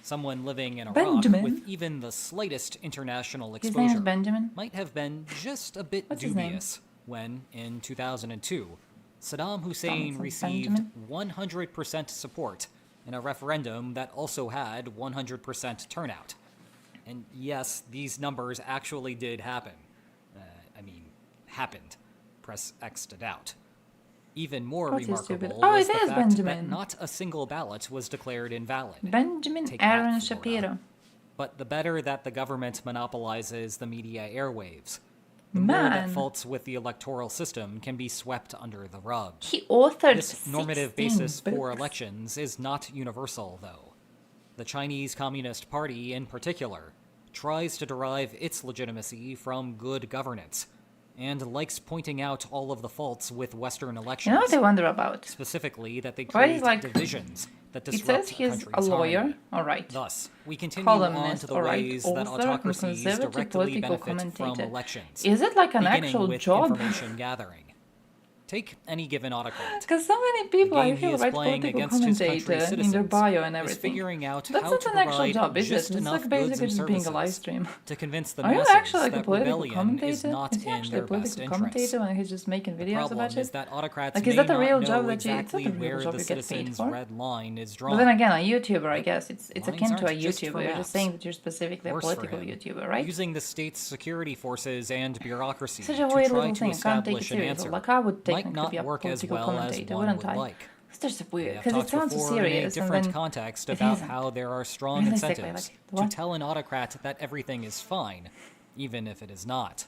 Someone living in Iraq Benjamin? with even the slightest international His name is exposure Benjamin. might have been just a bit What's his name? dubious when, in 2002, Saddam Hussein Donaldson received Benjamin? 100% support in a referendum that also had 100% turnout. And yes, these numbers actually did happen. Happened. Press X to doubt. Even more What is remarkable stupid? Oh, was it the is fact Benjamin. that not a single ballot was declared invalid. Benjamin Take that, Aaron Flora. Shapiro. But the better that the government monopolizes the media airwaves, the more that Man. faults with the electoral system can be swept under the rug. He authored This normative 16 basis for books. elections is not universal, though. The Chinese Communist Party, in particular, tries to derive its legitimacy from good governance, and likes pointing out all of the faults with Western elections. You know what I wonder about? Specifically, that they Why create is, like, divisions that It disrupt says the he's country's a lawyer. harmony. Alright. Thus, we continue Columnist, on to the alright. ways that Author and autocracies conservative directly political benefit from commentator. elections. Is it like an beginning actual with job? information gathering. Take any given autocrat. Because so many people, The I game he feel, is write playing political against his commentator country's in their citizens bio and is everything. figuring out That's how not to an actual provide job, is it? just It's enough like basically goods and just being a services live stream. to convince the Are you masses actually like a that political rebellion commentator? is not Is he in actually their a political best interests. commentator and he's just making The videos problem about is it? that autocrats Like, may is that the not real know job that you? It's not exactly the real where job the you get paid citizens' for. red line is drawn. But then again, a YouTuber, I guess it's Lines akin to a aren't just for YouTuber. You're just maps. saying that you're specifically a Worse for political him, YouTuber, right? Using the state's security forces and bureaucracy Such to a weird try little to thing. I can't take it establish an seriously. answer Like I would might technically not be a work as political well as commentator, one wouldn't would I? like. It's just We weird have because it talked sounds so before in a serious and different then context it about isn't. how there are strong Realistically, incentives like, to what? tell an autocrat that everything is fine, even if it is not.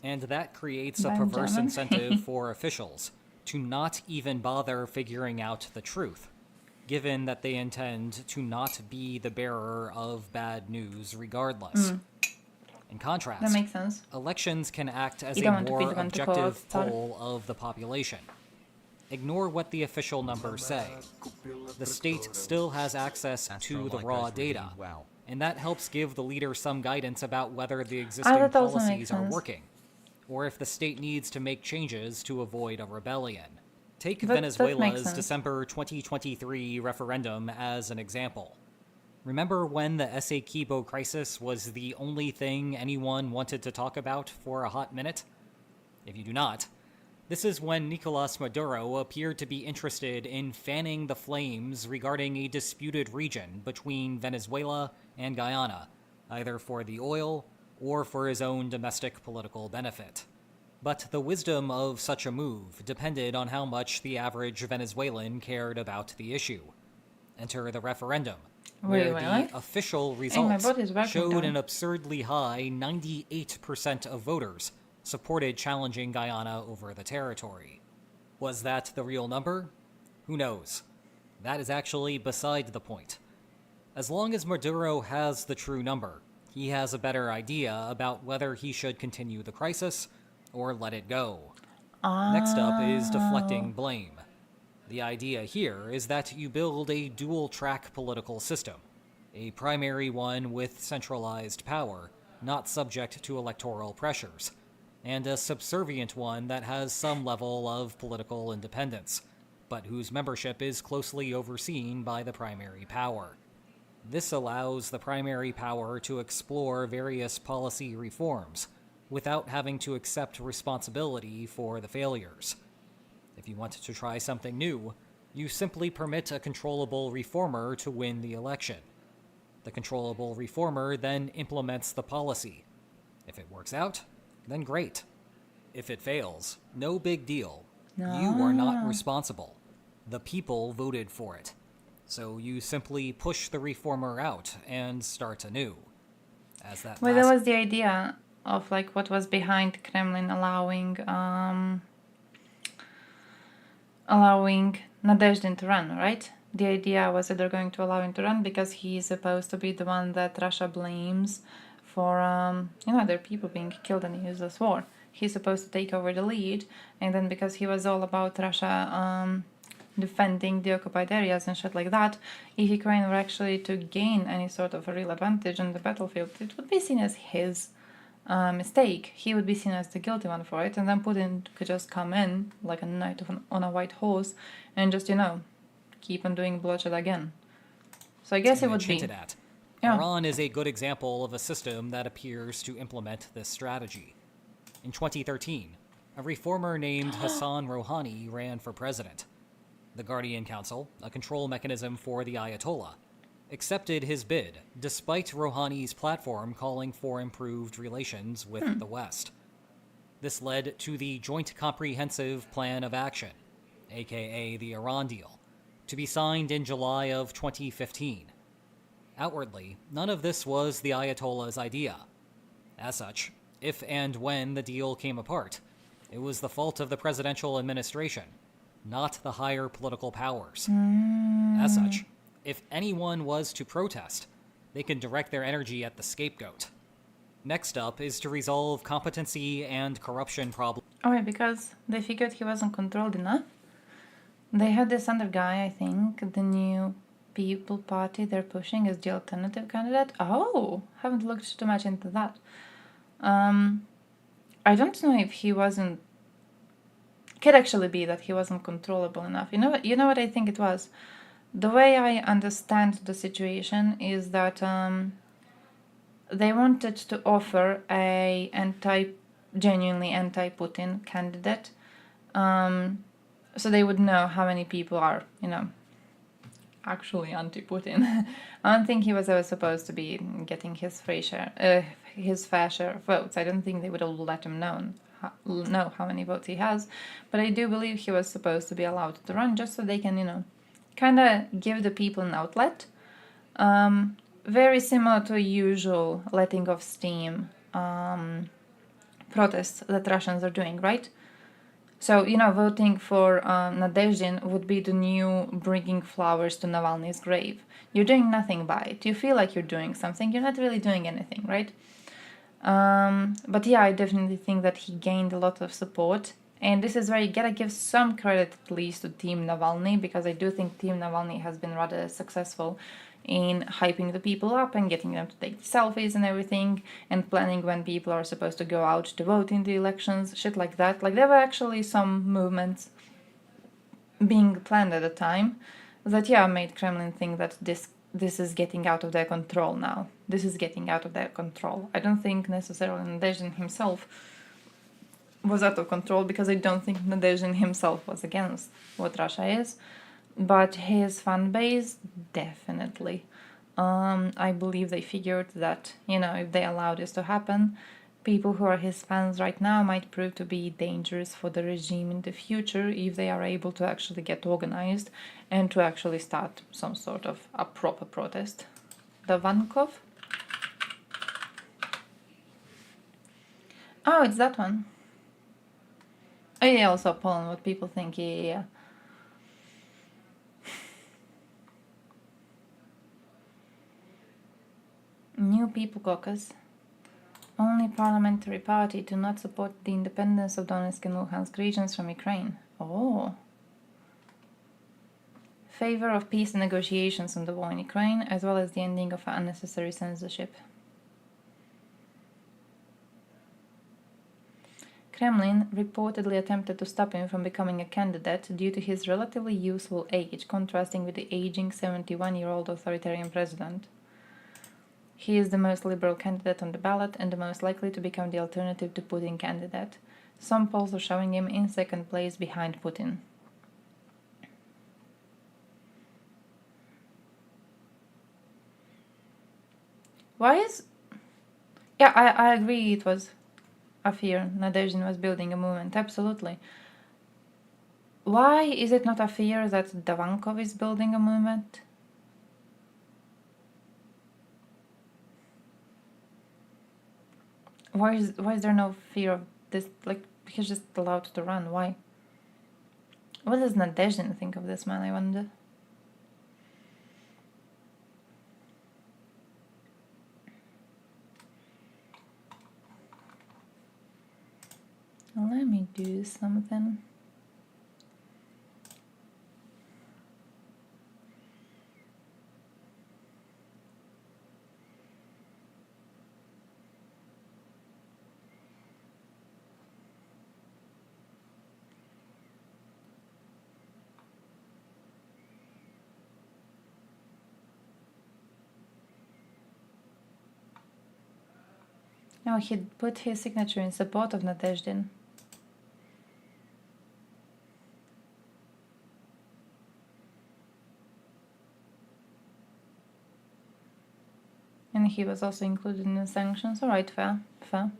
And that creates a perverse Benjamin. incentive for officials to not even bother figuring out the truth, given that they intend to not be the bearer of bad news regardless. In contrast, that makes sense. Elections can act as a more objective poll of the population. Ignore what the official numbers say. The state still has access to the raw data, and that helps give the leader some guidance about whether the existing policies are working, or if the state needs to make changes to avoid a rebellion. Take Venezuela's December 2023 referendum as an example. Remember when the Essequibo crisis was the only thing anyone wanted to talk about for a hot minute? If you do not, this is when Nicolas Maduro appeared to be interested in fanning the flames regarding a disputed region between Venezuela and Guyana, either for the oil or for his own domestic political benefit. But the wisdom of such a move depended on how much the average Venezuelan cared about the issue. Enter the referendum, where the official results showed an absurdly high 98% of voters supported challenging Guyana over the territory. Was that the real number? Who knows? That is actually beside the point. As long as Maduro has the true number, he has a better idea about whether he should continue the crisis or let it go. Next up is deflecting blame. The idea here is that you build a dual-track political system, a primary one with centralized power, not subject to electoral pressures, and a subservient one that has some level of political independence, but whose membership is closely overseen by the primary power. This allows the primary power to explore various policy reforms without having to accept responsibility for the failures. If you want to try something new, you simply permit a controllable reformer to win the election. The controllable reformer then implements the policy. If it works out, then great. If it fails, no big deal. You are not responsible. The people voted for it. So you simply push the reformer out and start anew. As that that was the idea of like what was behind Kremlin allowing Nadezhdin to run, right? The idea was that they're going to allow him to run because he's supposed to be the one that Russia blames for, their people being killed in a useless war. He's supposed to take over the lead, and then because he was all about Russia defending the occupied areas and shit like that, if Ukraine were actually to gain any sort of a real advantage on the battlefield, it would be seen as his mistake. He would be seen as the guilty one for it, and then Putin could just come in like a knight on a white horse and just, keep on doing bloodshed again. So I guess it would be... Iran is a good example of a system that appears to implement this strategy. In 2013, a reformer named Hassan Rouhani ran for president. The Guardian Council, a control mechanism for the Ayatollah, accepted his bid, despite Rouhani's platform calling for improved relations with the West. This led to the Joint Comprehensive Plan of Action, aka the Iran deal, to be signed in July of 2015. Outwardly, none of this was the Ayatollah's idea. As such, if and when the deal came apart, it was the fault of the presidential administration, not the higher political powers. As such, if anyone was to protest, they can direct their energy at the scapegoat. Next up is to resolve competency and corruption problems. Oh, because they figured he wasn't controlled enough. They had this other guy, I think, the New People Party they're pushing as the alternative candidate. Oh, haven't looked too much into that. I don't know if he wasn't... Could actually be that he wasn't controllable enough. You know what I think it was? The way I understand the situation is that they wanted to offer a genuinely anti-Putin candidate, so they would know how many people are, actually anti-Putin. I don't think he was ever supposed to be getting his fair share of votes. I don't think they would have let him know how many votes he has, but I do believe he was supposed to be allowed to run just so they can, kind of give the people an outlet. Very similar to usual letting off steam protests that Russians are doing, right? So, voting for Nadezhdin would be the new bringing flowers to Navalny's grave. You're doing nothing by it. You feel like you're doing something. You're not really doing anything, right? But yeah, I definitely think that he gained a lot of support. And this is where you gotta give some credit at least to Team Navalny, because I do think Team Navalny has been rather successful in hyping the people up and getting them to take selfies and everything, and planning when people are supposed to go out to vote in the elections, shit like that. Like, there were actually some movements being planned at the time that, yeah, made Kremlin think that this is getting out of their control now. This is getting out of their control. I don't think necessarily Nadezhdin himself was out of control, because I don't think Nadezhdin himself was against what Russia is, but his fan base, definitely. I believe they figured that, you know, if they allow this to happen, people who are his fans right now might prove to be dangerous for the regime in the future if they are able to actually get organized and to actually start some sort of a proper protest. Davankov? Oh, it's that one. Oh yeah, also Poland, what people think, yeah. New People Caucus. Only parliamentary party to not support the independence of Donetsk and Luhansk regions from Ukraine. Oh. Favor of peace and negotiations on the war in Ukraine, as well as the ending of unnecessary censorship. Kremlin reportedly attempted to stop him from becoming a candidate due to his relatively youthful age, contrasting with the aging 71-year-old authoritarian president. He is the most liberal candidate on the ballot and the most likely to become the alternative to Putin candidate. Some polls are showing him in second place behind Putin. Why is... Yeah, I agree it was a fear. Nadezhdin was building a movement, absolutely. Why is it not a fear that Davankov is building a movement? Why is there no fear of this? Like, he's just allowed to run. Why? What does Nadezhdin think of this man, I wonder? Let me do something. No, he put his signature in support of Nadezhdin. And he was also included in the sanctions. Alright, fair, fair.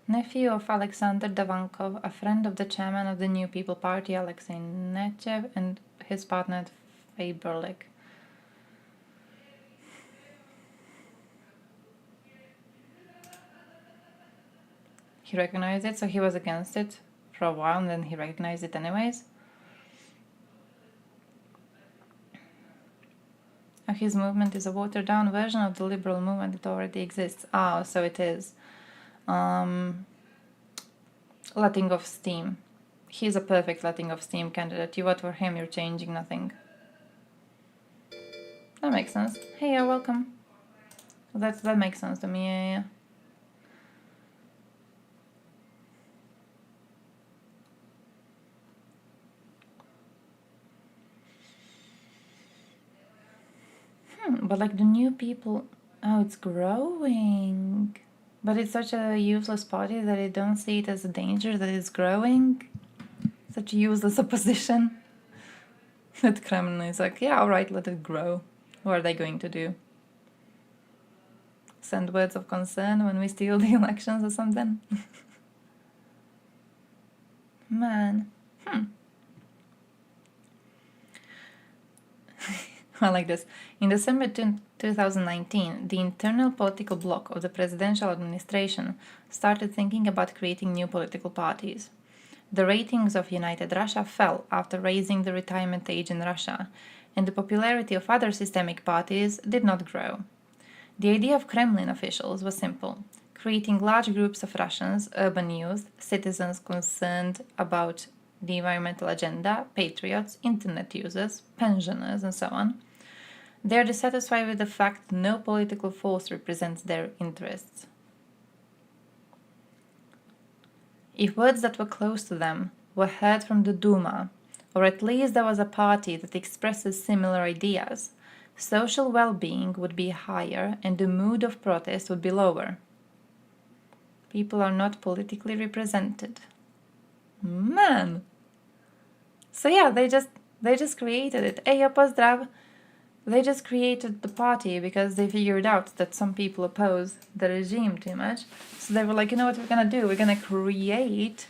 Nephew of Alexander Davankov, a friend of the chairman of the New People Party, Alexei Nechev, and his partner at Faberlic. He recognized it, so he was against it for a while, and then he recognized it anyways. His movement is a watered-down version of the liberal movement that already exists. Ah, so it is. Letting off steam. He's a perfect letting off steam candidate. You vote for him, you're changing nothing. That makes sense. Hey, you're welcome. That makes sense to me, yeah. But like the New People, oh, it's growing. But it's such a useless party that I don't see it as a danger that it's growing. Such a useless opposition. That Kremlin is like, yeah, alright, let it grow. What are they going to do? Send words of concern when we steal the elections or something? Man. I like this. In December 2019, the internal political bloc of the presidential administration started thinking about creating new political parties. The ratings of United Russia fell after raising the retirement age in Russia, and the popularity of other systemic parties did not grow. The idea of Kremlin officials was simple: creating large groups of Russians, urban youth, citizens concerned about the environmental agenda, patriots, internet users, pensioners, and so on. They are dissatisfied with the fact no political force represents their interests. If words that were close to them were heard from the Duma, or at least there was a party that expresses similar ideas, social well-being would be higher and the mood of protest would be lower. People are not politically represented. Man! So yeah, they just created it. Ejo pozdrav! They just created the party because they figured out that some people oppose the regime too much. So they were like, you know what we're gonna do? We're gonna create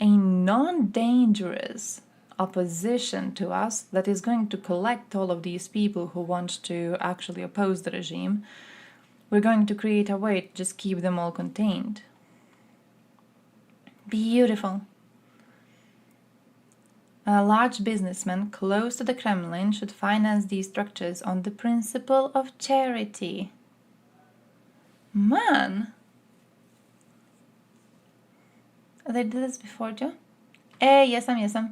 a non-dangerous opposition to us that is going to collect all of these people who want to actually oppose the regime. We're going to create a way to just keep them all contained. Beautiful. Large businessmen close to the Kremlin should finance these structures on the principle of charity. Man! They did this before, too? Jesam.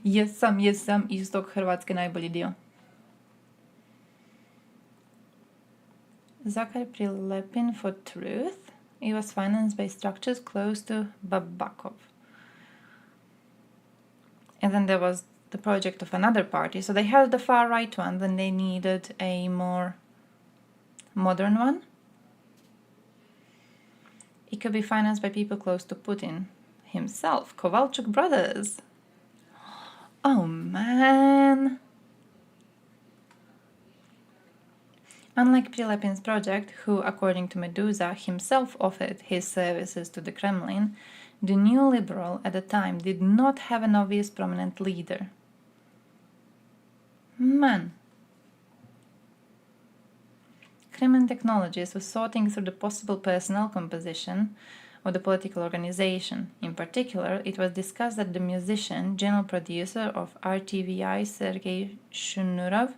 Istok Hrvatske najbolji dio. Zakar Prilepin for Truth. It was financed by structures close to Babakov. And then there was the project of another party. So they had the far-right one, then they needed a more modern one. It could be financed by people close to Putin himself. Kovalchuk brothers. Oh, man. Unlike Prilepin's project, who, according to Medusa, himself offered his services to the Kremlin, the new liberal at the time did not have an obvious prominent leader. Man. Kremlin Technologies was sorting through the possible personnel composition of the political organization. In particular, it was discussed that the musician, general producer of RTVI, Sergei Shunurov,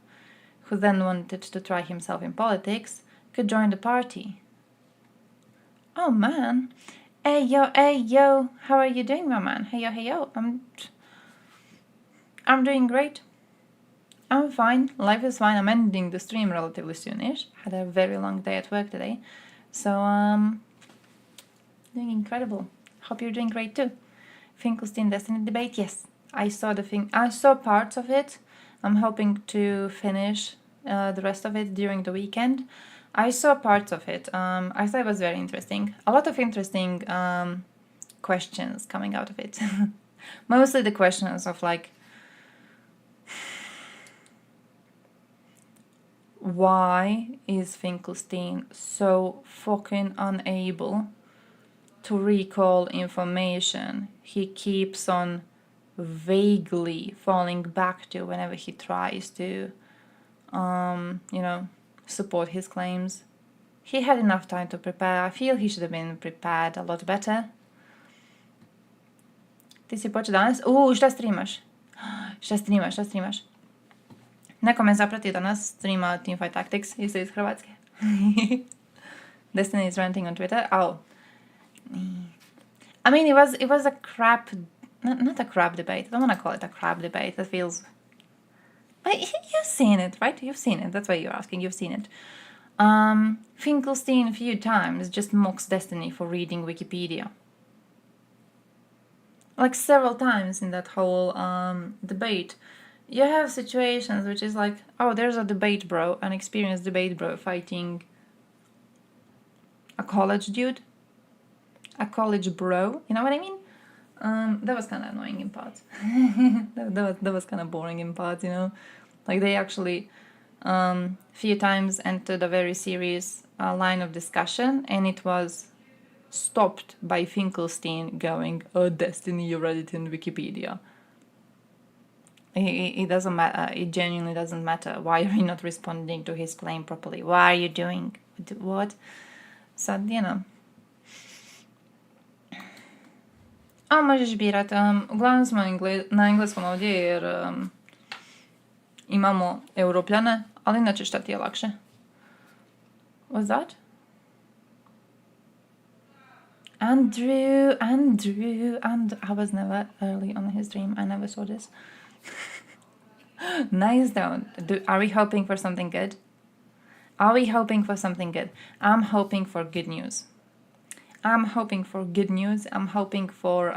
who then wanted to try himself in politics, could join the party. Oh man! Hey yo! How are you doing, my man? Hey yo! I'm doing great. I'm fine. Life is fine. I'm ending the stream relatively soonish. Had a very long day at work today, so doing incredible. Hope you're doing great too. Finkelstein Destiny debate. Yes, I saw the thing. I saw parts of it. I'm hoping to finish the rest of it during the weekend. I saw parts of it. I thought it was very interesting. A lot of interesting questions coming out of it. Mostly the questions of like, why is Finkelstein so fucking unable to recall information he keeps on vaguely falling back to whenever he tries to, support his claims? He had enough time to prepare. I feel he should have been prepared a lot better. Ti si počeo danas? Šta streamaš? Šta streamaš? Neko me zapratio danas, streama Teamfight Tactics, isto iz Hrvatske. Destiny is ranting on Twitter. Oh. I mean, it was a crap, not a crap debate. I don't want to call it a crap debate. That feels... But you've seen it, right? You've seen it. That's why you're asking. You've seen it. Finkelstein a few times just mocks Destiny for reading Wikipedia. Like several times in that whole debate. You have situations which is like, oh, there's a debate bro, an experienced debate bro fighting a college dude. A college bro, you know what I mean? That was kind of annoying in parts. that was kind of boring in parts, you know? Like they actually few times entered a very serious line of discussion, and it was stopped by Finkelstein going, oh, Destiny, you read it in Wikipedia. It doesn't matter. It genuinely doesn't matter. Why are you not responding to his claim properly? Why are you doing what? So, you know. A možeš birat. Uglavnom smo na engleskom ovdje jer Imamo Europljane, ali inače šta ti je lakše? What's that? Andrew, and I was never early on his stream. I never saw this. Nice though. Are we hoping for something good? Are we hoping for something good? I'm hoping for good news. I'm hoping for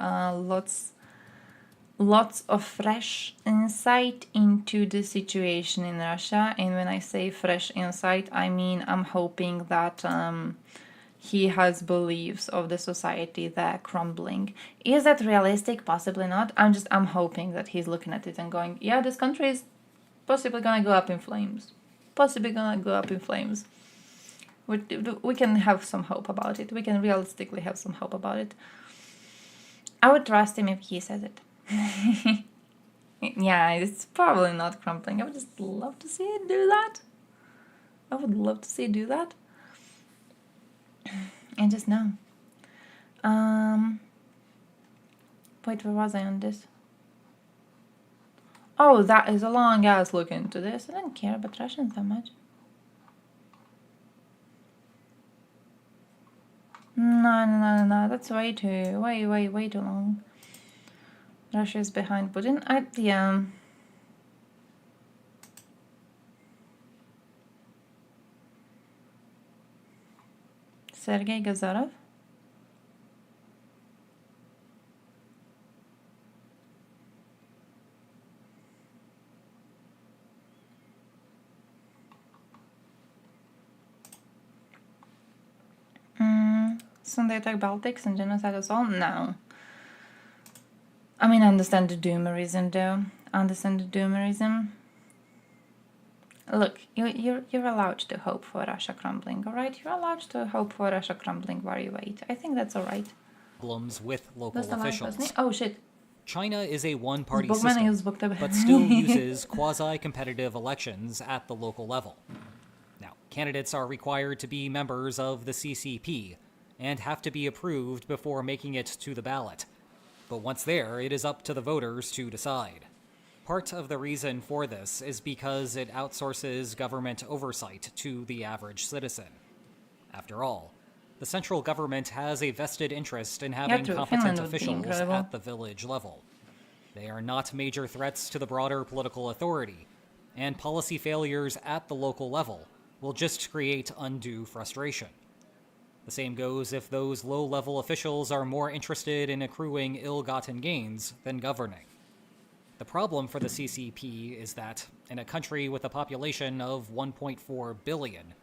lots of fresh insight into the situation in Russia. And when I say fresh insight, I mean I'm hoping that he has beliefs of the society that are crumbling. Is that realistic? Possibly not. I'm hoping that he's looking at it and going, yeah, this country is possibly gonna go up in flames. We can have some hope about it. We can realistically have some hope about it. I would trust him if he says it. Yeah, it's probably not crumbling. I would just love to see it do that. And just know. Wait, where was I on this? Oh, that is a long ass look into this. I don't care about Russians that much. No. That's way too long. Russia is behind Putin. Sergei Gazarov. Sunday attack Baltics and genocide us all? No. I mean, I understand the doomerism though. Look, you're allowed to hope for Russia crumbling, alright? You're allowed to hope for Russia crumbling while you wait. I think that's alright. Problems with local officials. Oh shit. China is a one-party system, but still uses quasi-competitive elections at the local level. Now, candidates are required to be members of the CCP and have to be approved before making it to the ballot. But once there, it is up to the voters to decide. Part of the reason for this is because it outsources government oversight to the average citizen. After all, the central government has a vested interest in having competent officials at the village level. They are not major threats to the broader political authority, and policy failures at the local level will just create undue frustration. The same goes if those low-level officials are more interested in accruing ill-gotten gains than governing. The problem for the CCP is that, in a country with a population of 1.4 billion,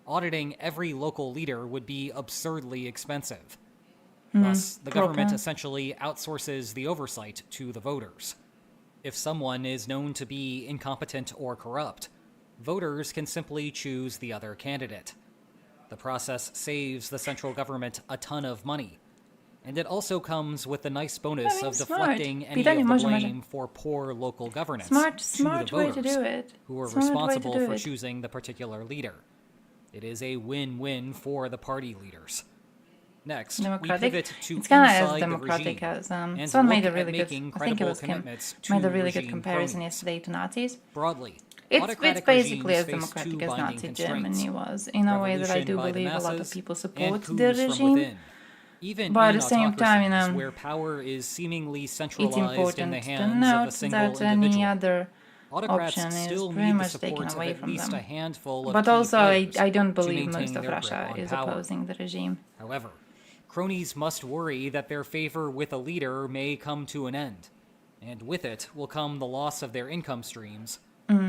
auditing every local leader would be absurdly expensive. Thus, the government essentially outsources the oversight to the voters. If someone is known to be incompetent or corrupt, voters can simply choose the other candidate. The process saves the central government a ton of money, and it also comes with the nice bonus of deflecting any of the blame for poor local governance to the voters, who are responsible for choosing the particular leader. It is a win-win for the party leaders. Next, we pivot to inside the regime, and Son look made a at really making good, I think it credible was Kim, commitments to made a really good regime comparison cronies. yesterday to Nazis. Broadly, It's basically as face democratic two as binding Nazi constraints: Germany was, in a way that I do revolution by the believe a lot of masses people and support coups the from regime. within. Even But in at the same time, autocracies, where power is seemingly It's centralized in important the to hands of a note single that any individual, other autocrats option is still pretty need the much taken support of away at from least them. a handful of But key also, players I don't to believe maintain most of their Russia grip on is power. opposing the regime. However, cronies must worry that their favor with a leader may come to an end, and with it will come the loss of their income streams,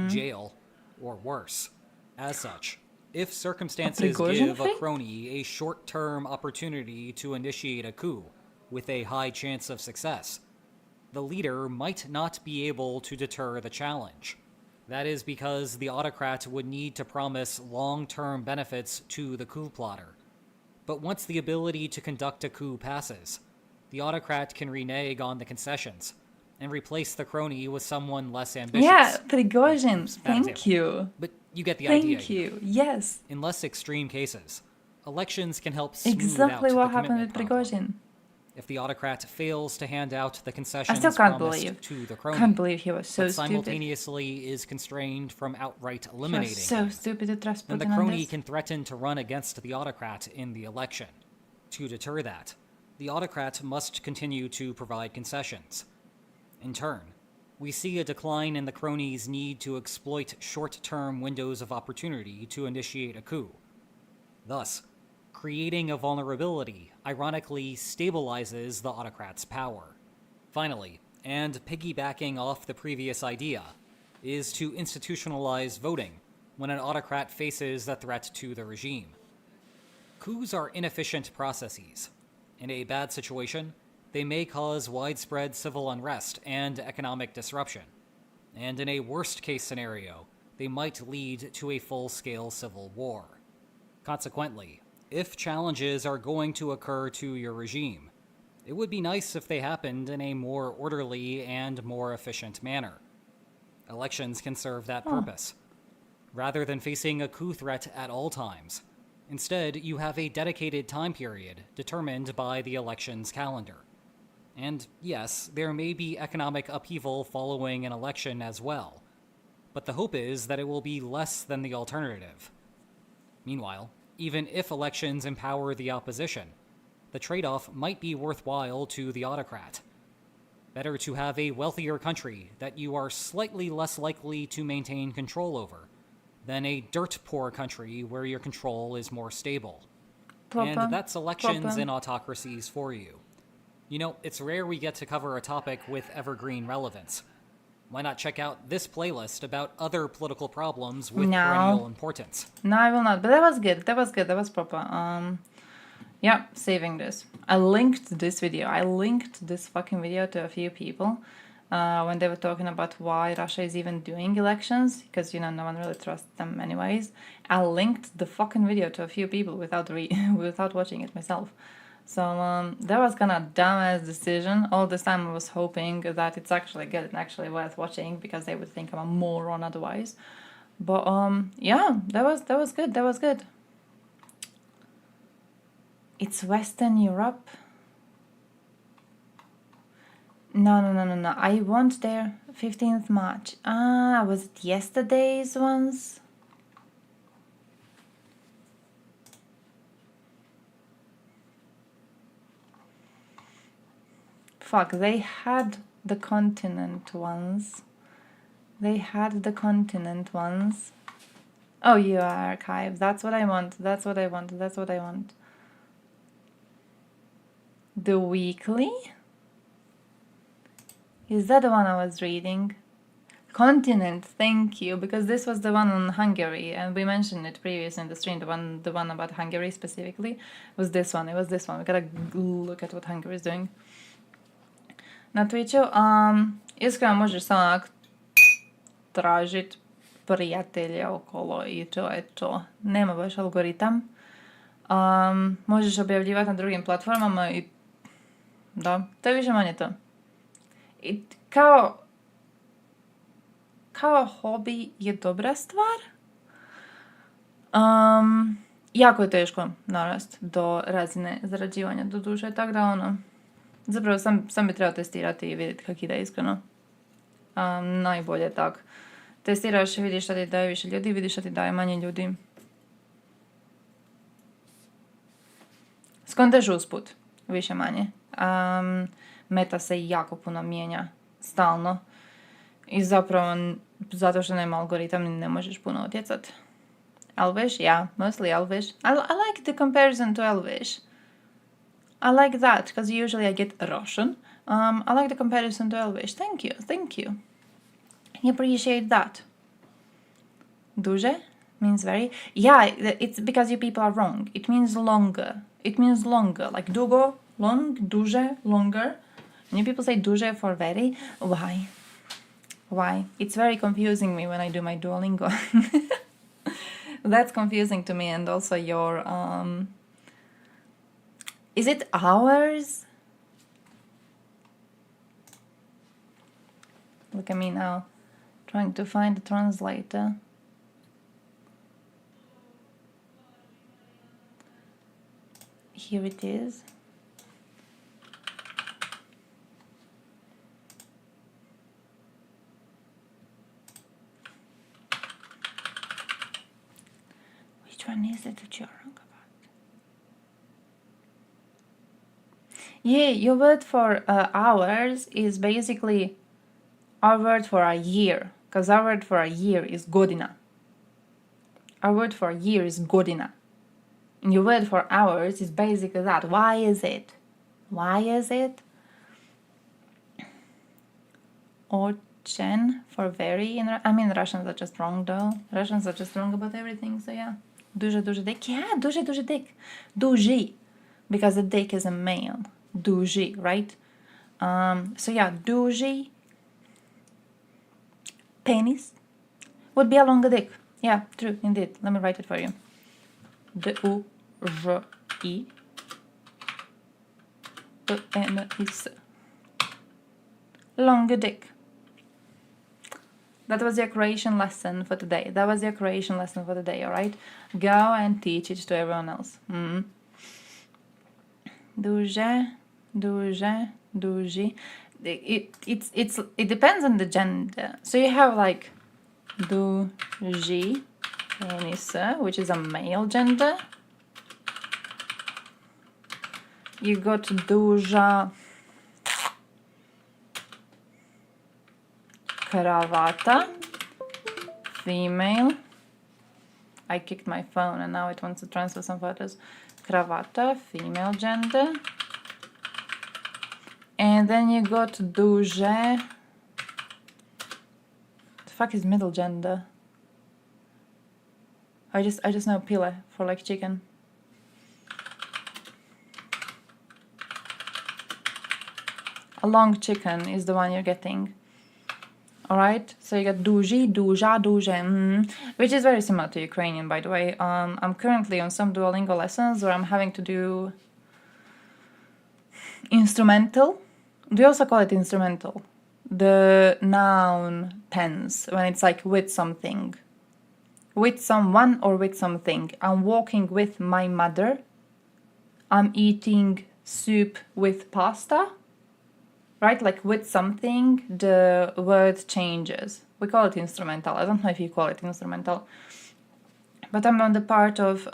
jail, or worse. As such, if circumstances give a crony a short-term opportunity to initiate a coup with a high chance of success, the leader might not be able to deter the challenge. That is because the autocrat would need to promise long-term benefits to the coup plotter. But once the ability to conduct a coup passes, the autocrat can renege on the concessions and replace the crony with someone less ambitious. Yeah, Prigozhin, thank you. But you get the idea. Thank you, yes. In less extreme cases, elections can help smooth Exactly out what the happened with commitment problem. Prigozhin. if the autocrat fails to hand out the concessions I still can't promised to the crony. Can't believe he was so but simultaneously stupid. is constrained from outright eliminating he was so him, stupid to trust then the Putin on crony this. can threaten to run against the autocrat in the election. To deter that, the autocrat must continue to provide concessions. In turn, we see a decline in the crony's need to exploit short-term windows of opportunity to initiate a coup. Thus, creating a vulnerability ironically stabilizes the autocrat's power. Finally, and piggybacking off the previous idea, is to institutionalize voting when an autocrat faces the threat to the regime. Coups are inefficient processes. In a bad situation, they may cause widespread civil unrest and economic disruption. And in a worst-case scenario, they might lead to a full-scale civil war. Consequently, if challenges are going to occur to your regime, it would be nice if they happened in a more orderly and more efficient manner. Elections can serve that purpose. Rather than facing a coup threat at all times, instead you have a dedicated time period determined by the election's calendar. And yes, there may be economic upheaval following an election as well, but the hope is that it will be less than the alternative. Meanwhile, even if elections empower the opposition, the trade-off might be worthwhile to the autocrat. Better to have a wealthier country that you are slightly less likely to maintain control over than a dirt-poor country where your control is more stable. And that's elections and autocracies for you. You know, it's rare we get to cover a topic with evergreen relevance. Why not check out this playlist about other political problems with perennial importance? No, I will not. But that was good. That was good. That was proper. Yeah, saving this. I linked this video. I linked this fucking video to a few people when they were talking about why Russia is even doing elections, because, you know, no one really trusts them anyways. I linked the fucking video to a few people without watching it myself. So that was kind of dumbass decision. All this time I was hoping that it's actually good and actually worth watching, because they would think I'm a moron otherwise. But yeah, that was good. That was good. It's Western Europe. No. I went there 15th March. Was it yesterday's ones? Fuck, they had the continent ones. Oh, you are archive. That's what I want. The weekly? Is that the one I was reading? Continent, thank you, because this was the one on Hungary, and we mentioned it previously in the stream. The one about Hungary specifically was this one. It was this one. We gotta look at what Hungary is doing. Na Twitchu, iskreno možeš samo onak tražit prijatelje okolo i to je to. Nema baš algoritam. Možeš objavljivati na drugim platformama i da, to je više manje to. I kao hobi je dobra stvar. Jako je teško narast do razine zarađivanja do duše, tako da ono, zapravo sam bi trebao testirati i vidjeti kak ide iskreno. Najbolje tak. Testiraš i vidiš šta ti daje više ljudi, vidiš šta ti daje manje ljudi. Skontaš usput, više manje. Meta se jako puno mijenja, stalno. I zapravo, zato što nema algoritam, ne možeš puno utjecat. Elvish? Yeah, mostly Elvish. I like the comparison to Elvish. I like that, because usually I get Russian. I like the comparison to Elvish. Thank you. I appreciate that. Duže means very... Yeah, it's because you people are wrong. It means longer. Like dugo, long, duže, longer. And you people say duže for very. Why? It's very confusing me when I do my Duolingo. That's confusing to me, and also your... Is it hours? Look at me now, trying to find the translator. Here it is. Yeah, your word for hours is basically our word for a year, because our word for a year is godina. Our word for a year is godina. And your word for hours is basically that. Why is it? Why is it? Ochen for very. I mean, Russians are just wrong though. Russians are just wrong about everything, so yeah. Дуже dick. Yeah, дуже dick. Duży. Because the dick is a male. Duży, right? So yeah, duży penis would be a longer dick. Yeah, true, indeed. Let me write it for you. D-U-Ż-I P-N-I-S. Longer dick. That was your Croatian lesson for today. Alright? Go and teach it to everyone else. Duże. It depends on the gender. So you have like duży penis, which is a male gender. You got duża krawata, female. I kicked my phone and now it wants to transfer some photos. Krawata, female gender. And then you got duże. The fuck is middle gender? I just know pile for like chicken. A long chicken is the one you're getting. Alright, so you got duży, duża, duże, which is very similar to Ukrainian, by the way. I'm currently on some Duolingo lessons where I'm having to do instrumental. Do you also call it instrumental? The noun tense, when it's like with something. With someone or with something. I'm walking with my mother. I'm eating soup with pasta. Right? Like with something, the word changes. We call it instrumental. I don't know if you call it instrumental. But I'm on the part of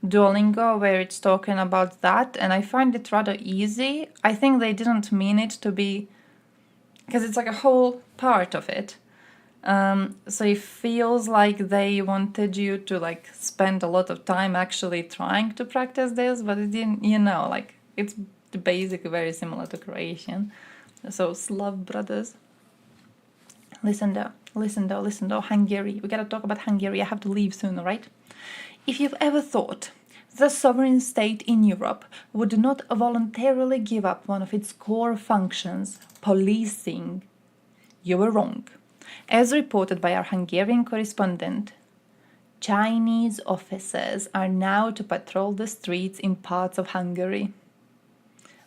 Duolingo where it's talking about that, and I find it rather easy. I think they didn't mean it to be, because it's like a whole part of it. So it feels like they wanted you to like spend a lot of time actually trying to practice this, but it didn't, like it's basically very similar to Croatian. So Slav brothers. Listen though, Hungary. We gotta talk about Hungary. I have to leave soon, alright? If you've ever thought the sovereign state in Europe would not voluntarily give up one of its core functions, policing, you were wrong. As reported by our Hungarian correspondent, Chinese officers are now to patrol the streets in parts of Hungary.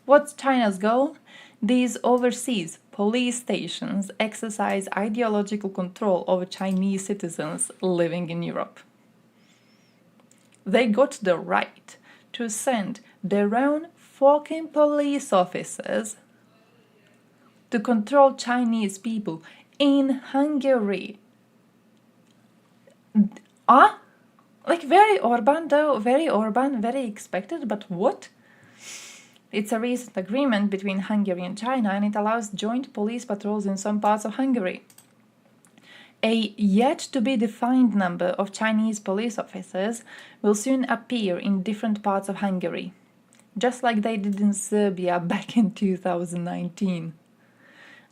What's China's goal? These overseas police stations exercise ideological control over Chinese citizens living in Europe. They got the right to send their own fucking police officers to control Chinese people in Hungary. Like very Orban though, very expected, but what? It's a recent agreement between Hungary and China, and it allows joint police patrols in some parts of Hungary. A yet-to-be-defined number of Chinese police officers will soon appear in different parts of Hungary, just like they did in Serbia back in 2019.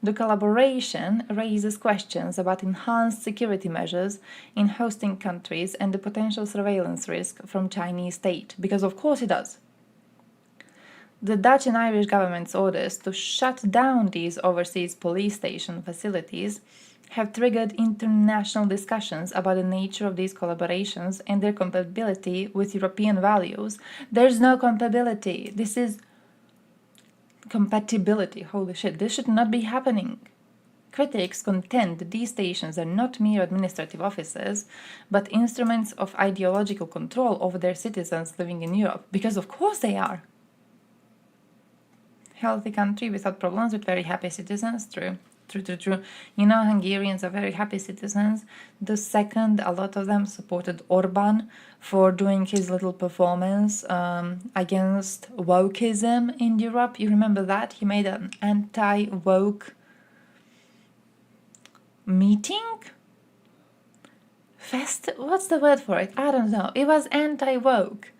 The collaboration raises questions about enhanced security measures in hosting countries and the potential surveillance risk from Chinese state, because of course it does. The Dutch and Irish government's orders to shut down these overseas police station facilities have triggered international discussions about the nature of these collaborations and their compatibility with European values. There's no compatibility. This is compatibility. Holy shit, this should not be happening. Critics contend that these stations are not mere administrative offices, but instruments of ideological control over their citizens living in Europe, because of course they are. Healthy country without problems with very happy citizens, true. True. You know, Hungarians are very happy citizens. The second, a lot of them supported Orban for doing his little performance against wokeism in Europe. You remember that? He made an anti-woke meeting? What's the word for it? I don't know. It was anti-woke.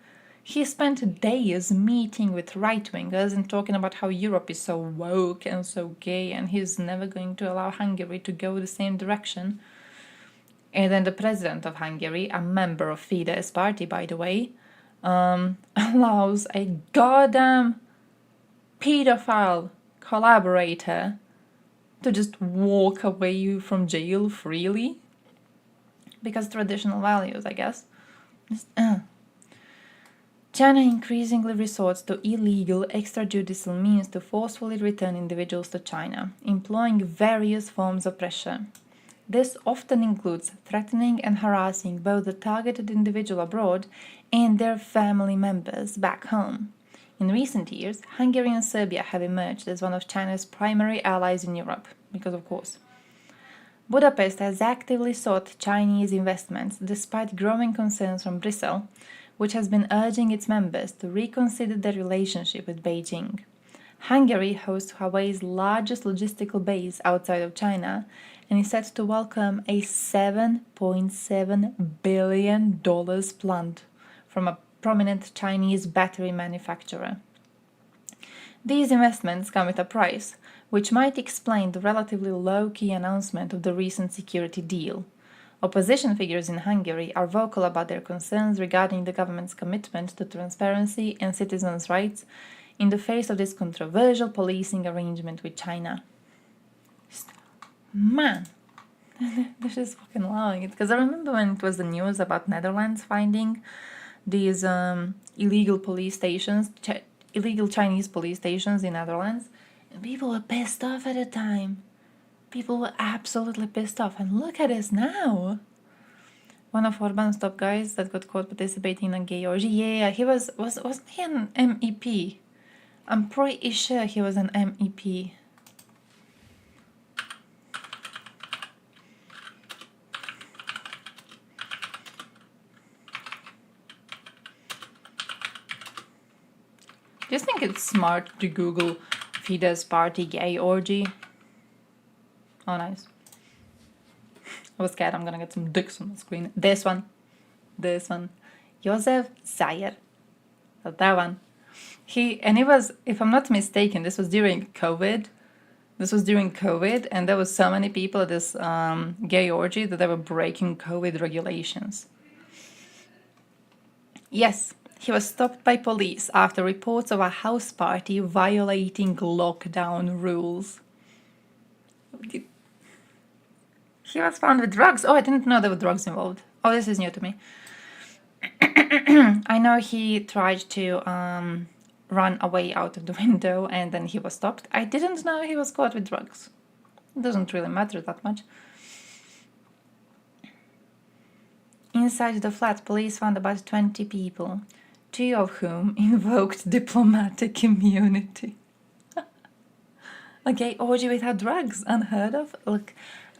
He spent days meeting with right-wingers and talking about how Europe is so woke and so gay and he's never going to allow Hungary to go the same direction. And then the president of Hungary, a member of Fidesz party, by the way, allows a goddamn pedophile collaborator to just walk away from jail freely. Because traditional values, I guess. China increasingly resorts to illegal extrajudicial means to forcefully return individuals to China, employing various forms of pressure. This often includes threatening and harassing both the targeted individual abroad and their family members back home. In recent years, Hungary and Serbia have emerged as one of China's primary allies in Europe, because of course. Budapest has actively sought Chinese investments despite growing concerns from Brussels, which has been urging its members to reconsider their relationship with Beijing. Hungary hosts Huawei's largest logistical base outside of China and is set to welcome a $7.7 billion plant from a prominent Chinese battery manufacturer. These investments come with a price, which might explain the relatively low-key announcement of the recent security deal. Opposition figures in Hungary are vocal about their concerns regarding the government's commitment to transparency and citizens' rights in the face of this controversial policing arrangement with China. Man, this is fucking allowing it. Because I remember when it was the news about Netherlands finding these illegal police stations, illegal Chinese police stations in Netherlands, and people were pissed off at the time. People were absolutely pissed off. And look at us now. One of Orban's top guys that got caught participating in a gay orgy. Yeah, he wasn't he an MEP? I'm pretty sure he was an MEP. Do you think it's smart to Google Fidesz party gay orgy? Oh, nice. I was scared I'm gonna get some dicks on the screen. This one. Josef Zayer. That one. It was, if I'm not mistaken, this was during COVID. And there was so many people at this gay orgy that they were breaking COVID regulations. Yes, he was stopped by police after reports of a house party violating lockdown rules. He was found with drugs. Oh, I didn't know there were drugs involved. Oh, this is new to me. I know he tried to run away out of the window and then he was stopped. I didn't know he was caught with drugs. It doesn't really matter that much. Inside the flat, police found about 20 people, 2 of whom invoked diplomatic immunity. A gay orgy without drugs, unheard of. Look,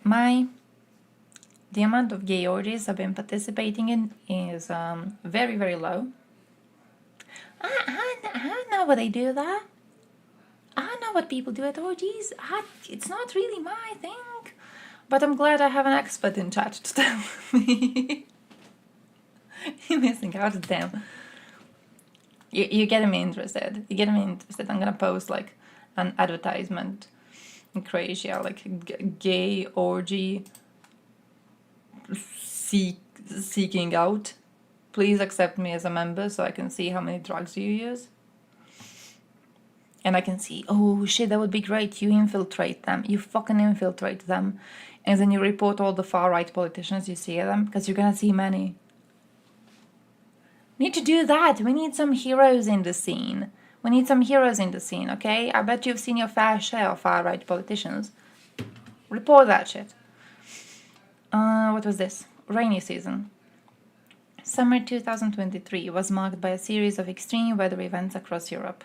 the amount of gay orgies I've been participating in is very, very low. I know what they do there. I know what people do at orgies. It's not really my thing. But I'm glad I have an expert in chat to tell me. You're missing out, damn. You're getting me interested. I'm gonna post like an advertisement in Croatia, like gay orgy seeking out. Please accept me as a member so I can see how many drugs you use. And I can see, oh shit, that would be great. You infiltrate them. You fucking infiltrate them. And then you report all the far-right politicians you see them, because you're gonna see many. Need to do that. We need some heroes in the scene. Okay? I bet you've seen your fair share of far-right politicians. Report that shit. What was this? Rainy season. Summer 2023 was marked by a series of extreme weather events across Europe.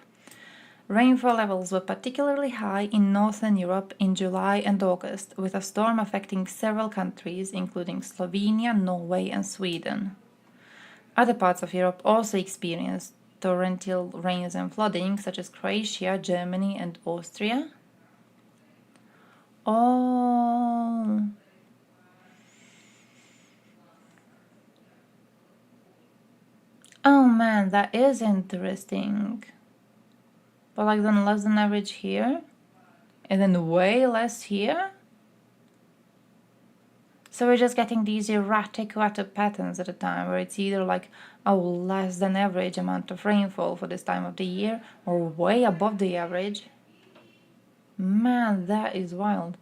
Rainfall levels were particularly high in Northern Europe in July and August, with a storm affecting several countries, including Slovenia, Norway, and Sweden. Other parts of Europe also experienced torrential rains and flooding, such as Croatia, Germany, and Austria. Oh. Oh man, that is interesting. But like then less than average here, and then way less here. So we're just getting these erratic weather patterns at a time where it's either like a less than average amount of rainfall for this time of the year or way above the average. Man, that is wild.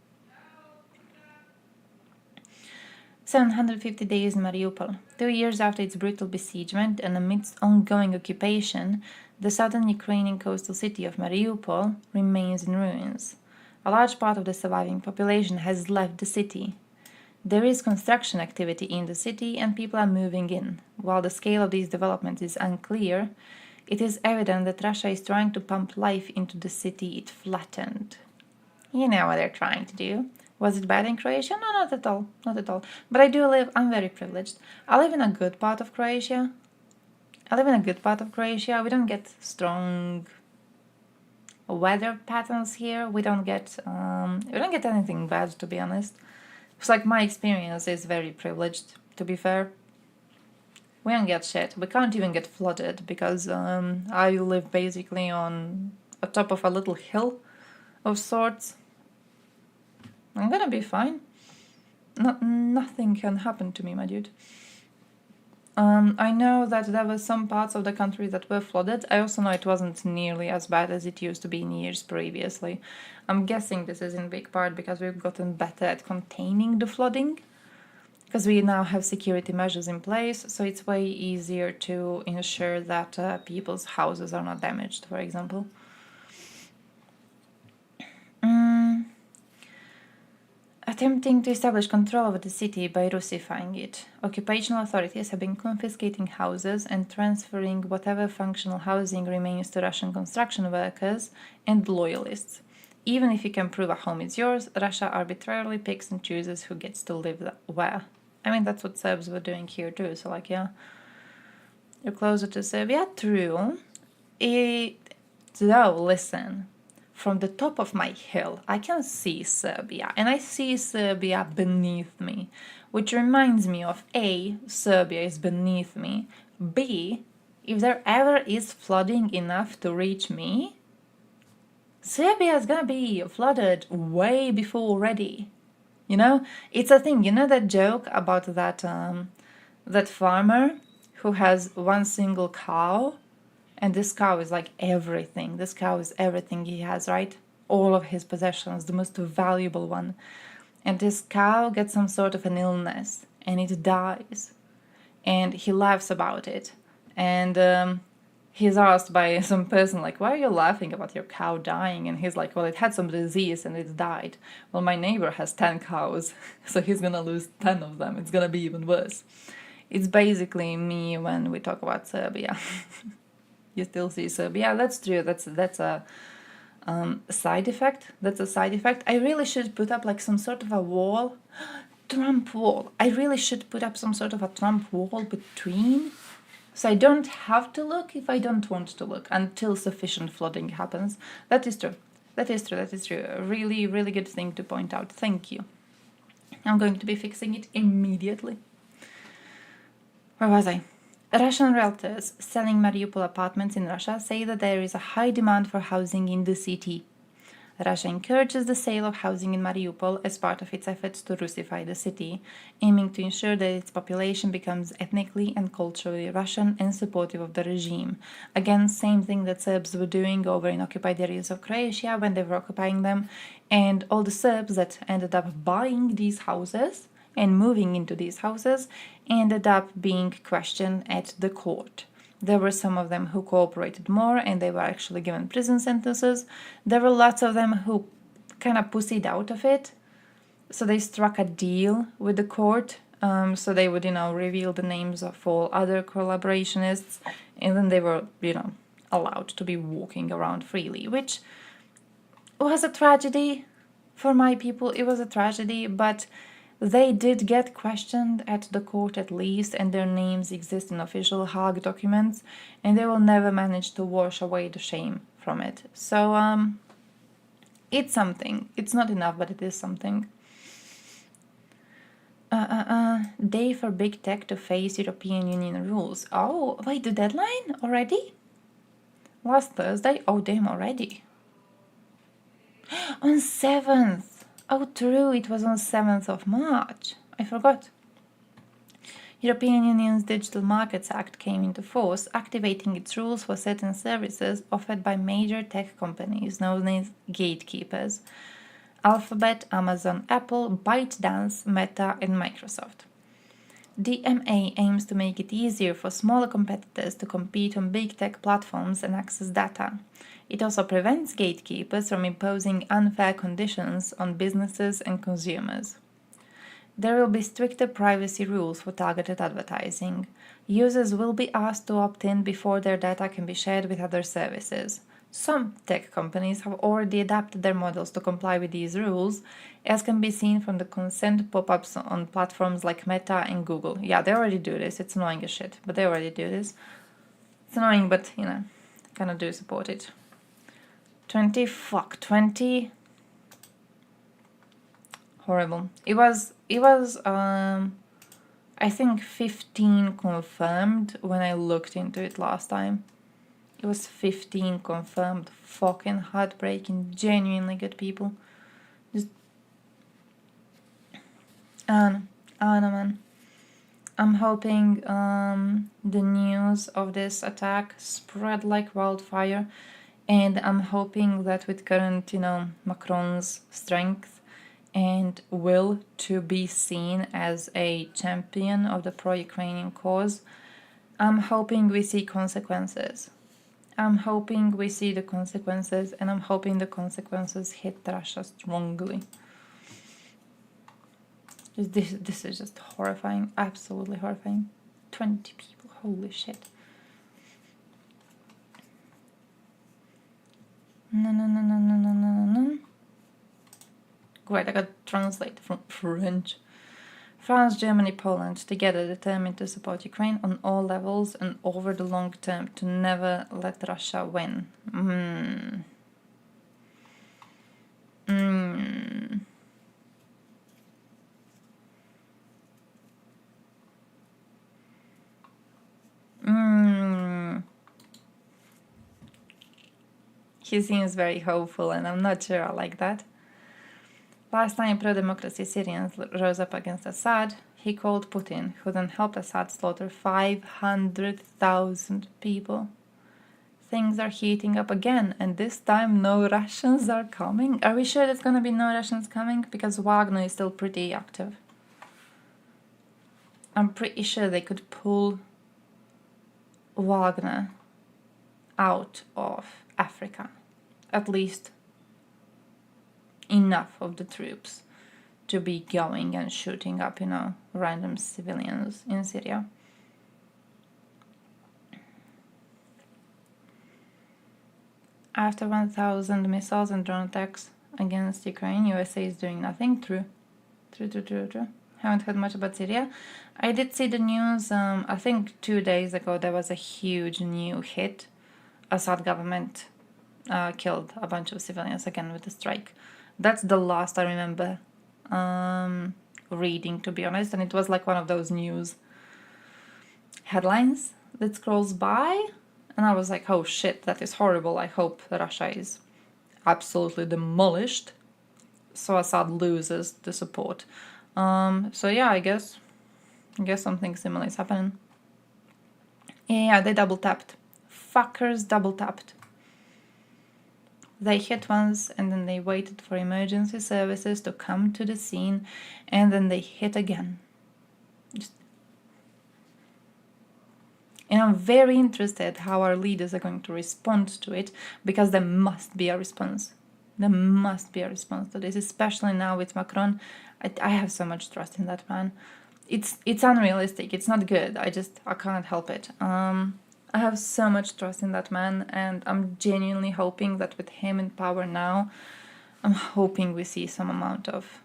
750 days in Mariupol. 2 years after its brutal besiegement and amidst ongoing occupation, the southern Ukrainian coastal city of Mariupol remains in ruins. A large part of the surviving population has left the city. There is construction activity in the city and people are moving in. While the scale of these developments is unclear, it is evident that Russia is trying to pump life into the city it flattened. You know what they're trying to do. Was it bad in Croatia? No, not at all. Not at all. But I'm very privileged. I live in a good part of Croatia. We don't get strong weather patterns here. We don't get anything bad, to be honest. It's like my experience is very privileged, to be fair. We don't get shit. We can't even get flooded because I live basically on the top of a little hill of sorts. I'm gonna be fine. Nothing can happen to me, my dude. I know that there were some parts of the country that were flooded. I also know it wasn't nearly as bad as it used to be in years previously. I'm guessing this is in big part because we've gotten better at containing the flooding, because we now have security measures in place, so it's way easier to ensure that people's houses are not damaged, for example. Attempting to establish control over the city by Russifying it. Occupational authorities have been confiscating houses and transferring whatever functional housing remains to Russian construction workers and loyalists. Even if you can prove a home is yours, Russia arbitrarily picks and chooses who gets to live where. I mean, that's what Serbs were doing here too, so like, yeah. You're closer to Serbia? True. Though, listen. From the top of my hill, I can see Serbia, and I see Serbia beneath me, which reminds me of A, Serbia is beneath me, B, if there ever is flooding enough to reach me, Serbia is gonna be flooded way before already. You know, it's a thing. You know that joke about that farmer who has one single cow? And this cow is like everything. This cow is everything he has, right? All of his possessions, the most valuable one. And this cow gets some sort of an illness and it dies. And he laughs about it. And he's asked by some person, like, why are you laughing about your cow dying? And he's like, well, it had some disease and it died. Well, my neighbor has 10 cows, so he's gonna lose 10 of them. It's gonna be even worse. It's basically me when we talk about Serbia. You still see Serbia. Yeah, that's true. That's a side effect. That's a side effect. I really should put up like some sort of a wall. Trump wall. I really should put up some sort of a Trump wall between, so I don't have to look if I don't want to look until sufficient flooding happens. That is true. That is true. That is true. A really, really good thing to point out. Thank you. I'm going to be fixing it immediately. Where was I? Russian realtors selling Mariupol apartments in Russia say that there is a high demand for housing in the city. Russia encourages the sale of housing in Mariupol as part of its efforts to Russify the city, aiming to ensure that its population becomes ethnically and culturally Russian and supportive of the regime. Again, same thing that Serbs were doing over in occupied areas of Croatia when they were occupying them, and all the Serbs that ended up buying these houses and moving into these houses ended up being questioned at the court. There were some of them who cooperated more and they were actually given prison sentences. There were lots of them who kind of pussied out of it. So they struck a deal with the court. So they would, reveal the names of all other collaborationists. And then they were, allowed to be walking around freely, which was a tragedy for my people. It was a tragedy, but they did get questioned at the court at least, and their names exist in official Hague documents, and they will never manage to wash away the shame from it. So it's something. It's not enough, but it is something. Day for big tech to face European Union rules. Oh, wait, the deadline already? Last Thursday? Oh, damn, already. On 7th. Oh, true, it was on 7th of March. I forgot. European Union's Digital Markets Act came into force, activating its rules for certain services offered by major tech companies known as gatekeepers. Alphabet, Amazon, Apple, ByteDance, Meta, and Microsoft. DMA aims to make it easier for smaller competitors to compete on big tech platforms and access data. It also prevents gatekeepers from imposing unfair conditions on businesses and consumers. There will be stricter privacy rules for targeted advertising. Users will be asked to opt in before their data can be shared with other services. Some tech companies have already adapted their models to comply with these rules, as can be seen from the consent pop-ups on platforms like Meta and Google. Yeah, they already do this. It's annoying as shit, but they already do this. It's annoying, but, you know, kind of do support it. 20. Horrible. It was I think 15 confirmed when I looked into it last time. It was 15 confirmed. Fucking heartbreaking. Genuinely good people. Just no, man. I'm hoping the news of this attack spread like wildfire, and I'm hoping that with current, Macron's strength and will to be seen as a champion of the pro-Ukrainian cause, I'm hoping we see consequences. I'm hoping we see the consequences, and I'm hoping the consequences hit Russia strongly. This is just horrifying, absolutely horrifying. 20 people, holy shit. No. Great, I got translated from French. France, Germany, Poland, together determined to support Ukraine on all levels and over the long term to never let Russia win. He seems very hopeful, and I'm not sure I like that. Last time pro-democracy Syrians rose up against Assad, he called Putin, who then helped Assad slaughter 500,000 people. Things are heating up again, and this time no Russians are coming. Are we sure there's gonna be no Russians coming? Because Wagner is still pretty active. I'm pretty sure they could pull Wagner out of Africa. At least enough of the troops to be going and shooting up, random civilians in Syria. After 1,000 missiles and drone attacks against Ukraine, USA is doing nothing. True. Haven't heard much about Syria. I did see the news, I think 2 days ago there was a huge new hit. Assad government killed a bunch of civilians again with the strike. That's the last I remember reading, to be honest, and it was like one of those news headlines that scrolls by, and I was like, oh shit, that is horrible. I hope Russia is absolutely demolished so Assad loses the support. So yeah, I guess something similar is happening. Yeah, they double tapped. Fuckers double tapped. They hit once, and then they waited for emergency services to come to the scene, and then they hit again. And I'm very interested how our leaders are going to respond to it, because there must be a response. There must be a response to this, especially now with Macron. I have so much trust in that man. It's unrealistic. It's not good. I can't help it. I have so much trust in that man, and I'm genuinely hoping that with him in power now, I'm hoping we see some amount of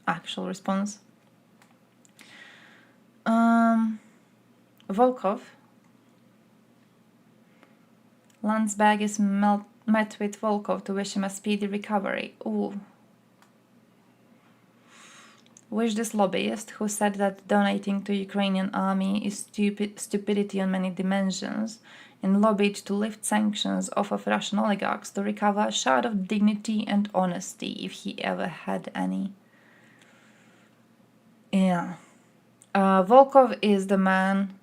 actual response. Volkov. Landsberg is met with Volkov to wish him a speedy recovery. Ooh. Wish this lobbyist, who said that donating to Ukrainian army is stupidity on many dimensions, and lobbied to lift sanctions off of Russian oligarchs to recover a shard of dignity and honesty, if he ever had any. Yeah. Volkov is the man...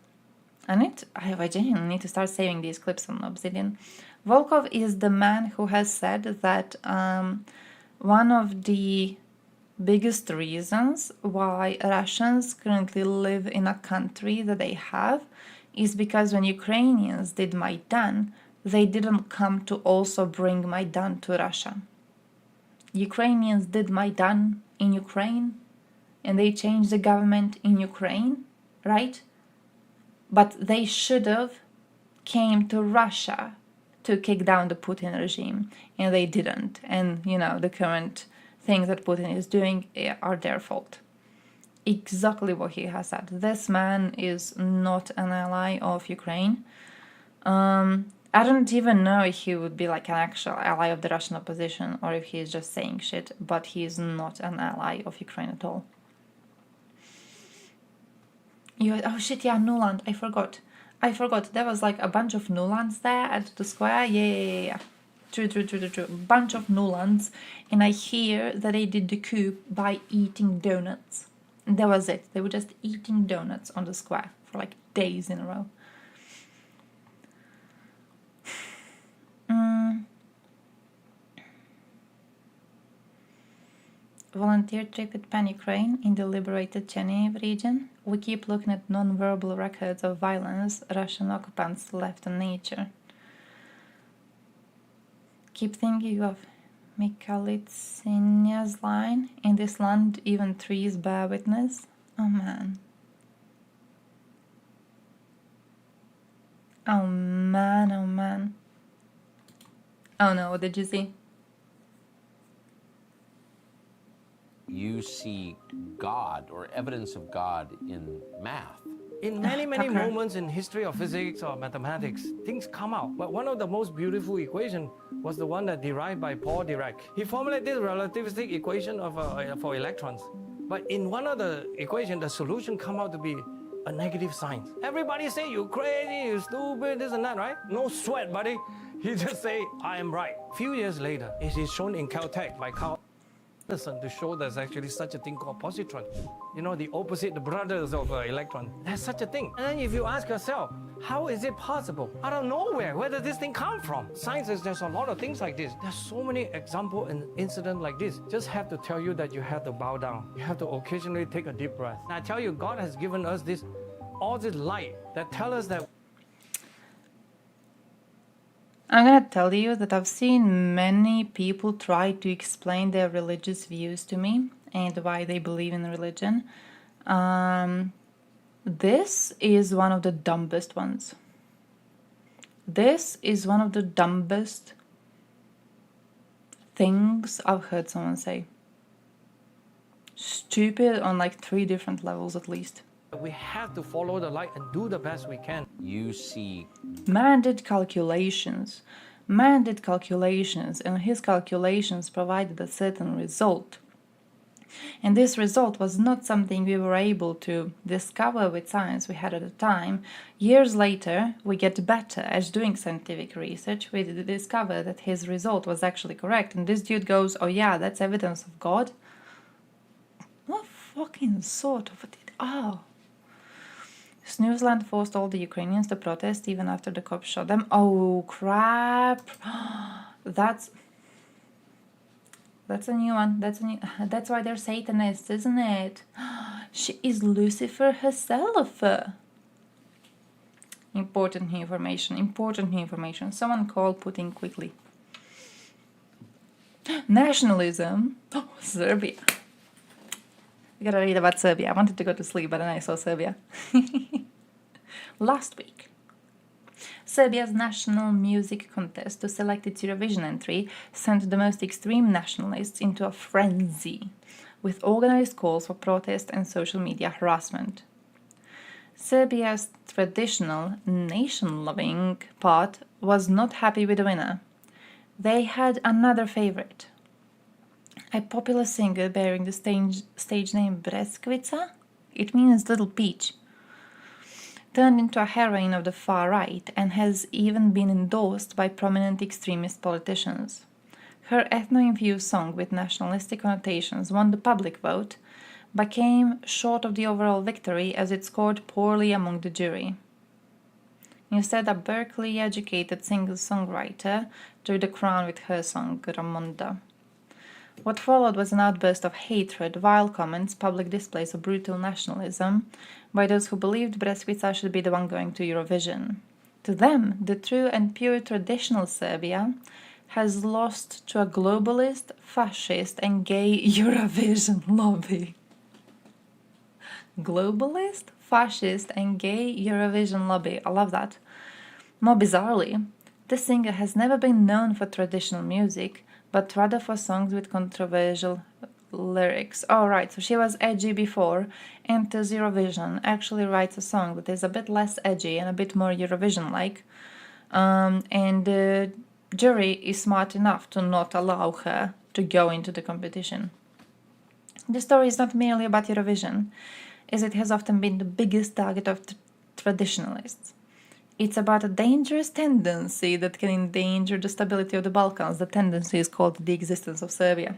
I genuinely need to start saving these clips on Obsidian. Volkov is the man who has said that one of the biggest reasons why Russians currently live in a country that they have is because when Ukrainians did Maidan, they didn't come to also bring Maidan to Russia. Ukrainians did Maidan in Ukraine, and they changed the government in Ukraine, right? But they should have came to Russia to kick down the Putin regime, and they didn't. And, you know, the current things that Putin is doing are their fault. Exactly what he has said. This man is not an ally of Ukraine. I don't even know if he would be like an actual ally of the Russian opposition or if he is just saying shit, but he is not an ally of Ukraine at all. Oh shit, yeah, Nuland, I forgot. There was like a bunch of Nulands there at the square. Yeah. True. Bunch of Nulands. And I hear that they did the coup by eating donuts. And that was it. They were just eating donuts on the square for like days in a row. Volunteer trip at Pan-Ukraine in the liberated Chernihiv region. We keep looking at non-verbal records of violence Russian occupants left on nature. Keep thinking of Mikhailitsinya's line, in this land even trees bear witness. Oh man. Oh man. Oh no, what did you see? You see God or evidence of God in math. In many moments in history of physics or mathematics, things come out. But one of the most beautiful equations was the one that derived by Paul Dirac. He formulated this relativistic equation for electrons. But in one of the equations, the solution come out to be a negative sign. Everybody say, you crazy, you stupid, this and that, right? No sweat, buddy. He just say, I am right. A few years later, it is shown in Caltech by Carl to show there's actually such a thing called positron. You know, the opposite, the brothers of electron. There's such a thing. And then if you ask yourself, how is it possible? Out of nowhere, where does this thing come from? Science is, there's a lot of things like this. There's so many examples and incidents like this. Just have to tell you that you have to bow down. You have to occasionally take a deep breath. And I tell you, God has given us all this light that tell us that I'm gonna tell you that I've seen many people try to explain their religious views to me and why they believe in religion. This is one of the dumbest ones. This is one of the dumbest things I've heard someone say. Stupid on like 3 different levels at least. we have to follow the light and do the best we can. You see... Man did calculations, and his calculations provided a certain result. And this result was not something we were able to discover with science we had at the time. Years later, we get better at doing scientific research. We discover that his result was actually correct. And this dude goes, oh yeah, that's evidence of God? What fucking sort of... Oh. Snoozeland forced all the Ukrainians to protest even after the cops shot them. Oh, crap. That's a new one. That's why they're Satanists, isn't it? She is Lucifer herself. Important new information. Someone call Putin quickly. Nationalism. Oh, Serbia. I gotta read about Serbia. I wanted to go to sleep, but then I saw Serbia. Last week, Serbia's national music contest to select its Eurovision entry sent the most extreme nationalists into a frenzy, with organized calls for protest and social media harassment. Serbia's traditional, nation-loving part was not happy with the winner. They had another favorite. A popular singer bearing the stage name Breskvica, it means little peach, turned into a heroine of the far right and has even been endorsed by prominent extremist politicians. Her ethno-infused song with nationalistic connotations won the public vote, but came short of the overall victory as it scored poorly among the jury. Instead, a Berkeley-educated singer-songwriter took the crown with her song Ramonda. What followed was an outburst of hatred, vile comments, public displays of brutal nationalism by those who believed Breskvica should be the one going to Eurovision. To them, the true and pure traditional Serbia has lost to a globalist, fascist, and gay Eurovision lobby. Globalist, fascist, and gay Eurovision lobby. I love that. More bizarrely, the singer has never been known for traditional music, but rather for songs with controversial lyrics. Oh, right, so she was edgy before, enters Eurovision, actually writes a song that is a bit less edgy and a bit more Eurovision-like, and the jury is smart enough to not allow her to go into the competition. The story is not merely about Eurovision, as it has often been the biggest target of traditionalists. It's about a dangerous tendency that can endanger the stability of the Balkans. The tendency is called the existence of Serbia.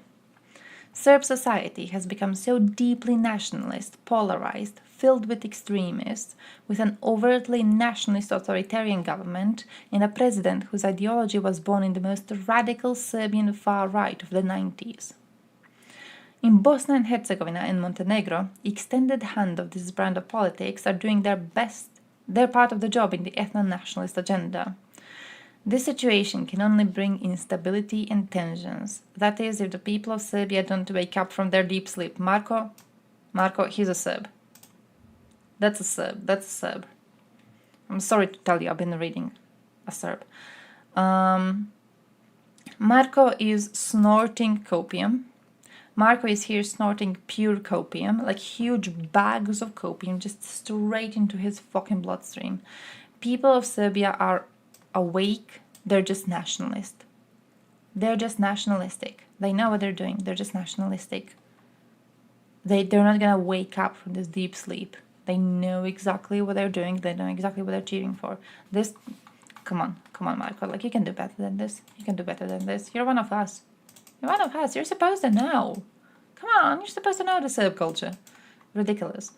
Serb society has become so deeply nationalist, polarized, filled with extremists, with an overtly nationalist authoritarian government and a president whose ideology was born in the most radical Serbian far right of the 90s. In Bosnia and Herzegovina and Montenegro, extended hand of this brand of politics are doing their best, their part of the job in the ethno-nationalist agenda. This situation can only bring instability and tensions. That is, if the people of Serbia don't wake up from their deep sleep. Marko, he's a Serb. That's a Serb. I'm sorry to tell you, I've been reading a Serb. Marko is snorting copium. Marko is here snorting pure copium, like huge bags of copium just straight into his fucking bloodstream. People of Serbia are awake, they're just nationalist. They're just nationalistic. They know what they're doing, they're just nationalistic. They're not gonna wake up from this deep sleep. They know exactly what they're doing, they know exactly what they're cheering for. This, come on, Marko, like you can do better than this. You can do better than this. You're one of us. You're one of us. You're supposed to know. Come on, you're supposed to know the Serb culture. Ridiculous.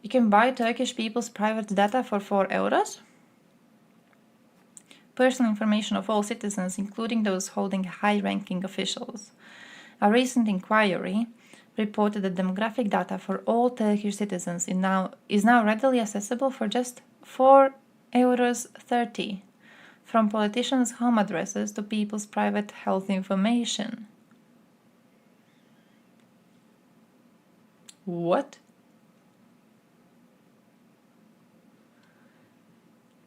You can buy Turkish people's private data for 4 euros. Personal information of all citizens, including those holding high-ranking officials. A recent inquiry reported that demographic data for all Turkish citizens is now readily accessible for just 4.30 euros. From politicians' home addresses to people's private health information. What?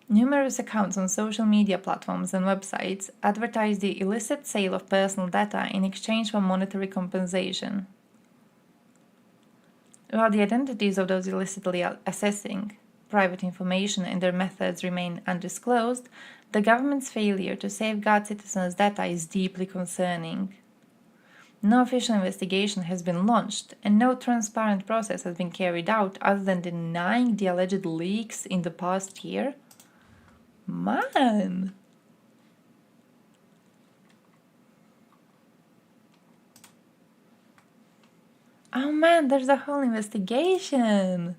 Numerous accounts on social media platforms and websites advertise the illicit sale of personal data in exchange for monetary compensation. While the identities of those illicitly accessing private information and their methods remain undisclosed, the government's failure to safeguard citizens' data is deeply concerning. No official investigation has been launched, and no transparent process has been carried out other than denying the alleged leaks in the past year. Man! Oh man, there's a whole investigation!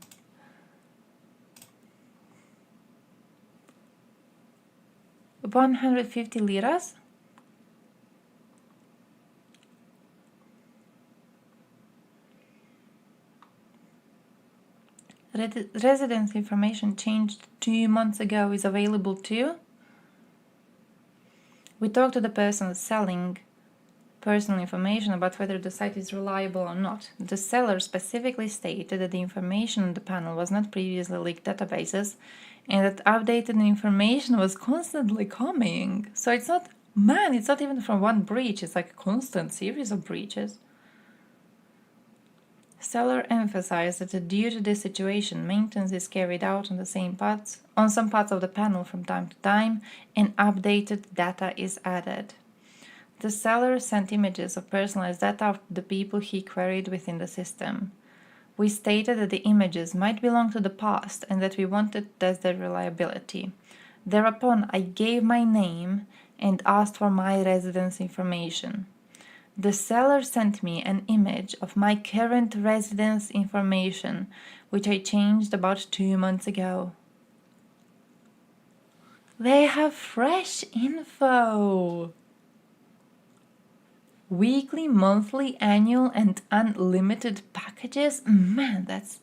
$150 liras? Residence information changed 2 months ago is available too? We talked to the person selling personal information about whether the site is reliable or not. The seller specifically stated that the information on the panel was not previously leaked databases and that updated information was constantly coming. So it's not, man, it's not even from one breach, it's like a constant series of breaches. Seller emphasized that due to this situation, maintenance is carried out on some parts of the panel from time to time, and updated data is added. The seller sent images of personalized data of the people he queried within the system. We stated that the images might belong to the past and that we wanted to test their reliability. Thereupon, I gave my name and asked for my residence information. The seller sent me an image of my current residence information, which I changed about 2 months ago. They have fresh info! Weekly, monthly, annual, and unlimited packages? Man, that's...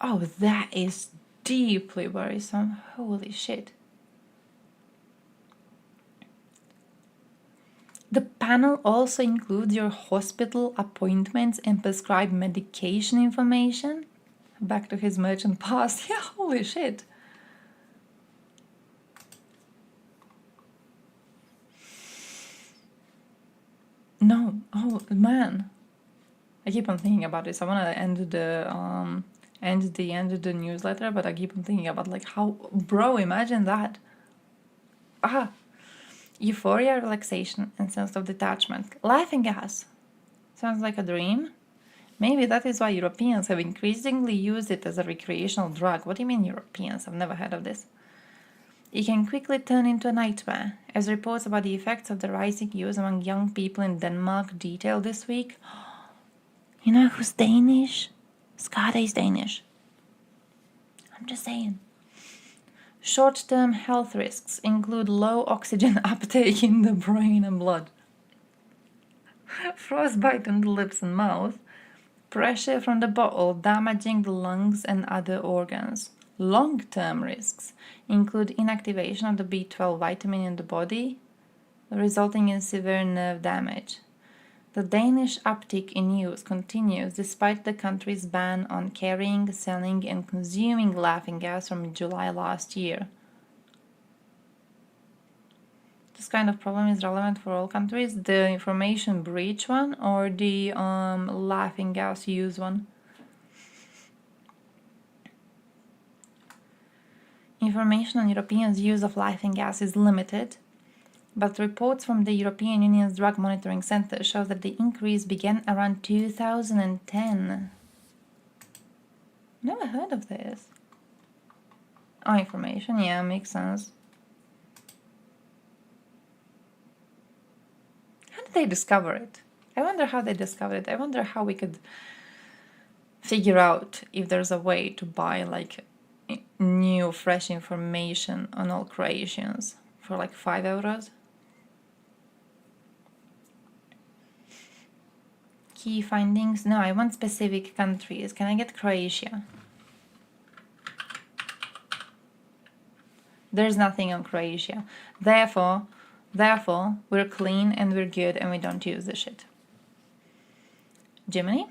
Oh, that is deeply worrisome. Holy shit. The panel also includes your hospital appointments and prescribed medication information. Back to his merchant past. Yeah, holy shit. No, oh man. I keep on thinking about this. I want to end the newsletter, but I keep on thinking about like how, bro, imagine that. Euphoria, relaxation, and sense of detachment. Laughing gas. Sounds like a dream. Maybe that is why Europeans have increasingly used it as a recreational drug. What do you mean Europeans? I've never heard of this. It can quickly turn into a nightmare, as reports about the effects of the rising use among young people in Denmark detail this week. You know who's Danish? Skade is Danish. I'm just saying. Short-term health risks include low oxygen uptake in the brain and blood, frostbite on the lips and mouth, pressure from the bottle damaging the lungs and other organs. Long-term risks include inactivation of the B12 vitamin in the body, resulting in severe nerve damage. The Danish uptick in use continues despite the country's ban on carrying, selling, and consuming laughing gas from July last year. This kind of problem is relevant for all countries, the information breach one or the laughing gas use one. Information on Europeans' use of laughing gas is limited, but reports from the European Union's Drug Monitoring Center show that the increase began around 2010. Never heard of this. Oh, information, yeah, makes sense. How did they discover it? I wonder how they discovered it. I wonder how we could figure out if there's a way to buy like new fresh information on all Croatians for like €5. Key findings. No, I want specific countries. Can I get Croatia? There's nothing on Croatia. Therefore, we're clean and we're good and we don't use the shit. Germany?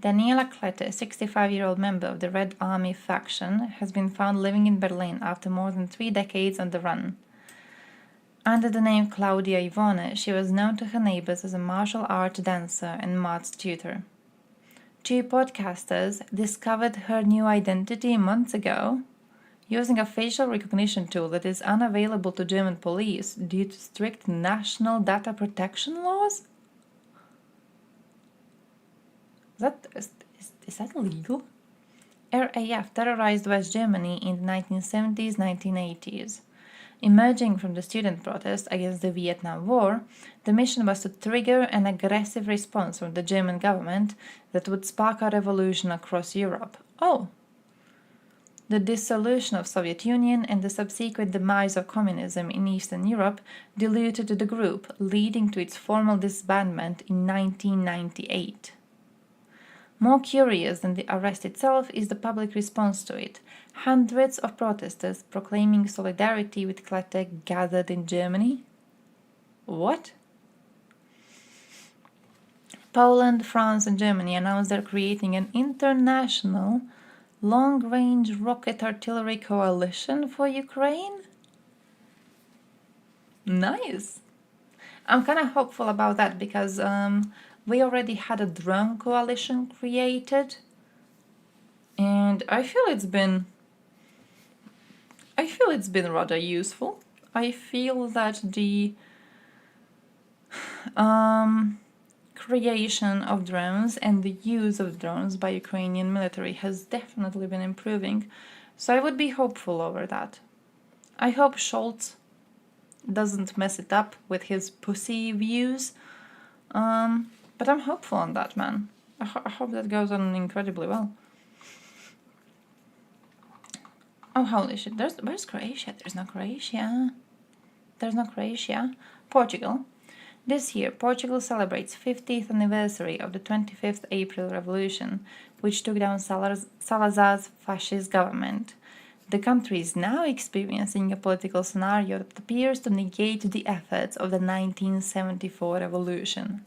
Daniela Klette, a 65-year-old member of the Red Army faction, has been found living in Berlin after more than 3 decades on the run. Under the name Claudia Ivone, she was known to her neighbors as a martial arts dancer and maths tutor. 2 podcasters discovered her new identity months ago using a facial recognition tool that is unavailable to German police due to strict national data protection laws. Is that illegal? RAF terrorized West Germany in the 1970s, 1980s. Emerging from the student protest against the Vietnam War, the mission was to trigger an aggressive response from the German government that would spark a revolution across Europe. Oh! The dissolution of Soviet Union and the subsequent demise of communism in Eastern Europe diluted the group, leading to its formal disbandment in 1998. More curious than the arrest itself is the public response to it. Hundreds of protesters proclaiming solidarity with Klette gathered in Germany. What? Poland, France, and Germany announced they're creating an international long-range rocket artillery coalition for Ukraine. Nice. I'm kind of hopeful about that because we already had a drone coalition created, and I feel it's been rather useful. I feel that the creation of drones and the use of drones by Ukrainian military has definitely been improving. So I would be hopeful over that. I hope Scholz doesn't mess it up with his pussy views. But I'm hopeful on that, man. I hope that goes on incredibly well. Oh, holy shit. Where's Croatia? There's no Croatia. There's no Croatia. Portugal. This year, Portugal celebrates 50th anniversary of the 25th April Revolution, which took down Salazar's fascist government. The country is now experiencing a political scenario that appears to negate the efforts of the 1974 revolution.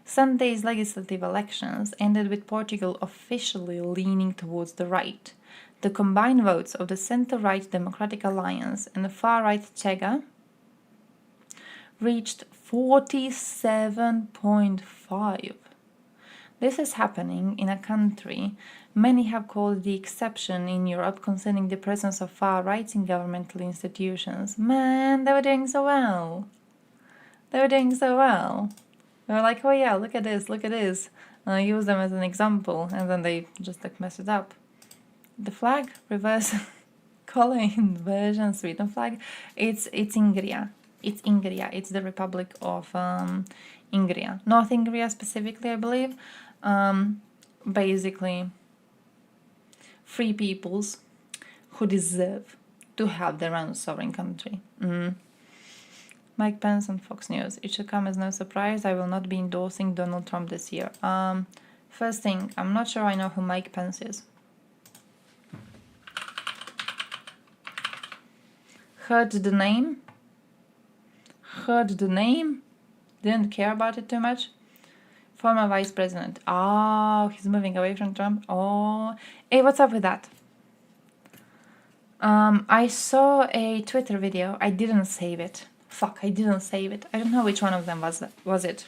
Sunday's legislative elections ended with Portugal officially leaning towards the right. The combined votes of the centre-right Democratic Alliance and the far-right Chega reached 47.5. This is happening in a country many have called the exception in Europe concerning the presence of far-right in governmental institutions. Man, they were doing so well. They were doing so well. They were like, oh yeah, look at this, look at this. Use them as an example, and then they just like mess it up. The flag, reverse color inversion, Sweden flag, it's Ingria. It's Ingria. It's the Republic of Ingria. North Ingria specifically, I believe. Basically, free peoples who deserve to have their own sovereign country. Mike Pence on Fox News. It should come as no surprise. I will not be endorsing Donald Trump this year. First thing, I'm not sure I know who Mike Pence is. Heard the name. Didn't care about it too much. Former vice president. Oh, he's moving away from Trump. Oh, hey, what's up with that? I saw a Twitter video. I didn't save it. Fuck, I didn't save it. I don't know which one of them was it.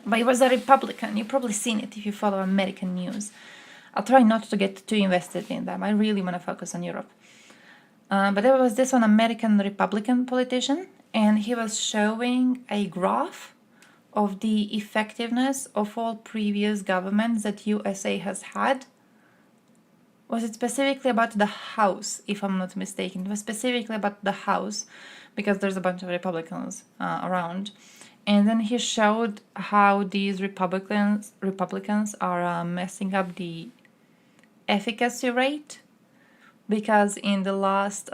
But it was a Republican. You've probably seen it if you follow American news. I'll try not to get too invested in them. I really want to focus on Europe. But there was this one American Republican politician, and he was showing a graph of the effectiveness of all previous governments that USA has had. Was it specifically about the House, if I'm not mistaken? It was specifically about the House, because there's a bunch of Republicans around. And then he showed how these Republicans are messing up the efficacy rate, because in the last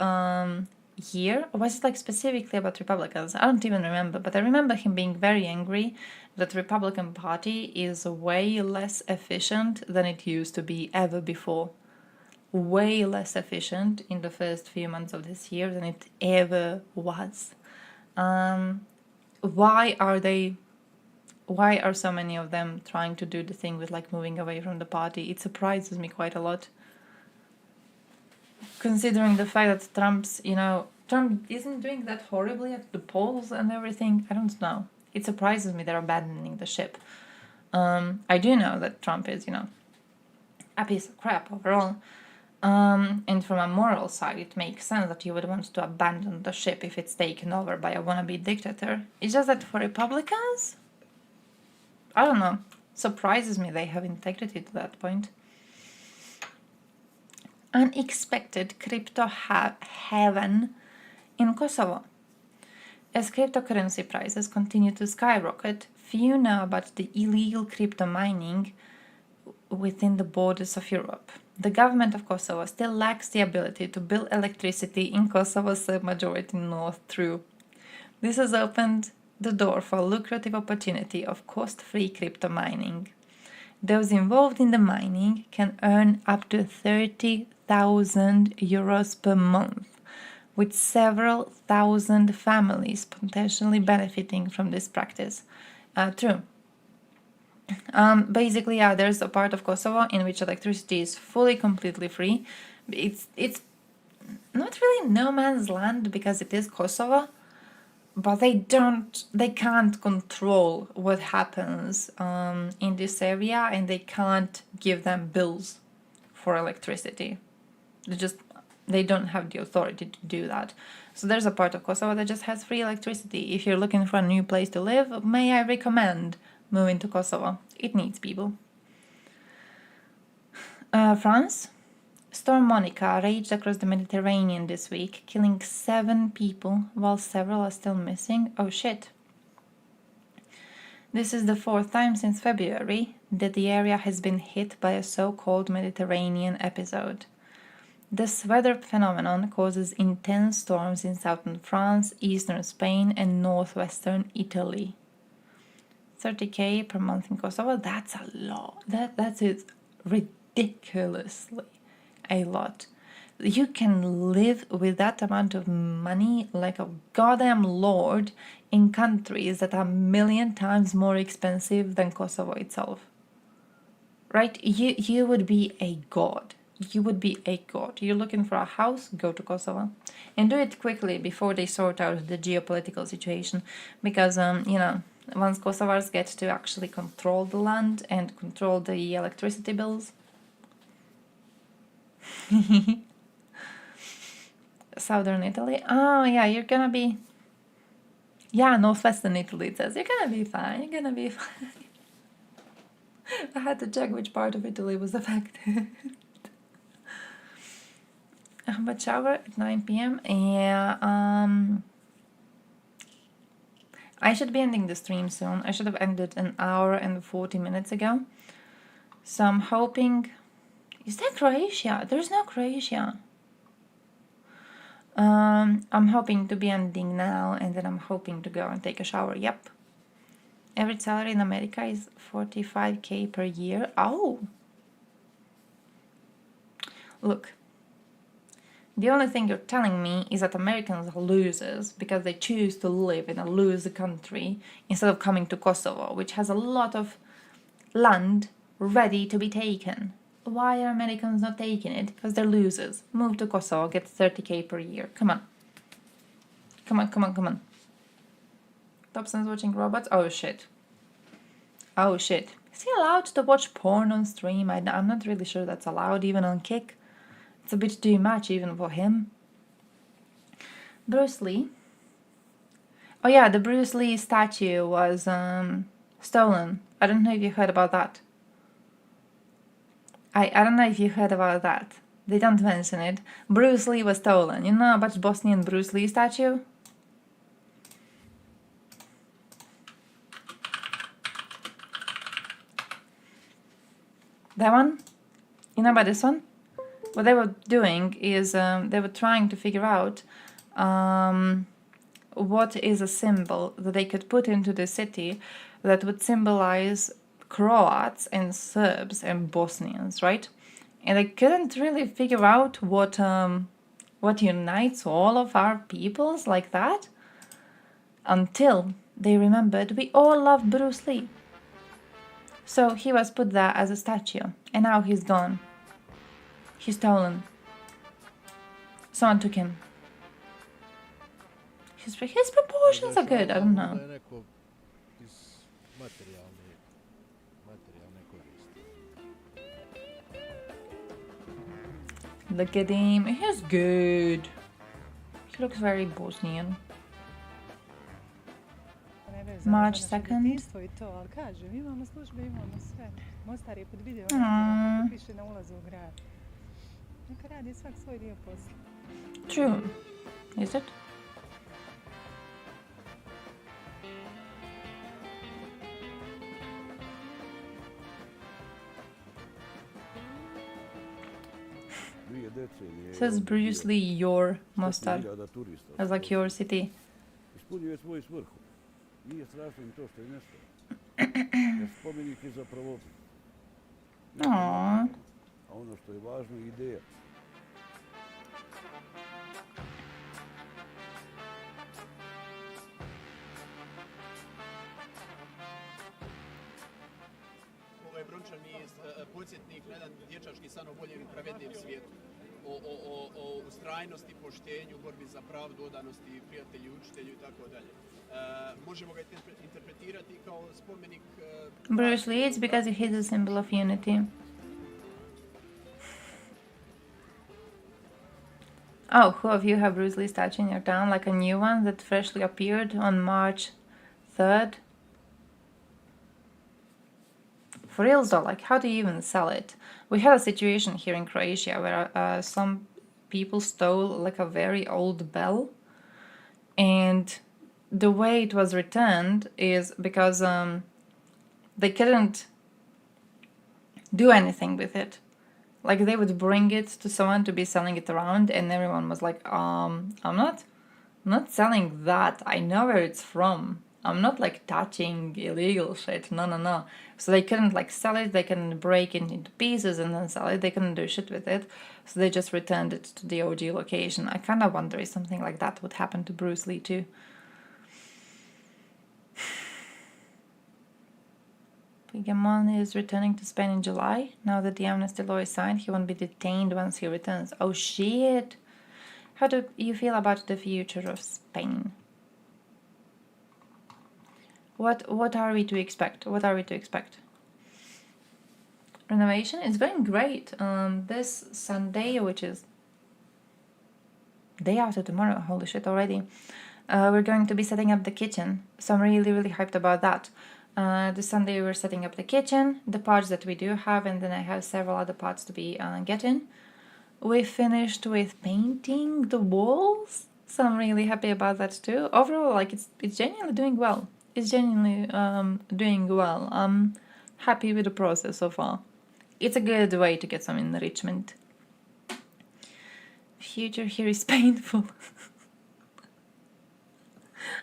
year, or was it like specifically about Republicans? I don't even remember, but I remember him being very angry that the Republican Party is way less efficient than it used to be ever before. Way less efficient in the first few months of this year than it ever was. Why are so many of them trying to do the thing with like moving away from the party? It surprises me quite a lot. Considering the fact that Trump isn't doing that horribly at the polls and everything. I don't know. It surprises me they're abandoning the ship. I do know that Trump is, a piece of crap overall. And from a moral side, it makes sense that you would want to abandon the ship if it's taken over by a wannabe dictator. It's just that for Republicans, I don't know. Surprises me they have integrity to that point. Unexpected crypto heaven in Kosovo. As cryptocurrency prices continue to skyrocket, few know about the illegal crypto mining within the borders of Europe. The government of Kosovo still lacks the ability to build electricity in Kosovo's majority north through. This has opened the door for a lucrative opportunity of cost-free crypto mining. Those involved in the mining can earn up to 30,000 euros per month, with several thousand families potentially benefiting from this practice. True. Basically, yeah, there's a part of Kosovo in which electricity is fully, completely free. It's not really no man's land because it is Kosovo, but they can't control what happens in this area, and they can't give them bills for electricity. They don't have the authority to do that. So there's a part of Kosovo that just has free electricity. If you're looking for a new place to live, may I recommend moving to Kosovo. It needs people. France. Storm Monica raged across the Mediterranean this week, killing 7 people while several are still missing. Oh shit. This is the 4th time since February that the area has been hit by a so-called Mediterranean episode. This weather phenomenon causes intense storms in southern France, eastern Spain, and northwestern Italy. 30k per month in Kosovo, that's a lot. That is ridiculously a lot. You can live with that amount of money like a goddamn lord in countries that are 1,000,000 times more expensive than Kosovo itself. Right? You would be a god. You would be a god. You're looking for a house, go to Kosovo. And do it quickly before they sort out the geopolitical situation. Because, once Kosovars get to actually control the land and control the electricity bills. Southern Italy. Oh, yeah, you're gonna be... Yeah, northwestern Italy, it says. You're gonna be fine. You're gonna be fine. I had to check which part of Italy was affected. But shower at 9 p.m. Yeah, I should be ending the stream soon. I should have ended an hour and 40 minutes ago. So I'm hoping... Is that Croatia? There's no Croatia. I'm hoping to be ending now, and then I'm hoping to go and take a shower. Yep. Average salary in America is 45k per year. Oh! Look. The only thing you're telling me is that Americans are losers because they choose to live in a loser country instead of coming to Kosovo, which has a lot of land ready to be taken. Why are Americans not taking it? Because they're losers. Move to Kosovo, get 30k per year. Come on. Come on, come on, come on. Dobson's watching robots? Oh shit. Oh shit. Is he allowed to watch porn on stream? I'm not really sure that's allowed even on Kick. It's a bit too much even for him. Bruce Lee. Oh yeah, the Bruce Lee statue was stolen. I don't know if you heard about that. I don't know if you heard about that. They don't mention it. Bruce Lee was stolen. You know about Bosnian Bruce Lee statue? That one? You know about this one? What they were doing is they were trying to figure out what is a symbol that they could put into the city that would symbolize Croats and Serbs and Bosnians, right? And they couldn't really figure out what unites all of our peoples like that until they remembered we all love Bruce Lee. So he was put there as a statue, and now he's gone. He's stolen. Someone took him. His proportions are good, I don't know. Look at him, he's good. He looks very Bosnian. March 2nd. True. Is it? Says Bruce Lee, your Mostar. As like your city. Aww. brončani podsjetnik na jedan dječački san o boljem i pravednijem svijetu. O ustrajnosti, poštenju, borbi za pravdu, odanosti, prijatelju, učitelju i tako dalje. Možemo ga interpretirati kao spomenik... Bruce Lee, it's because he is a symbol of unity. Oh, who of you have Bruce Lee statue in your town? Like a new one that freshly appeared on March 3rd? For reals though, like how do you even sell it? We had a situation here in Croatia where some people stole like a very old bell, and the way it was returned is because they couldn't do anything with it. Like they would bring it to someone to be selling it around, and everyone was like, I'm not selling that. I know where it's from. I'm not like touching illegal shit. No. So they couldn't like sell it. They couldn't break it into pieces and then sell it. They couldn't do shit with it. So they just returned it to the OG location. I kind of wonder if something like that would happen to Bruce Lee too. Pigamon is returning to Spain in July. Now that the amnesty law is signed, he won't be detained once he returns. Oh shit! How do you feel about the future of Spain? What are we to expect? What are we to expect? Renovation is going great. This Sunday, which is day after tomorrow, holy shit already, we're going to be setting up the kitchen. So I'm really hyped about that. This Sunday we're setting up the kitchen, the parts that we do have, and then I have several other parts to be getting. We finished with painting the walls, so I'm really happy about that too. Overall, like it's genuinely doing well. It's genuinely doing well. I'm happy with the process so far. It's a good way to get some enrichment. Future here is painful.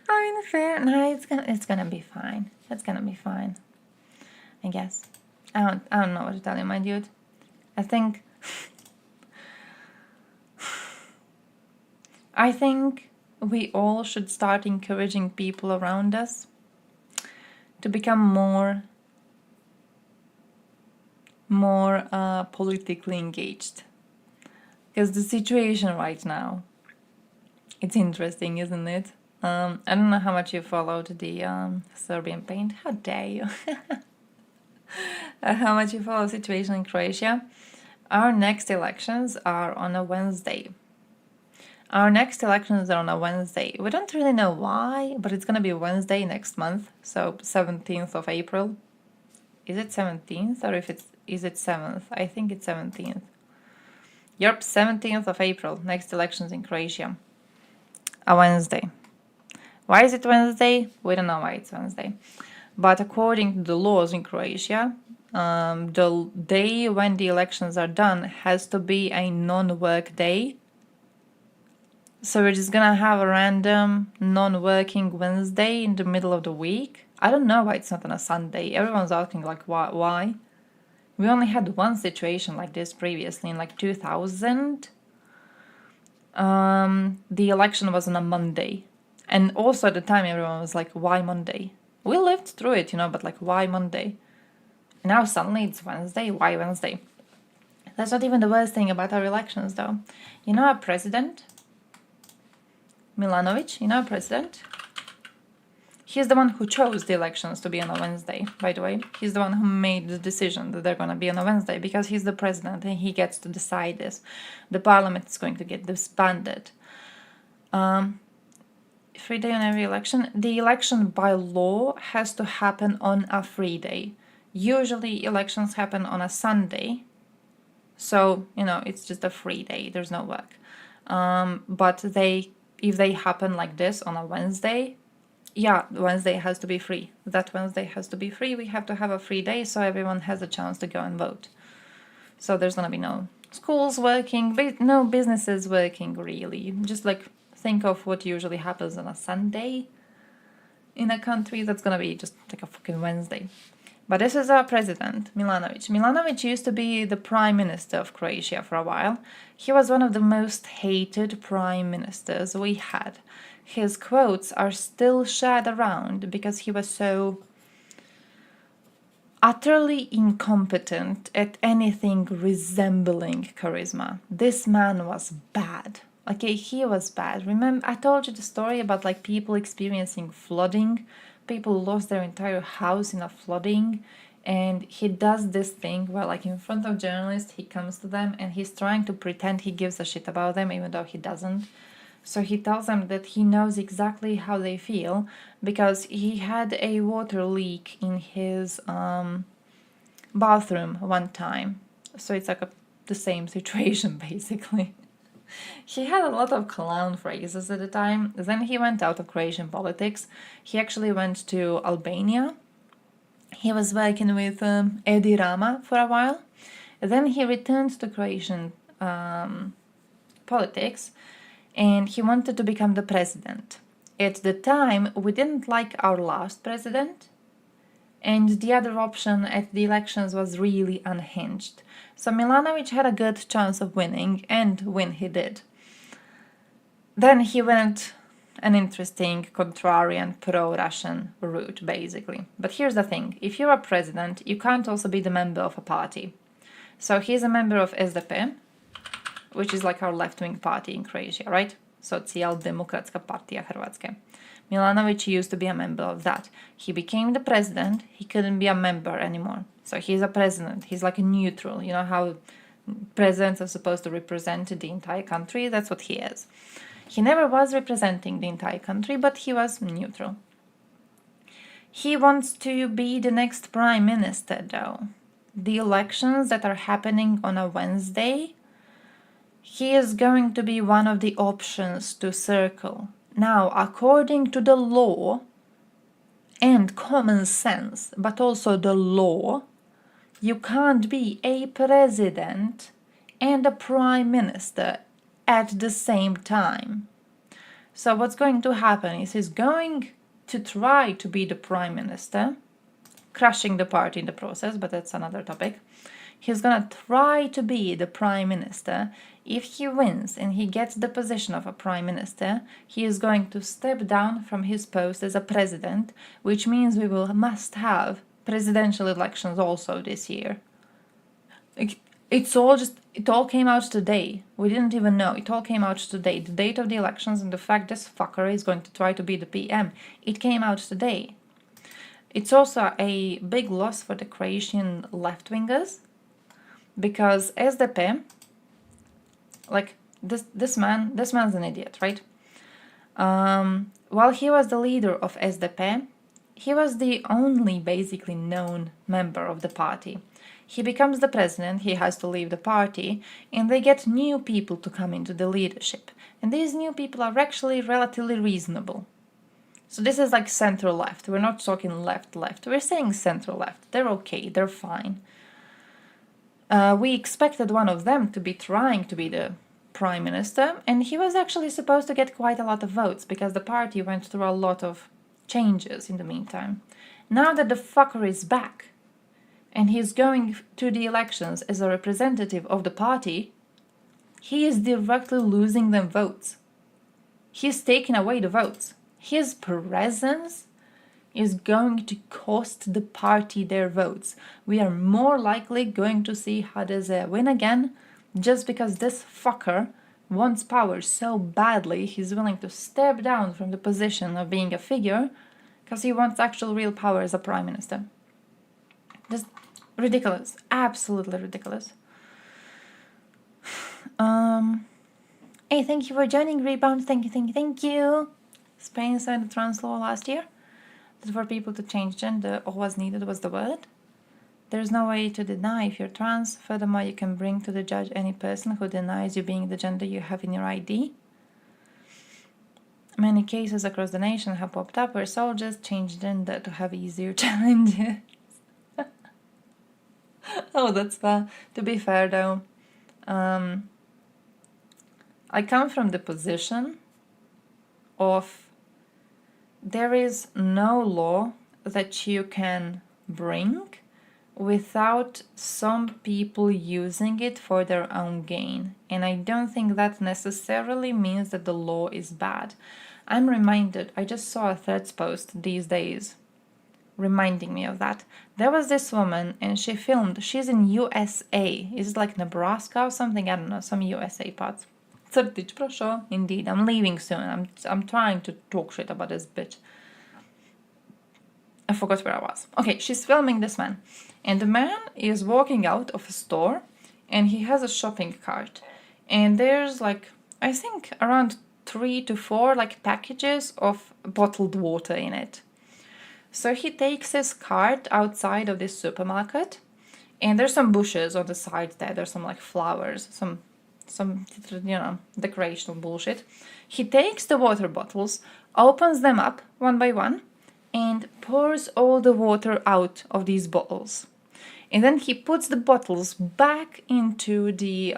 I mean, fair. No, it's gonna be fine. It's gonna be fine. I guess. I don't know what to tell you, my dude. I think we all should start encouraging people around us to become more politically engaged. Because the situation right now, it's interesting, isn't it? I don't know how much you followed the Serbian paint. How dare you? How much you follow the situation in Croatia. Our next elections are on a Wednesday. We don't really know why, but it's going to be Wednesday next month, so 17th of April. Is it 17th or is it 7th? I think it's 17th. Yep, 17th of April, next elections in Croatia. A Wednesday. Why is it Wednesday? We don't know why it's Wednesday. But according to the laws in Croatia, the day when the elections are done has to be a non-work day. So we're just gonna have a random non-working Wednesday in the middle of the week. I don't know why it's not on a Sunday. Everyone's asking like why? We only had one situation like this previously in like 2000. The election was on a Monday. And also at the time everyone was like, why Monday? We lived through it, but like why Monday? And now suddenly it's Wednesday. Why Wednesday? That's not even the worst thing about our elections though. Our president, Milanovic, our president, he's the one who chose the elections to be on a Wednesday, by the way. He's the one who made the decision that they're going to be on a Wednesday because he's the president and he gets to decide this. The parliament is going to get disbanded. Free day on every election. The election by law has to happen on a free day. Usually elections happen on a Sunday. So, it's just a free day. There's no work. But if they happen like this on a Wednesday, yeah, Wednesday has to be free. That Wednesday has to be free. We have to have a free day so everyone has a chance to go and vote. So there's going to be no schools working, no businesses working really. Just like think of what usually happens on a Sunday in a country. That's going to be just like a fucking Wednesday. But this is our president, Milanovic. Milanovic used to be the prime minister of Croatia for a while. He was one of the most hated prime ministers we had. His quotes are still shared around because he was so utterly incompetent at anything resembling charisma. This man was bad. Okay, he was bad. Remember, I told you the story about like people experiencing flooding. People lost their entire house in a flooding. And he does this thing where like in front of journalists, he comes to them and he's trying to pretend he gives a shit about them, even though he doesn't. So he tells them that he knows exactly how they feel because he had a water leak in his bathroom one time. So it's like the same situation, basically. He had a lot of clown phrases at the time. Then he went out of Croatian politics. He actually went to Albania. He was working with Edi Rama for a while. Then he returned to Croatian politics and he wanted to become the president. At the time, we didn't like our last president, and the other option at the elections was really unhinged. So Milanovic had a good chance of winning, and win he did. Then he went an interesting contrarian pro-Russian route, basically. But here's the thing, if you're a president, you can't also be the member of a party. So he's a member of SDP, which is like our left-wing party in Croatia, right? Socijaldemokratska partija Hrvatske. Milanovic used to be a member of that. He became the president, he couldn't be a member anymore. So he's a president, he's like a neutral. You know how presidents are supposed to represent the entire country? That's what he is. He never was representing the entire country, but he was neutral. He wants to be the next prime minister, though. The elections that are happening on a Wednesday, he is going to be one of the options to circle. Now, according to the law and common sense, but also the law, you can't be a president and a prime minister at the same time. So what's going to happen is he's going to try to be the prime minister, crushing the party in the process, but that's another topic. He's gonna try to be the prime minister. If he wins and he gets the position of a prime minister, he is going to step down from his post as a president, which means we must have presidential elections also this year. It all came out today. We didn't even know. It all came out today. The date of the elections and the fact this fucker is going to try to be the PM. It came out today. It's also a big loss for the Croatian left-wingers because SDP, like this man's an idiot, right? While he was the leader of SDP, he was the only basically known member of the party. He becomes the president, he has to leave the party, and they get new people to come into the leadership. And these new people are actually relatively reasonable. So this is like center-left. We're not talking left-left. We're saying center-left. They're okay, they're fine. We expected one of them to be trying to be the prime minister, and he was actually supposed to get quite a lot of votes because the party went through a lot of changes in the meantime. Now that the fucker is back, and he's going to the elections as a representative of the party, he is directly losing them votes. He's taking away the votes. His presence is going to cost the party their votes. We are more likely going to see HDZ win again just because this fucker wants power so badly he's willing to step down from the position of being a figure because he wants actual real power as a prime minister. Just ridiculous. Absolutely ridiculous. Hey, thank you for joining, Rebound. Thank you. Spain signed the trans law last year. That for people to change gender, all was needed was the word. There's no way to deny if you're trans. Furthermore, you can bring to the judge any person who denies you being the gender you have in your ID. Many cases across the nation have popped up where soldiers changed gender to have easier challenges. Oh, that's fair. To be fair, though, I come from the position of there is no law that you can bring without some people using it for their own gain. And I don't think that necessarily means that the law is bad. I'm reminded, I just saw a Threads post these days reminding me of that. There was this woman and she filmed, she's in USA. Is it like Nebraska or something? I don't know, some USA parts. Crtić prošao. Indeed, I'm leaving soon. I'm trying to talk shit about this bitch. I forgot where I was. Okay, she's filming this man. And the man is walking out of a store and he has a shopping cart. And there's like, I think around 3 to 4 like packages of bottled water in it. So he takes his cart outside of this supermarket and there's some bushes on the side there. There's some like flowers, some decorational bullshit. He takes the water bottles, opens them up one by one, and pours all the water out of these bottles. And then he puts the bottles back into the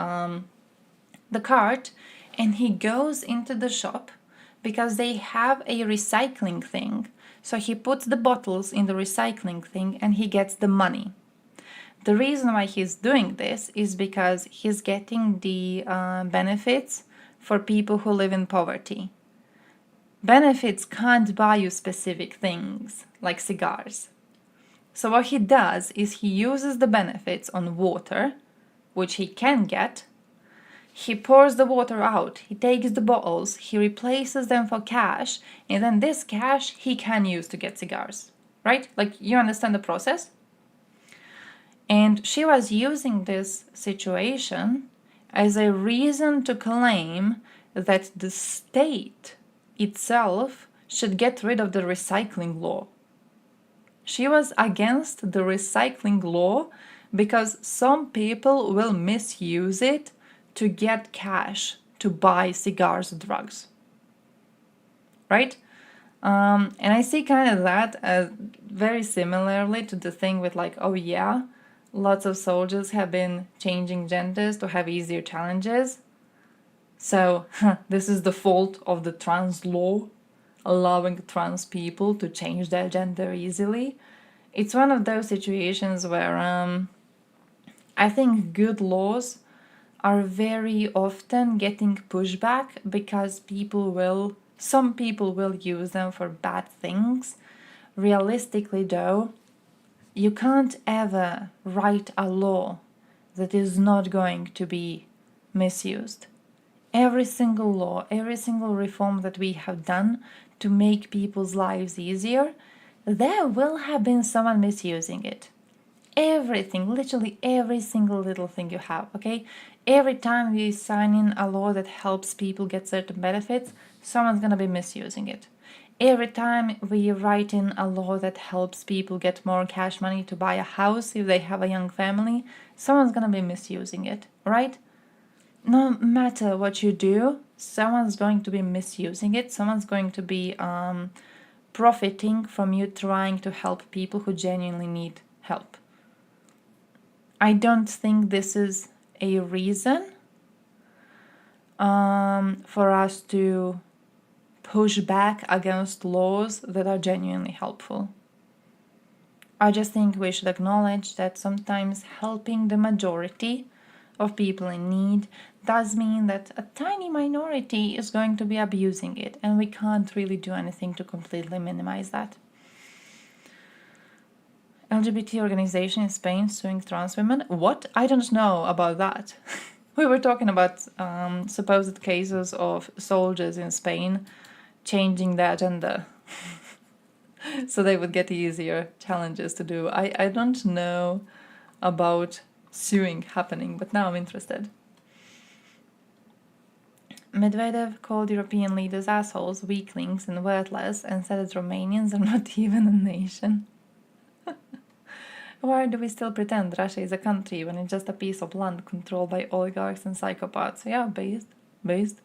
cart, and he goes into the shop because they have a recycling thing. So he puts the bottles in the recycling thing and he gets the money. The reason why he's doing this is because he's getting the benefits for people who live in poverty. Benefits can't buy you specific things, like cigars. So what he does is he uses the benefits on water, which he can get. He pours the water out, he takes the bottles, he replaces them for cash, and then this cash he can use to get cigars. Right? Like, you understand the process? And she was using this situation as a reason to claim that the state itself should get rid of the recycling law. She was against the recycling law because some people will misuse it to get cash to buy cigars or drugs. Right? And I see kind of that as very similarly to the thing with like, oh yeah, lots of soldiers have been changing genders to have easier challenges. So this is the fault of the trans law, allowing trans people to change their gender easily. It's one of those situations where I think good laws are very often getting pushback because some people will use them for bad things. Realistically though, you can't ever write a law that is not going to be misused. Every single law, every single reform that we have done to make people's lives easier, there will have been someone misusing it. Everything, literally every single little thing you have, okay? Every time we sign in a law that helps people get certain benefits, someone's gonna be misusing it. Every time we write in a law that helps people get more cash money to buy a house if they have a young family, someone's gonna be misusing it, right? No matter what you do, someone's going to be misusing it. Someone's going to be profiting from you trying to help people who genuinely need help. I don't think this is a reason for us to push back against laws that are genuinely helpful. I just think we should acknowledge that sometimes helping the majority of people in need does mean that a tiny minority is going to be abusing it, and we can't really do anything to completely minimize that. LGBT organization in Spain suing trans women? What? I don't know about that. We were talking about supposed cases of soldiers in Spain changing their gender so they would get easier challenges to do. I don't know about suing happening, but now I'm interested. Medvedev called European leaders assholes, weaklings and worthless and said that Romanians are not even a nation. Why do we still pretend Russia is a country when it's just a piece of land controlled by oligarchs and psychopaths? Yeah, based.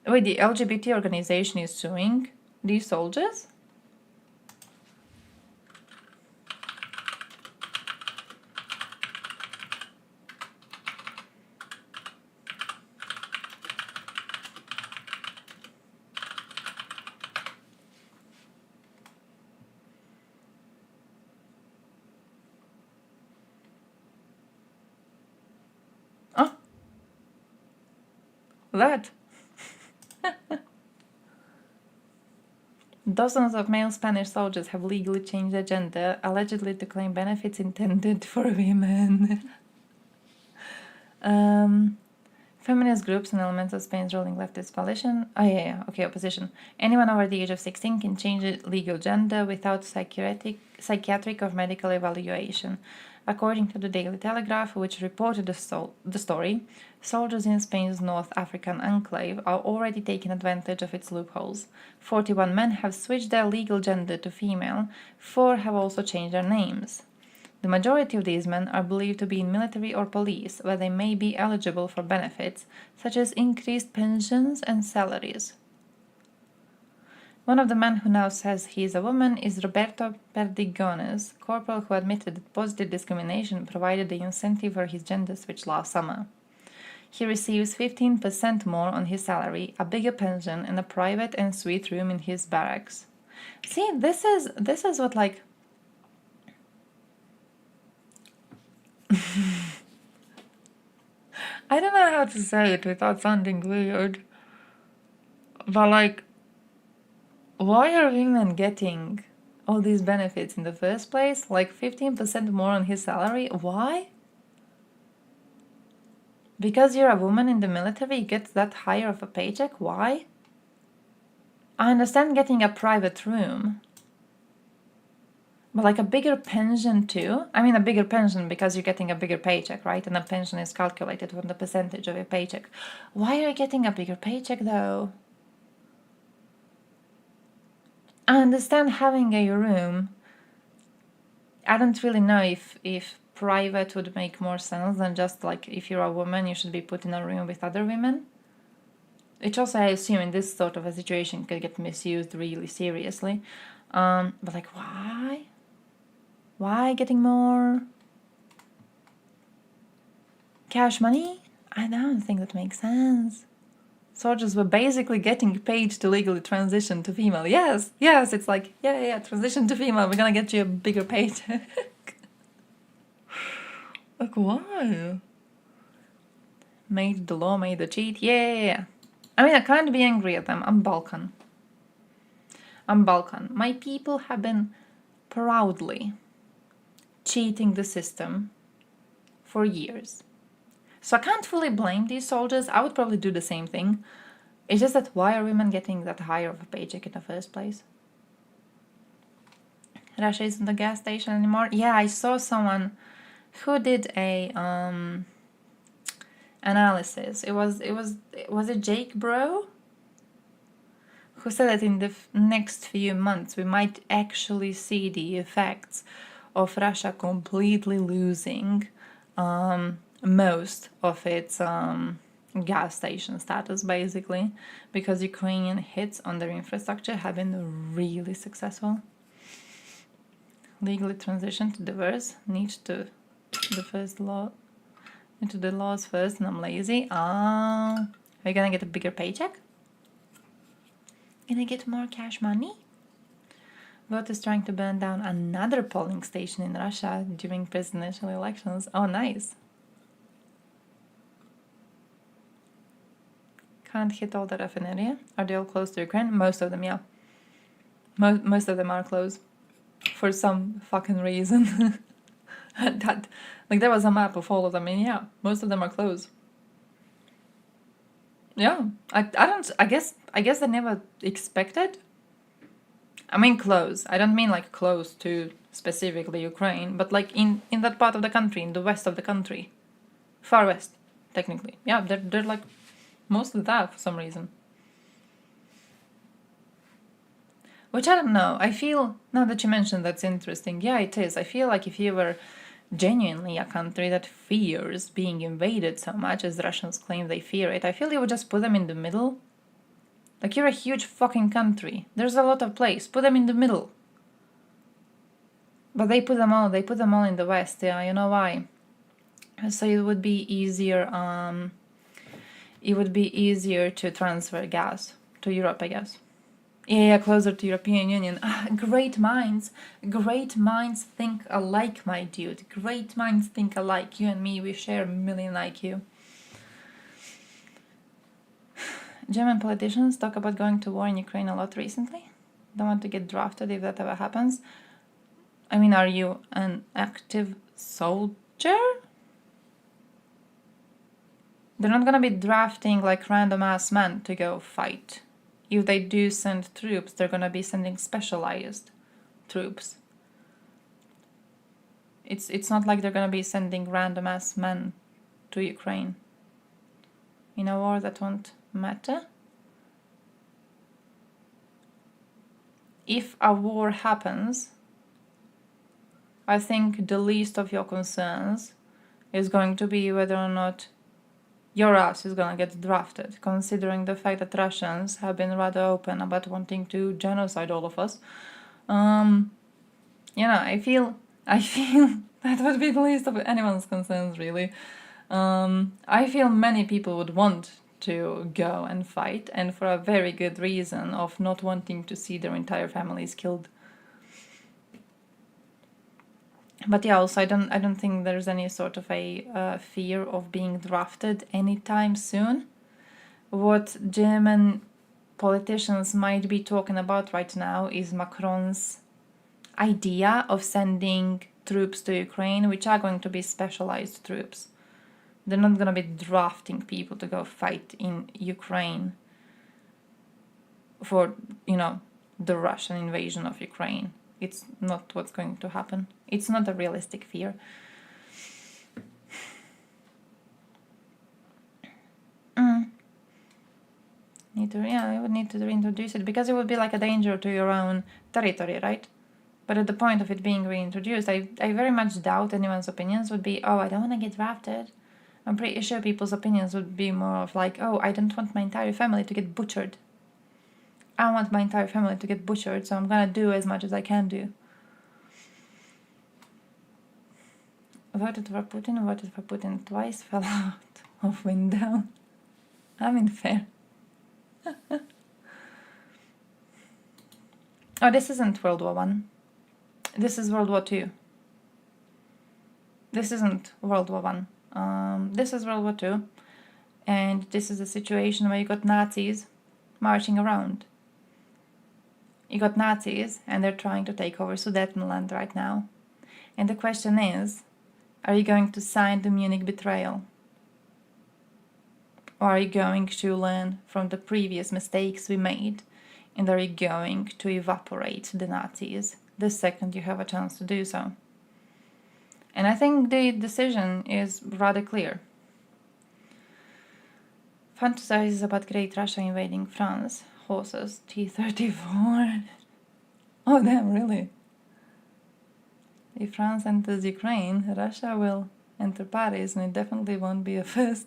Wait, the LGBT organization is suing these soldiers? Oh. That. Dozens of male Spanish soldiers have legally changed their gender, allegedly to claim benefits intended for women. Feminist groups and elements of Spain's ruling leftist coalition. Opposition. Anyone over the age of 16 can change their legal gender without psychiatric or medical evaluation. According to the Daily Telegraph, which reported the story, soldiers in Spain's North African enclave are already taking advantage of its loopholes. 41 men have switched their legal gender to female, 4 have also changed their names. The majority of these men are believed to be in military or police, where they may be eligible for benefits, such as increased pensions and salaries. One of the men who now says he is a woman is Roberto Perdigones, corporal who admitted that positive discrimination provided the incentive for his gender switch last summer. He receives 15% more on his salary, a bigger pension, and a private en suite room in his barracks. See, this is what, like... I don't know how to say it without sounding weird, but like, why are women getting all these benefits in the first place? Like 15% more on his salary? Why? Because you're a woman in the military, you get that higher of a paycheck? Why? I understand getting a private room. But like a bigger pension too? I mean a bigger pension because you're getting a bigger paycheck, right? And a pension is calculated from the percentage of your paycheck. Why are you getting a bigger paycheck though? I understand having a room. I don't really know if private would make more sense than just like if you're a woman you should be put in a room with other women. Which also I assume in this sort of a situation could get misused really seriously. But like why? Why getting more cash money? I don't think that makes sense. Soldiers were basically getting paid to legally transition to female. Yes, it's like, yeah, transition to female, we're gonna get you a bigger paycheck. Like, why? Made the law, made the cheat, yeah. I mean, I can't be angry at them, I'm Balkan. My people have been proudly cheating the system for years. So I can't fully blame these soldiers. I would probably do the same thing. It's just that why are women getting that higher of a paycheck in the first place? Russia isn't a gas station anymore. Yeah, I saw someone who did a analysis. Was it Jake Bro? Who said that in the next few months we might actually see the effects of Russia completely losing most of its gas station status, basically, because Ukrainian hits on their infrastructure have been really successful. Legally transition to diverse, need to the first law, into the laws first, and I'm lazy. Are you gonna get a bigger paycheck? Gonna get more cash money? Voters trying to burn down another polling station in Russia during presidential elections. Oh, nice. Can't hit all the raffinaria. Are they all close to Ukraine? Most of them, yeah. Most of them are close. For some fucking reason. There was a map of all of them, and yeah, most of them are close. Yeah, I guess they never expected. I mean close. I don't mean like close to specifically Ukraine, but like in that part of the country, in the west of the country. Far west, technically. Yeah, they're like mostly that for some reason. Which I don't know. I feel, now that you mentioned that's interesting, yeah it is. I feel like if you were genuinely a country that fears being invaded so much as Russians claim they fear it, I feel you would just put them in the middle. Like, you're a huge fucking country. There's a lot of place. Put them in the middle. But they put them all in the west, yeah, you know why? So it would be easier, to transfer gas to Europe, I guess. Yeah, closer to European Union. Great minds think alike, my dude. Great minds think alike. You and me, we share 1 million IQ. German politicians talk about going to war in Ukraine a lot recently. Don't want to get drafted if that ever happens. I mean, are you an active soldier? They're not gonna be drafting like random ass men to go fight. If they do send troops, they're gonna be sending specialized troops. It's not like they're gonna be sending random ass men to Ukraine. In a war that won't matter. If a war happens, I think the least of your concerns is going to be whether or not your ass is gonna get drafted, considering the fact that Russians have been rather open about wanting to genocide all of us. You know, I feel that would be the least of anyone's concerns, really. I feel many people would want to go and fight, and for a very good reason of not wanting to see their entire families killed. But yeah, also I don't think there's any sort of a fear of being drafted anytime soon. What German politicians might be talking about right now is Macron's idea of sending troops to Ukraine, which are going to be specialized troops. They're not going to be drafting people to go fight in Ukraine for, you know, the Russian invasion of Ukraine. It's not what's going to happen. It's not a realistic fear. I would need to reintroduce it, because it would be like a danger to your own territory, right? But at the point of it being reintroduced, I very much doubt anyone's opinions would be, oh, I don't want to get drafted. I'm pretty sure people's opinions would be more of like, oh, I don't want my entire family to get butchered. I want my entire family to get butchered, so I'm gonna do as much as I can do. Voted for Putin twice, fell out of window. I mean, fair. Oh, this isn't World War I. This is World War II. This isn't World War I. This is World War II. And this is a situation where you got Nazis marching around. You got Nazis, and they're trying to take over Sudetenland right now. And the question is, are you going to sign the Munich betrayal? Or are you going to learn from the previous mistakes we made? And are you going to evaporate the Nazis the second you have a chance to do so? And I think the decision is rather clear. Fantasizes about Great Russia invading France. Horses, T-34. Oh damn, really? If France enters Ukraine, Russia will enter Paris, and it definitely won't be a first.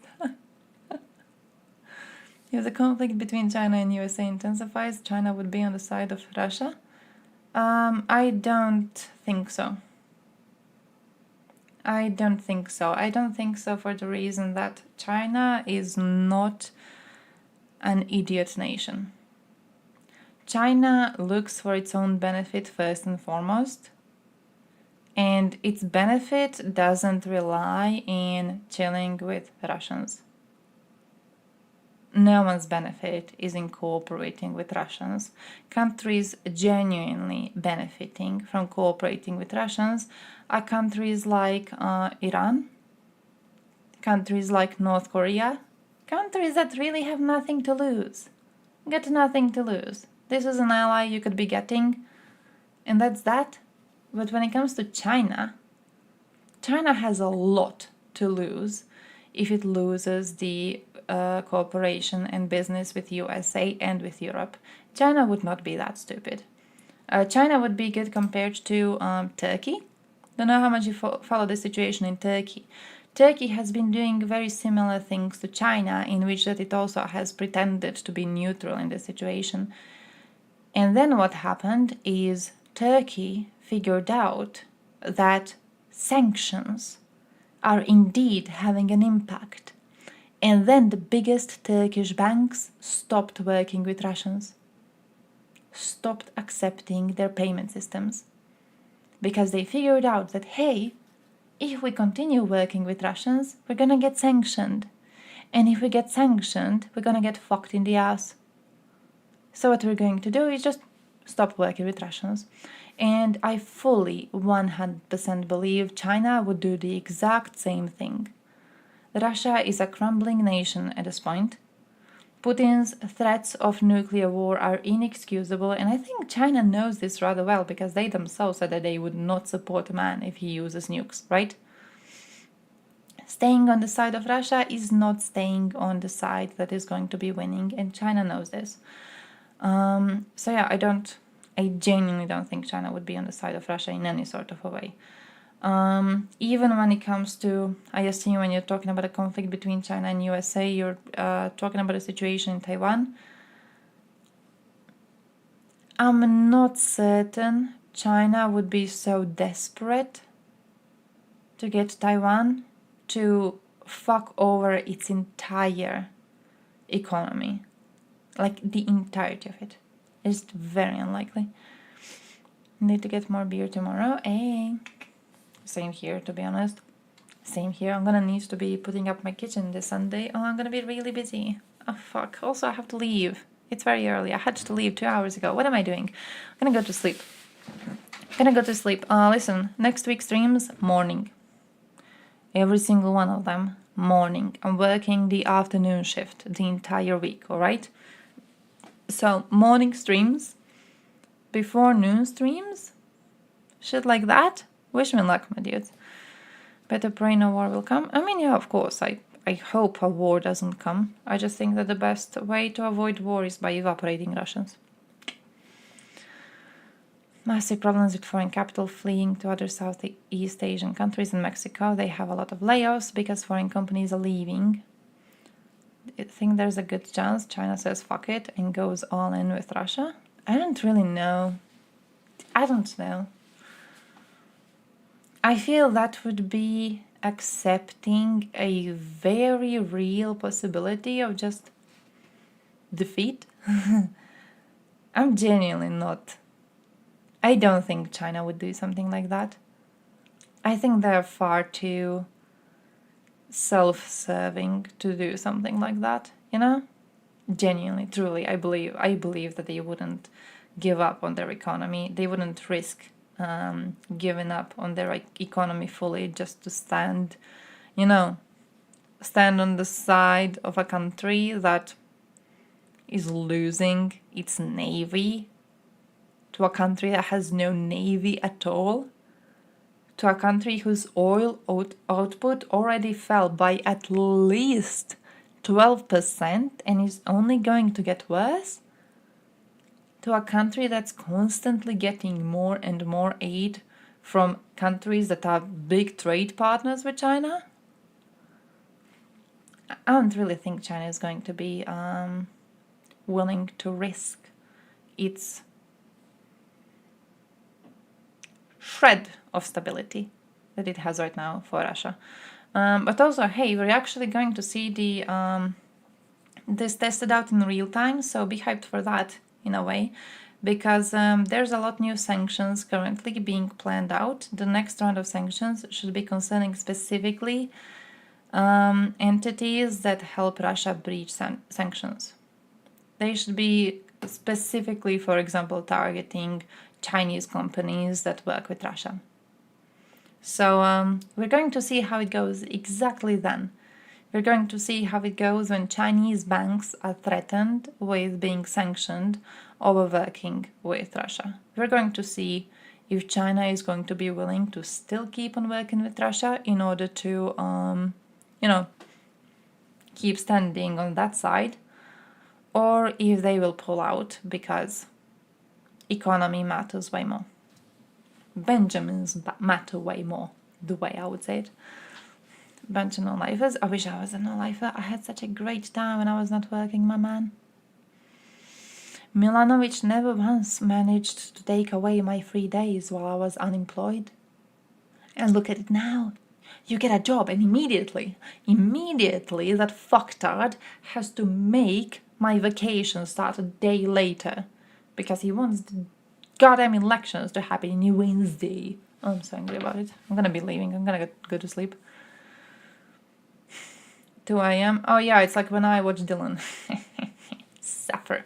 If the conflict between China and USA intensifies, China would be on the side of Russia? I don't think so. I don't think so. I don't think so for the reason that China is not an idiot nation. China looks for its own benefit first and foremost, and its benefit doesn't rely in chilling with Russians. No one's benefit is in cooperating with Russians. Countries genuinely benefiting from cooperating with Russians are countries like Iran, countries like North Korea, countries that really have nothing to lose. Get nothing to lose. This is an ally you could be getting, and that's that. But when it comes to China, China has a lot to lose if it loses the cooperation and business with USA and with Europe. China would not be that stupid. China would be good compared to Turkey. Don't know how much you follow the situation in Turkey. Turkey has been doing very similar things to China, in which that it also has pretended to be neutral in the situation. And then what happened is Turkey figured out that sanctions are indeed having an impact. And then the biggest Turkish banks stopped working with Russians, stopped accepting their payment systems, because they figured out that, hey, if we continue working with Russians, we're gonna get sanctioned. And if we get sanctioned, we're gonna get fucked in the ass. So what we're going to do is just stop working with Russians. And I fully 100% believe China would do the exact same thing. Russia is a crumbling nation at this point. Putin's threats of nuclear war are inexcusable, and I think China knows this rather well because they themselves said that they would not support a man if he uses nukes, right? Staying on the side of Russia is not staying on the side that is going to be winning, and China knows this. So yeah, I genuinely don't think China would be on the side of Russia in any sort of a way. Even when it comes to, I assume when you're talking about a conflict between China and USA, you're talking about a situation in Taiwan. I'm not certain China would be so desperate to get Taiwan to fuck over its entire economy. Like the entirety of it. It's very unlikely. Need to get more beer tomorrow. Hey. Same here, to be honest. Same here. I'm gonna need to be putting up my kitchen this Sunday. Oh, I'm gonna be really busy. Oh, fuck. Also, I have to leave. It's very early. I had to leave 2 hours ago. What am I doing? I'm gonna go to sleep. Listen, next week's streams, morning. Every single one of them, morning. I'm working the afternoon shift the entire week, alright? So, morning streams, before noon streams, shit like that. Wish me luck, my dudes. Better pray no war will come. I mean, yeah, of course, I hope a war doesn't come. I just think that the best way to avoid war is by evaporating Russians. Massive problems with foreign capital fleeing to other Southeast Asian countries and Mexico. They have a lot of layoffs because foreign companies are leaving. I think there's a good chance China says fuck it and goes all in with Russia. I don't really know. I don't know. I feel that would be accepting a very real possibility of just defeat. I'm genuinely not. I don't think China would do something like that. I think they're far too self-serving to do something like that, you know? Genuinely, truly, I believe that they wouldn't give up on their economy. They wouldn't risk giving up on their economy fully just to stand on the side of a country that is losing its navy to a country that has no navy at all, to a country whose oil output already fell by at least 12% and is only going to get worse, to a country that's constantly getting more and more aid from countries that are big trade partners with China. I don't really think China is going to be willing to risk its shred of stability that it has right now for Russia. But also, hey, we're actually going to see this tested out in real time, so be hyped for that in a way, because there's a lot new sanctions currently being planned out. The next round of sanctions should be concerning specifically entities that help Russia breach sanctions. They should be specifically, for example, targeting Chinese companies that work with Russia. So we're going to see how it goes exactly then. We're going to see how it goes when Chinese banks are threatened with being sanctioned over working with Russia. We're going to see if China is going to be willing to still keep on working with Russia in order to, keep standing on that side, or if they will pull out because economy matters way more. Benjamins matter way more, the way I would say it. Bunch of no-lifers. I wish I was a no-lifer. I had such a great time when I was not working, my man. Milanovic never once managed to take away my 3 days while I was unemployed. And look at it now. You get a job and immediately that fucktard has to make my vacation start a day later because he wants the goddamn elections to happen in Wednesday. Oh, I'm so angry about it. I'm gonna be leaving. I'm gonna go to sleep. 2 a.m. Oh yeah, it's like when I watch Dylan. Suffer.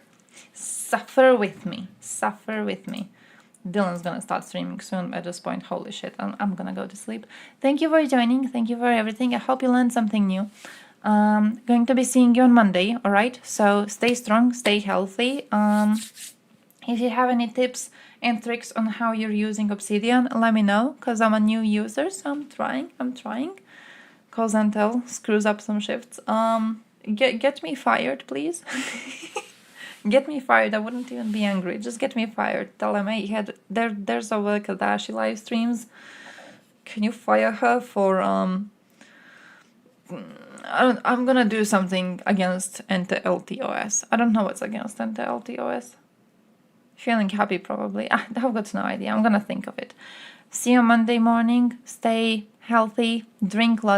Suffer with me. Suffer with me. Dylan's gonna start streaming soon at this point. Holy shit, I'm gonna go to sleep. Thank you for joining. Thank you for everything. I hope you learned something new. Going to be seeing you on Monday, alright? So stay strong, stay healthy. If you have any tips and tricks on how you're using Obsidian, let me know, because I'm a new user, so I'm trying. Cause Intel screws up some shifts. Get me fired, please. Get me fired. I wouldn't even be angry. Just get me fired. Tell them, hey, there's a Kadashi live streams. Can you fire her for I'm gonna do something against NT-LTOS. I don't know what's against NT-LTOS. Feeling happy probably. I've got no idea. I'm gonna think of it. See you Monday morning. Stay healthy. Drink lots.